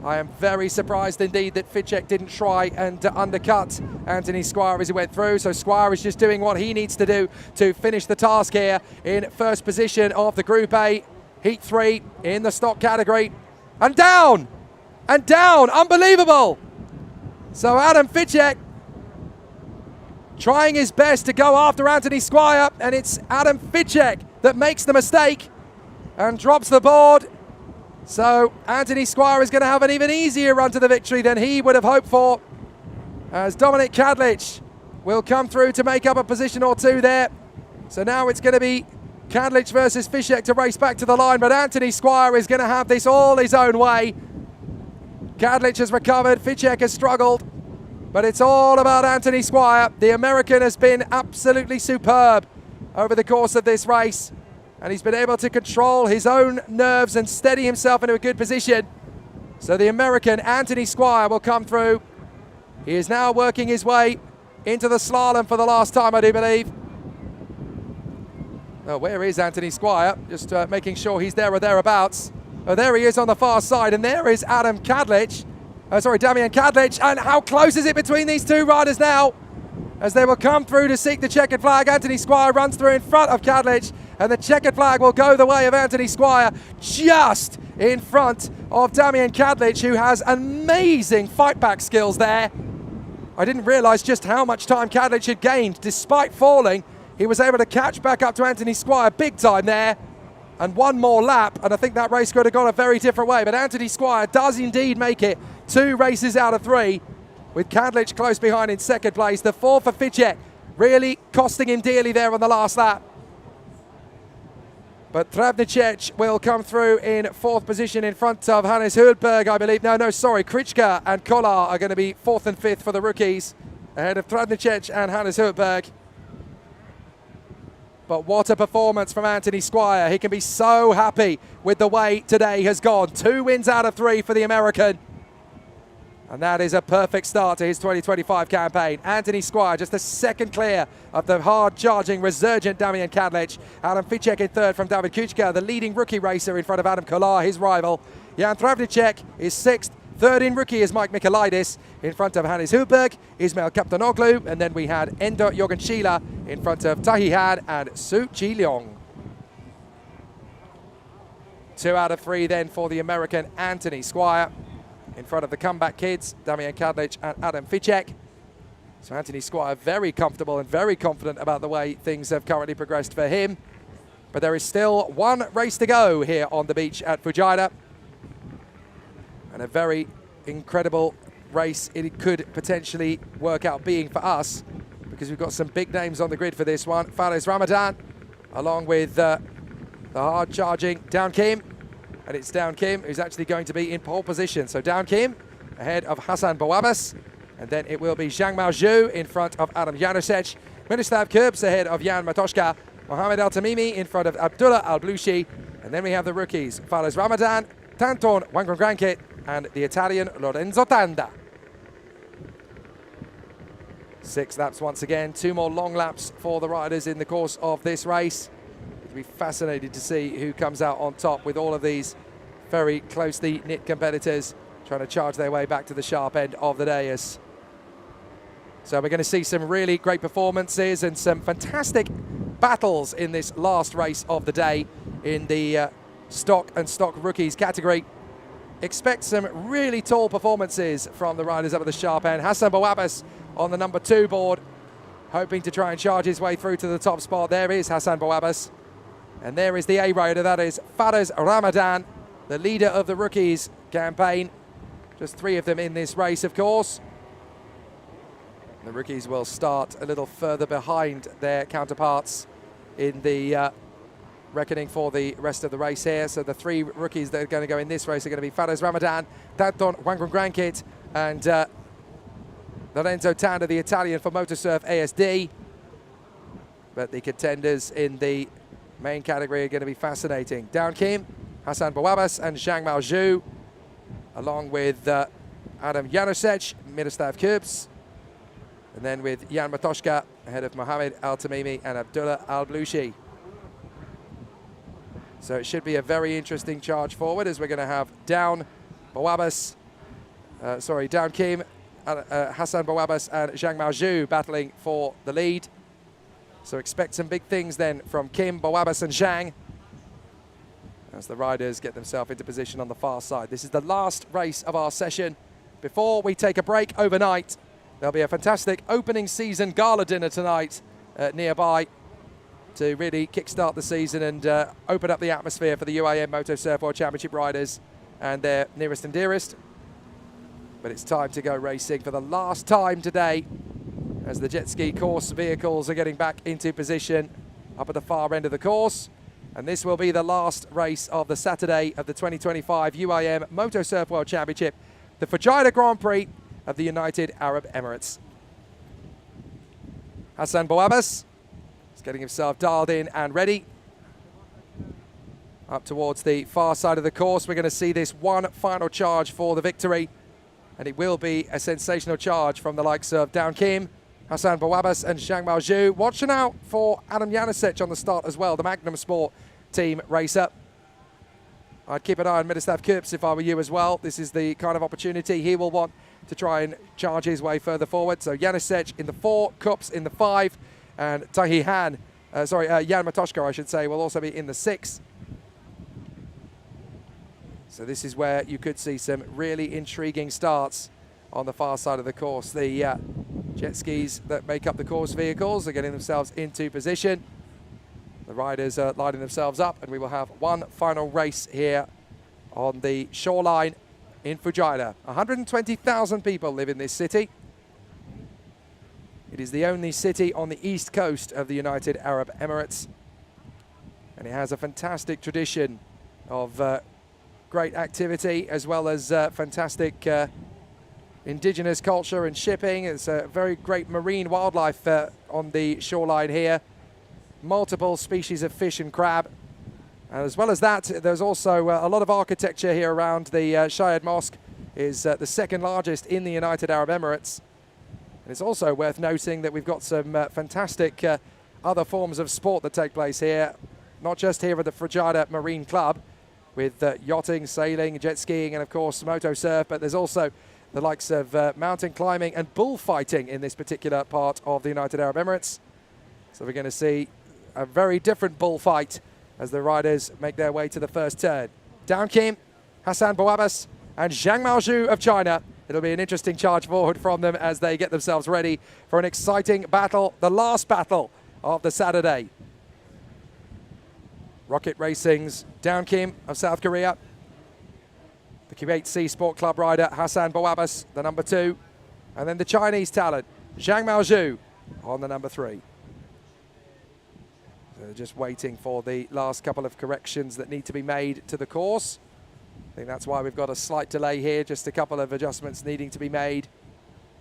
I am very surprised indeed that Ficek didn't try and undercut Anthony Squire as he went through. So Squire is just doing what he needs to do to finish the task here in first position of the Group A, Heat 3 in the stock category. And down! And down! Unbelievable! So Adam Ficek trying his best to go after Anthony Squire, and it's Adam Ficek that makes the mistake and drops the board. So Anthony Squire is going to have an even easier run to the victory than he would have hoped for, as Dominic Kadlec will come through to make up a position or 2 there. So now it's going to be Kadlec versus Ficek to race back to the line, but Anthony Squire is going to have this all his own way. Kadlec has recovered, Ficek has struggled, but it's all about Anthony Squire. The American has been absolutely superb over the course of this race, and he's been able to control his own nerves and steady himself into a good position. So the American, Anthony Squire, will come through. He is now working his way into the slalom for the last time, I do believe. Oh, where is Anthony Squire? Just making sure he's there or thereabouts. Oh, there he is on the far side, and there is Adam Kadlec. Damian Kadlec. And how close is it between these 2 riders now? As they will come through to seek the checkered flag. Anthony Squire runs through in front of Kadlec, and the checkered flag will go the way of Anthony Squire, just in front of Damian Kadlec, who has amazing fight back skills there. I didn't realise just how much time Kadlec had gained. Despite falling, he was able to catch back up to Anthony Squire big time there. And 1 more lap, and I think that race could have gone a very different way. But Anthony Squire does indeed make it 2 races out of 3, with Kadlec close behind in 2nd place. The 4 for Ficek, really costing him dearly there on the last lap. But Travnicek will come through in 4th position in front of Hannes Hultberg, I believe. Krička and Kolar are going to be 4th and 5th for the rookies, ahead of Travnicek and Hannes Hultberg. But what a performance from Anthony Squire. He can be so happy with the way today has gone. 2 wins out of 3 for the American. And that is a perfect start to his 2025 campaign. Anthony Squire just a second clear of the hard-charging, resurgent Damian Kadlec. Adam Ficek in third from David Kuchka, the leading rookie racer in front of Adam Kolar, his rival. Jan Travnicek is sixth. Third in rookie is Mike Michailidis in front of Hannes Hulberg, Ismail Kaptanoglu, and then we had Endo Jorgenschila in front of Tahi Han and Su Chi Leong. 2 out of 3 then for the American Anthony Squire in front of the comeback kids, Damian Kadlec and Adam Ficek. So Anthony Squire very comfortable and very confident about the way things have currently progressed for him. But there is still one race to go here on the beach at Fujairah. And a very incredible race it could potentially work out being for us, because we've got some big names on the grid for this one. Fares Ramadan, along with the hard-charging Down Kim. And it's Down Kim who's actually going to be in pole position. So Down Kim ahead of Hassan Bouabas. And then it will be Zhang Maozhou in front of Adam Janusek. Miroslav Kurbs ahead of Jan Matoshka. Mohamed Al Tamimi in front of Abdullah Al Blushi. And then we have the rookies, Fares Ramadan, Tanton Wangongranket, and the Italian Lorenzo Tanda. 6 laps once again. 2 more long laps for the riders in the course of this race. Be fascinated to see who comes out on top with all of these very closely knit competitors trying to charge their way back to the sharp end of the dais. So we're going to see some really great performances and some fantastic battles in this last race of the day in the stock and stock rookies category. Expect some really tall performances from the riders up at the sharp end. Hassan Bouabas on the number 2 board, hoping to try and charge his way through to the top spot. There is Hassan Bouabas. And there is the A rider, that is Fares Ramadan, the leader of the rookies campaign. Just 3 of them in this race, of course. The rookies will start a little further behind their counterparts in the reckoning for the rest of the race here. So the 3 rookies that are going to go in this race are going to be Fares Ramadan, Tanton Wangongranket, and Lorenzo Tanda, the Italian for MotoSurf ASD. But the contenders in the main category are going to be fascinating. Down Kim, Hassan Bouabas and Zhang Maozhou, along with Adam Janusek, Miroslav Kurbs, and then with Jan Matoshka ahead of Mohamed Al Tamimi and Abdullah Al Blushi. So it should be a very interesting charge forward, as we're going to have Down Kim, Hassan Bouabas and Zhang Maozhou battling for the lead. So expect some big things then from Kim, Bouabas and Zhang as the riders get themselves into position on the far side. This is the last race of our session before we take a break overnight. There'll be a fantastic opening season gala dinner tonight nearby to really kickstart the season and open up the atmosphere for the UIM MotoSurf World Championship riders and their nearest and dearest. But it's time to go racing for the last time today, as the jet ski course vehicles are getting back into position up at the far end of the course. And this will be the last race of the Saturday of the 2025 UIM MotoSurf World Championship, the Fujairah Grand Prix of the United Arab Emirates. Hassan Bouabas is getting himself dialed in and ready. Up towards the far side of the course, we're going to see this one final charge for the victory. And it will be a sensational charge from the likes of Down Kim, Hassan Bouabas and Zhang Maozhou. Watching out for Adam Janusek on the start as well, the Magnum Sport team racer. I'd keep an eye on Miroslav Kurbs if I were you as well. This is the kind of opportunity he will want to try and charge his way further forward. So Janusek in the 4, Kurbs in the 5, and Tahi Han, Jan Matoshka, I should say, will also be in the 6. So this is where you could see some really intriguing starts on the far side of the course. The jet skis that make up the course vehicles are getting themselves into position. The riders are lining themselves up, and we will have one final race here on the shoreline in Fujairah. 120,000 people live in this city. It is the only city on the east coast of the United Arab Emirates, and it has a fantastic tradition of great activity, as well as fantastic indigenous culture and shipping. It's a very great marine wildlife on the shoreline here. Multiple species of fish and crab. And as well as that, there's also a lot of architecture here around the Shayed Mosque is the second largest in the United Arab Emirates. And it's also worth noting that we've got some fantastic other forms of sport that take place here, not just here at the Fujairah Marine Club with yachting, sailing, jet skiing, and of course MotoSurf, but there's also the likes of mountain climbing and bullfighting in this particular part of the United Arab Emirates. So we're going to see a very different bullfight as the riders make their way to the first turn. Down Kim, Hassan Bouabbas, and Zhang Maozhu of China. It'll be an interesting charge forward from them as they get themselves ready for an exciting battle, the last battle of the Saturday. Rocket Racing's Down Kim of South Korea. The Kuwait Sea Sport Club rider Hassan Bouabbas, the number 2. And then the Chinese talent, Zhang Maozhu, on the number 3. So just waiting for the last couple of corrections that need to be made to the course. I think that's why we've got a slight delay here, just a couple of adjustments needing to be made.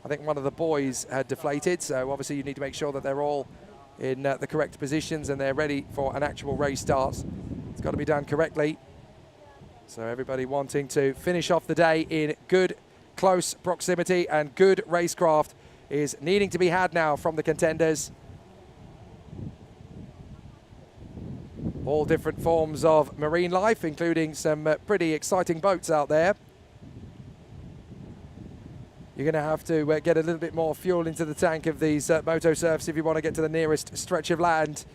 I think one of the buoys had deflated, so obviously you need to make sure that they're all in the correct positions and they're ready for an actual race start. It's got to be done correctly. So everybody wanting to finish off the day in good, close proximity, and good racecraft is needing to be had now from the contenders. All different forms of marine life, including some pretty exciting boats out there. You're going to have to get a little bit more fuel into the tank of these MotoSurfs if you want to get to the nearest stretch of land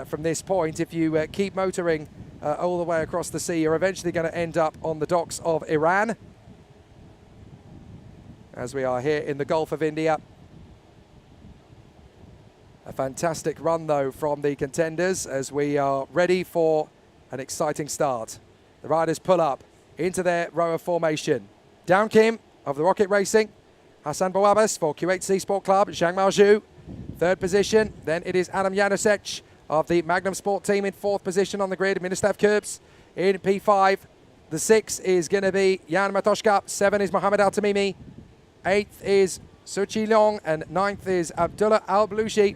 from this point. If you keep motoring all the way across the sea, you're eventually going to end up on the docks of Iran, as we are here in the Gulf of India. A fantastic run, though, from the contenders as we are ready for an exciting start. The riders pull up into their row of formation. Down Kim of the Rocket Racing, Hassan Bouabbas for Kuwait Sea Sport Club, Zhang Maozhu, 3rd position. Then it is Adam Janusek of the Magnum Sport team in 4th position on the grid. Miroslav Kurbs in P5. The 6 is going to be Jan Matoshka. 7 is Mohamed Al Tamimi. 8th is Suchi Long, and 9th is Abdullah Al Blushi.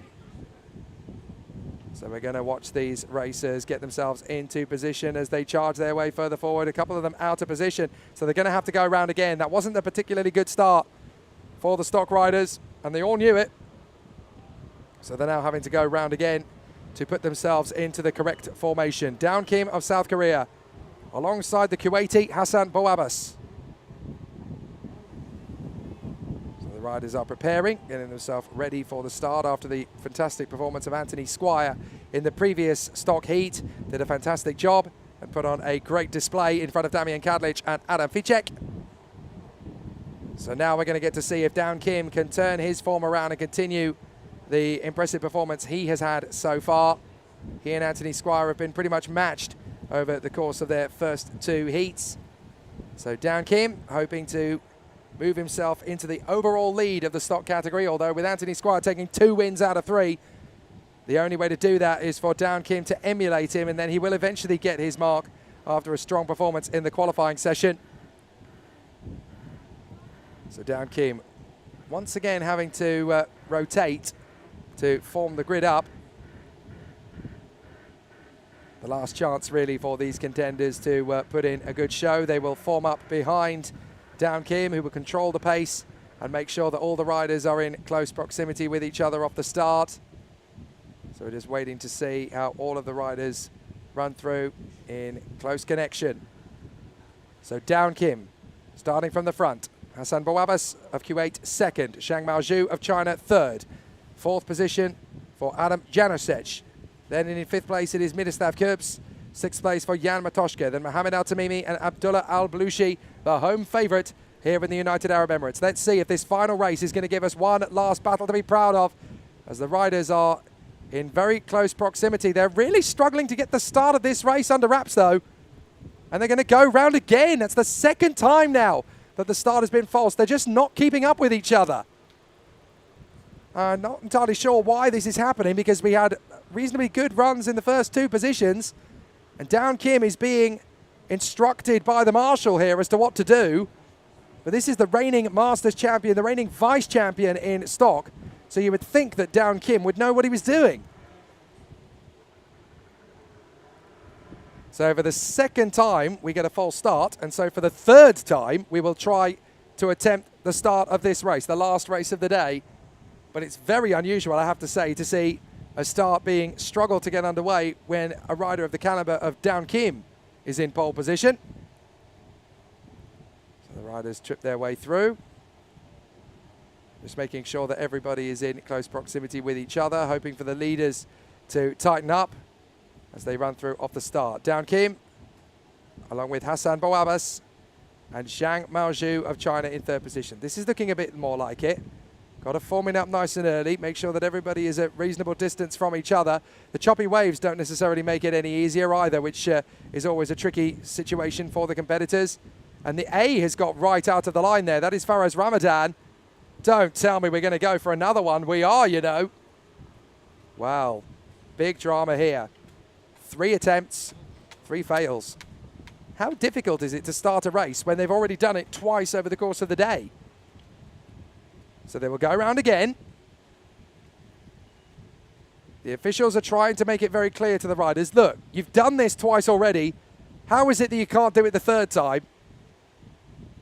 So we're going to watch these racers get themselves into position as they charge their way further forward. A couple of them out of position, so they're going to have to go around again. That wasn't a particularly good start for the stock riders, and they all knew it. So they're now having to go round again to put themselves into the correct formation. Down Kim of South Korea, alongside the Kuwaiti Hassan Bouabbas. Riders are preparing, getting themselves ready for the start after the fantastic performance of Anthony Squire in the previous stock heat. Did a fantastic job and put on a great display in front of Damian Kadlic and Adam Ficek. So now we're going to get to see if Down Kim can turn his form around and continue the impressive performance he has had so far. He and Anthony Squire have been pretty much matched over the course of their first 2 heats. So Down Kim hoping to move himself into the overall lead of the stock category, although with Anthony Squire taking 2 wins out of 3, the only way to do that is for Down Kim to emulate him, and then he will eventually get his mark after a strong performance in the qualifying session. So Down Kim once again having to rotate to form the grid up. The last chance really for these contenders to put in a good show. They will form up behind Down Kim, who will control the pace and make sure that all the riders are in close proximity with each other off the start. So we're just waiting to see how all of the riders run through in close connection. So Down Kim, starting from the front. Hassan Bouabbas of Kuwait, 2nd. Zhang Maozhu of China, 3rd. 4th position for Adam Janusek. Then in 5th place it is Miroslav Kurbs. 6th place for Jan Matoshka. Then Mohamed Al Tamimi and Abdullah Al Blushi, the home favourite here in the United Arab Emirates. Let's see if this final race is going to give us one last battle to be proud of, as the riders are in very close proximity. They're really struggling to get the start of this race under wraps, though. And they're going to go round again. That's the 2nd time now that the start has been false. They're just not keeping up with each other. Not entirely sure why this is happening, because we had reasonably good runs in the first 2 positions. And Down Kim is being instructed by the marshal here as to what to do. But this is the reigning Masters champion, the reigning vice champion in stock. So you would think that Down Kim would know what he was doing. So for the 2nd time, we get a false start. And so for the 3rd time, we will try to attempt the start of this race, the last race of the day. But it's very unusual, I have to say, to see a start being struggled to get underway when a rider of the caliber of Down Kim is in pole position. So the riders trip their way through. Just making sure that everybody is in close proximity with each other, hoping for the leaders to tighten up as they run through off the start. Down Kim, along with Hassan Bouabas and Zhang Maozhu of China in third position. This is looking a bit more like it. Got to form it up nice and early, make sure that everybody is at reasonable distance from each other. The choppy waves don't necessarily make it any easier either, which is always a tricky situation for the competitors. And the A has got right out of the line there. That is Faraz Ramadan. Don't tell me we're going to go for another one. We are, you know. Wow. Big drama here. 3 attempts, 3 fails. How difficult is it to start a race when they've already done it twice over the course of the day? So they will go around again. The officials are trying to make it very clear to the riders, look, you've done this twice already. How is it that you can't do it the third time?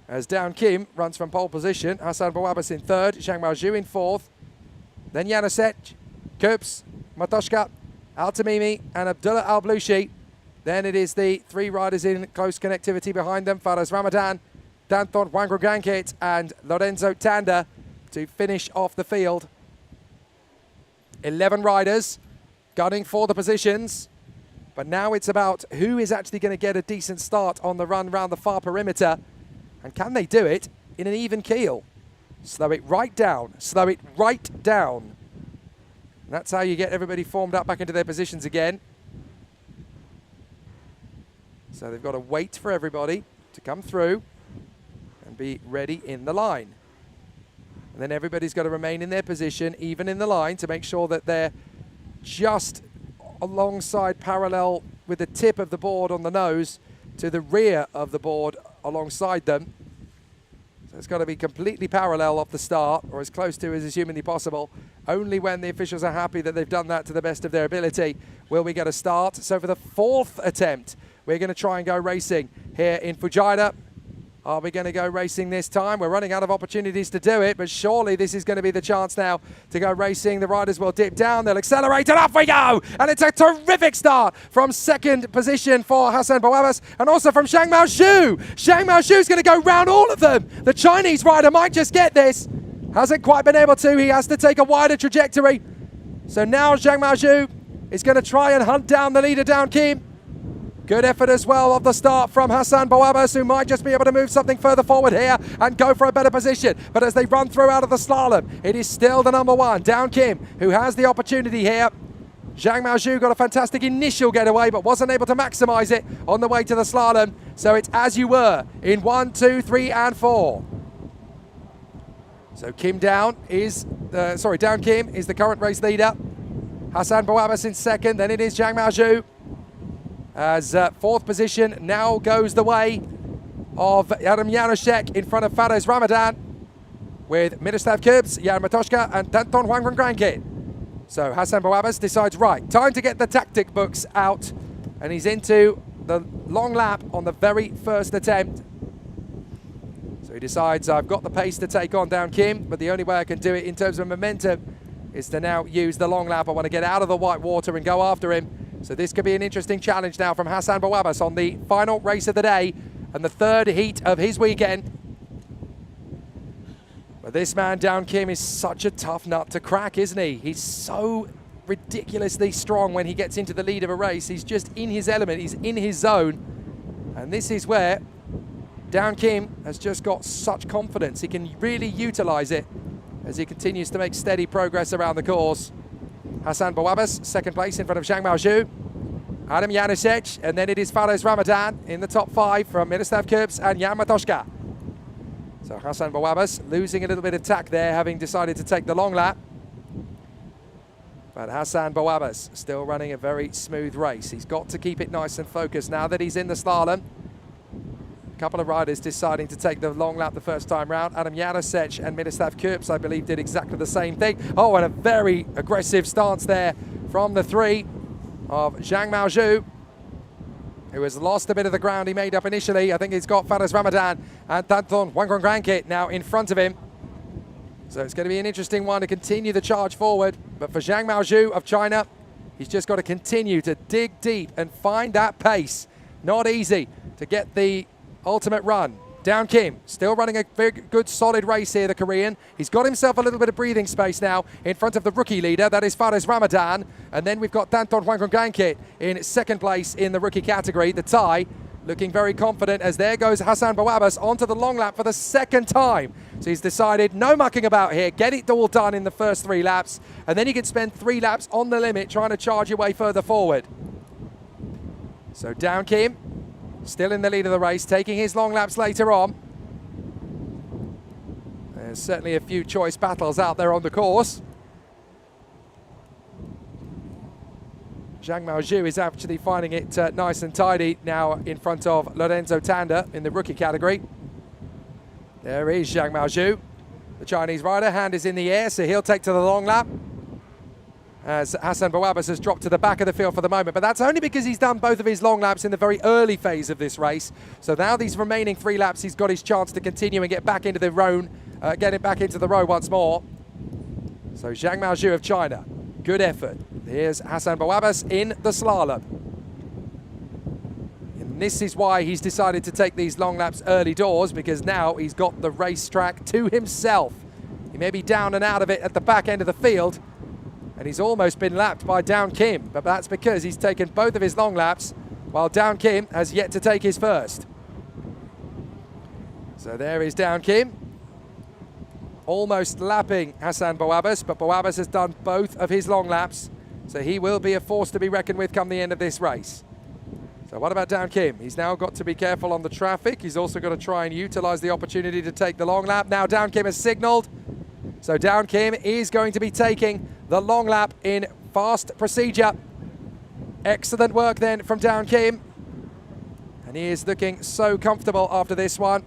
As Down Kim runs from pole position, Hassan Bouabas in third, Zhang Maozhu in fourth. Then Janusek, Kups, Matoshka, Al-Tamimi and Abdullah Al-Blushi. Then it is the 3 riders in close connectivity behind them, Faraz Ramadan, Danton Wangrogankit and Lorenzo Tanda to finish off the field. 11 riders gunning for the positions. But now it's about who is actually going to get a decent start on the run around the far perimeter. And can they do it in an even keel? Slow it right down. Slow it right down. And that's how you get everybody formed up back into their positions again. So they've got to wait for everybody to come through and be ready in the line. And then everybody's got to remain in their position, even in the line, to make sure that they're just alongside parallel with the tip of the board on the nose to the rear of the board alongside them. So it's got to be completely parallel off the start, or as close to as is humanly possible. Only when the officials are happy that they've done that to the best of their ability will we get a start. So for the 4th attempt, we're going to try and go racing here in Fujairah. Are we going to go racing this time? We're running out of opportunities to do it, but surely this is going to be the chance now to go racing. The riders will dip down, they'll accelerate, and off we go! And it's a terrific start from second position for Hassan Bouabas and also from Zhang Maozhu. Zhang Maozhu's going to go round all of them. The Chinese rider might just get this. Hasn't quite been able to. He has to take a wider trajectory. So now Zhang Maozhu is going to try and hunt down the leader, Down Kim. Good effort as well off the start from Hassan Bouabas, who might just be able to move something further forward here and go for a better position. But as they run through out of the slalom, it is still the number 1, Down Kim, who has the opportunity here. Zhang Maozhu got a fantastic initial getaway, but wasn't able to maximize it on the way to the slalom. So it's as you were in 1, 2, 3, and 4. So Down Kim is the current race leader. Hassan Bouabas in second, then it is Zhang Maozhu. As 4th position now goes the way of Adam Janusek in front of Faraz Ramadan with Miroslav Kurbs, Jan Matoshka and Danton Wangrogankit. So Hassan Bouabas decides, right, time to get the tactic books out, and he's into the long lap on the very first attempt. So he decides, I've got the pace to take on Down Kim, but the only way I can do it in terms of momentum is to now use the long lap. I want to get out of the white water and go after him. So this could be an interesting challenge now from Hassan Bouabas on the final race of the day and the 3rd heat of his weekend. But this man, Down Kim, is such a tough nut to crack, isn't he? He's so ridiculously strong when he gets into the lead of a race. He's just in his element, he's in his zone. And this is where Down Kim has just got such confidence. He can really utilize it as he continues to make steady progress around the course. Hassan Bouabas, 2nd place in front of Zhang Maozhu. Adam Janusek, and then it is Faraz Ramadan in the top 5 from Miroslav Kurbs and Jan Matoshka. So Hassan Bouabas losing a little bit of tack there, having decided to take the long lap. But Hassan Bouabas still running a very smooth race. He's got to keep it nice and focused now that he's in the slalom. A couple of riders deciding to take the long lap the first time round. Adam Janusek and Miroslav Kurbs, I believe, did exactly the same thing. Oh, and a very aggressive stance there from the 3 of Zhang Maozhu. who has lost a bit of the ground he made up initially. I think he's got Fares Ramadan and Danton Wangrangranke now in front of him. So it's going to be an interesting one to continue the charge forward. But for Zhang Maozhu of China, he's just got to continue to dig deep and find that pace. Not easy to get the ultimate run. Down Kim, still running a very good solid race here, the Korean. He's got himself a little bit of breathing space now in front of the rookie leader, that is Fares Ramadan. And then we've got Danton Wangrangranke in second place in the rookie category. The Thai looking very confident as there goes Hassan Bawabas onto the long lap for the second time. So he's decided no mucking about here, get it all done in the first 3 laps, and then you can spend 3 laps on the limit trying to charge your way further forward. So Down Kim, still in the lead of the race, taking his long laps later on. There's certainly a few choice battles out there on the course. Zhang Maozhu is actually finding it nice and tidy now in front of Lorenzo Tanda in the rookie category. There is Zhang Maozhu, the Chinese rider. Hand is in the air, so he'll take to the long lap, as Hassan Bawabas has dropped to the back of the field for the moment. But that's only because he's done both of his long laps in the very early phase of this race. So now these remaining 3 laps, he's got his chance to continue and get back into the row, once more. So Zhang Maozhu of China, good effort. Here's Hassan Bawabas in the slalom. And this is why he's decided to take these long laps early doors, because now he's got the racetrack to himself. He may be down and out of it at the back end of the field, and he's almost been lapped by Down Kim, but that's because he's taken both of his long laps, while Down Kim has yet to take his first. So there is Down Kim, almost lapping Hassan Bawabas, but Bawabas has done both of his long laps, so he will be a force to be reckoned with come the end of this race. So what about Down Kim? He's now got to be careful on the traffic. He's also got to try and utilize the opportunity to take the long lap. Now Down Kim has signaled, so Down Kim is going to be taking the long lap in fast procedure. Excellent work then from Down Kim. And he is looking so comfortable after this one.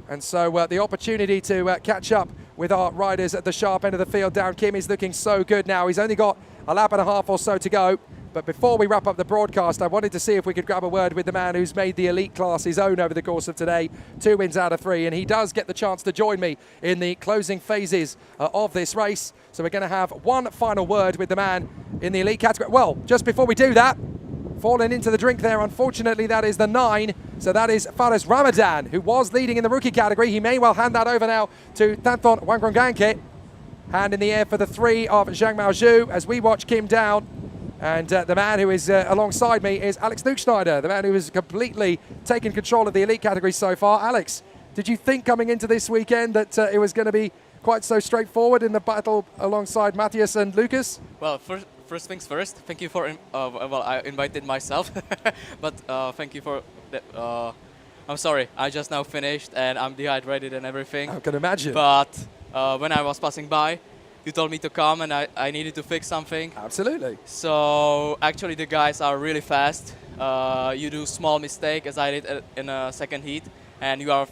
And so the opportunity to catch up with our riders at the sharp end of the field. Down Kim is looking so good now. He's only got a lap and a half or so to go. But before we wrap up the broadcast, I wanted to see if we could grab a word with the man who's made the elite class his own over the course of today. 2 wins out of 3, and he does get the chance to join me in the closing phases of this race. So we're going to have one final word with the man in the elite category. Well, just before we do that, falling into the drink there, unfortunately, that is the 9. So that is Fares Ramadan, who was leading in the rookie category. He may well hand that over now to Danton Wangrangranke. Hand in the air for the 3 of Zhang Maozhu as we watch Kim down. And the man who is alongside me is Alex Nuchschneider, the man who has completely taken control of the elite category so far. Alex, did you think coming into this weekend that it was going to be quite so straightforward in the battle alongside Matthias and Lucas? Well, first things first, thank you for, well, I invited myself, but thank you for that. I'm sorry, I just now finished and I'm dehydrated and everything. I can imagine. But when I was passing by, you told me to come and I needed to fix something. Absolutely. So actually the guys are really fast. You do small mistake as I did in a second heat and you are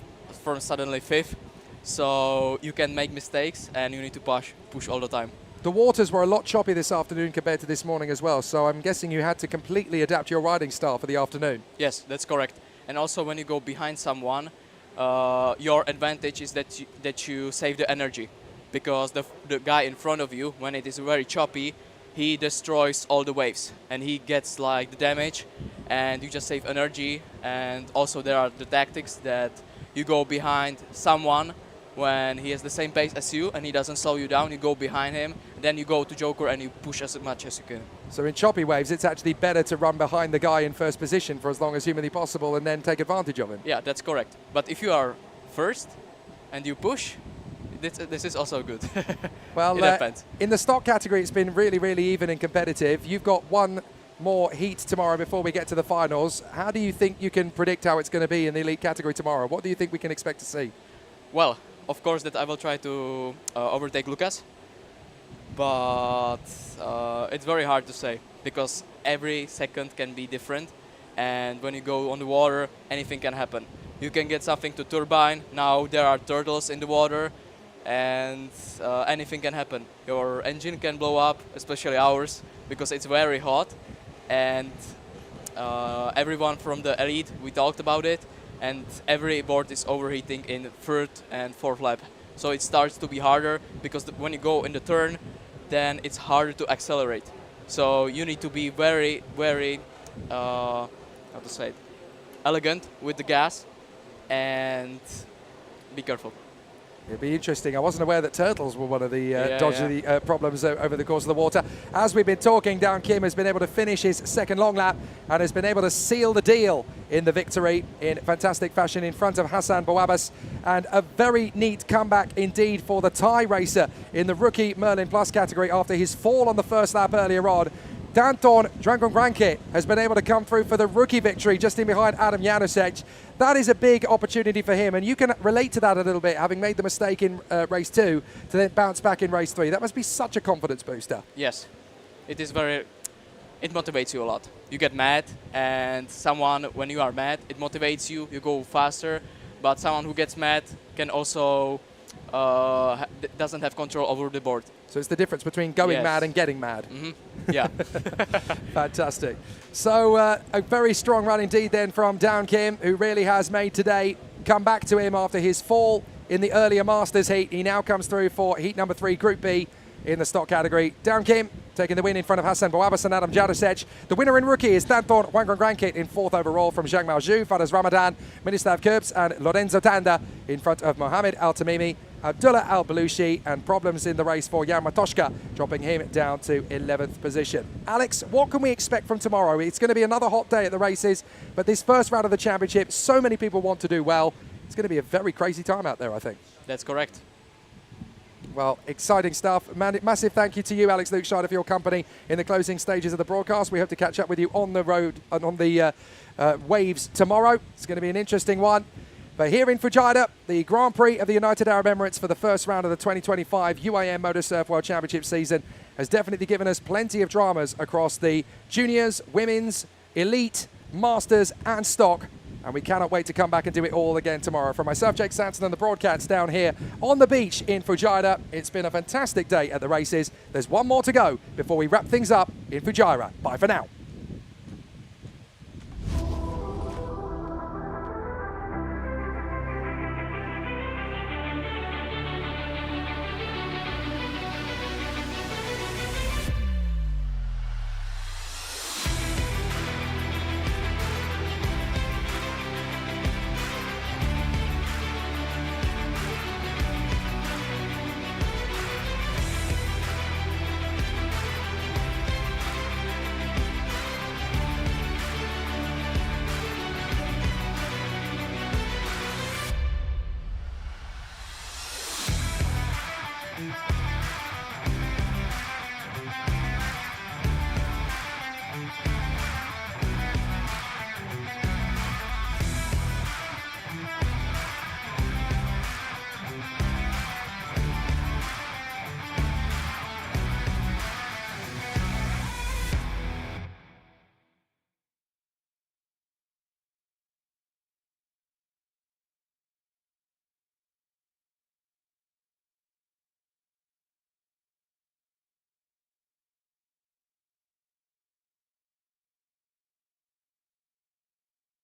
from suddenly 5th. So you can make mistakes and you need to push all the time. The waters were a lot choppy this afternoon compared to this morning as well. So I'm guessing you had to completely adapt your riding style for the afternoon. Yes, that's correct. And also when you go behind someone, your advantage is that you save the energy. Because the guy in front of you, when it is very choppy, he destroys all the waves and he gets like the damage and you just save energy. And also there are the tactics that you go behind someone when he has the same pace as you and he doesn't slow you down, you go behind him, then you go to Joker and you push as much as you can. So in choppy waves, it's actually better to run behind the guy in first position for as long as humanly possible and then take advantage of him. Yeah, that's correct. But if you are first and you push, this is also good. Well, in the stock category, it's been really, really even and competitive. You've got one more heat tomorrow before we get to the finals. How do you think you can predict how it's going to be in the elite category tomorrow? What do you think we can expect to see? Well, of course that I will try to overtake Lucas, but it's very hard to say because every second can be different, and when you go on the water, anything can happen. You can get something to turbine. Now there are turtles in the water, and anything can happen. Your engine can blow up, especially ours, because it's very hot, and everyone from the elite, we talked about it, and every board is overheating in third and fourth lap. So it starts to be harder because when you go in the turn, then it's harder to accelerate. So you need to be very, very, how to say it, elegant with the gas and be careful. It'd be interesting. I wasn't aware that turtles were one of the dodgy yeah. problems over the course of the water. As we've been talking, Down Kim has been able to finish his second long lap and has been able to seal the deal in the victory in fantastic fashion in front of Hassan Bouabas. And a very neat comeback indeed for the Thai racer in the Rookie Merlin Plus category after his fall on the first lap earlier on. Danton Drangongranke has been able to come through for the rookie victory just in behind Adam Janusek. That is a big opportunity for him, and you can relate to that a little bit, having made the mistake in race 2 to then bounce back in race 3. That must be such a confidence booster. Yes, it is very, it motivates you a lot. You get mad, and someone, when you are mad, it motivates you, you go faster, but someone who gets mad can also, doesn't have control over the board. So it's the difference between going Yes. mad and getting mad. Mm-hmm. Yeah. Fantastic. So a very strong run indeed then from Down Kim, who really has made today come back to him after his fall in the earlier Masters heat. He now comes through for heat number 3, Group B in the stock category. Down Kim taking the win in front of Hassan Bouabas and Adam Janusek. The winner in rookie is Danton Wangrangranke in 4th overall from Zhang Maozhu, Faraz Ramadan, Ministav Kurbs and Lorenzo Tanda in front of Mohamed Al-Tamimi, Abdullah Al-Balushi, and problems in the race for Jan Matoshka, dropping him down to 11th position. Alex, what can we expect from tomorrow? It's going to be another hot day at the races, but this first round of the championship, so many people want to do well. It's going to be a very crazy time out there, I think. That's correct. Well, exciting stuff. Massive thank you to you, Alex Lukescheider, for your company in the closing stages of the broadcast. We hope to catch up with you on the road and on the waves tomorrow. It's going to be an interesting one. But here in Fujairah, the Grand Prix of the United Arab Emirates for the first round of the 2025 UIM MotoSurf World Championship season has definitely given us plenty of dramas across the juniors, women's, elite, masters and stock. And we cannot wait to come back and do it all again tomorrow. From myself, Jake Sanson, and the broadcast down here on the beach in Fujairah, it's been a fantastic day at the races. There's one more to go before we wrap things up in Fujairah. Bye for now.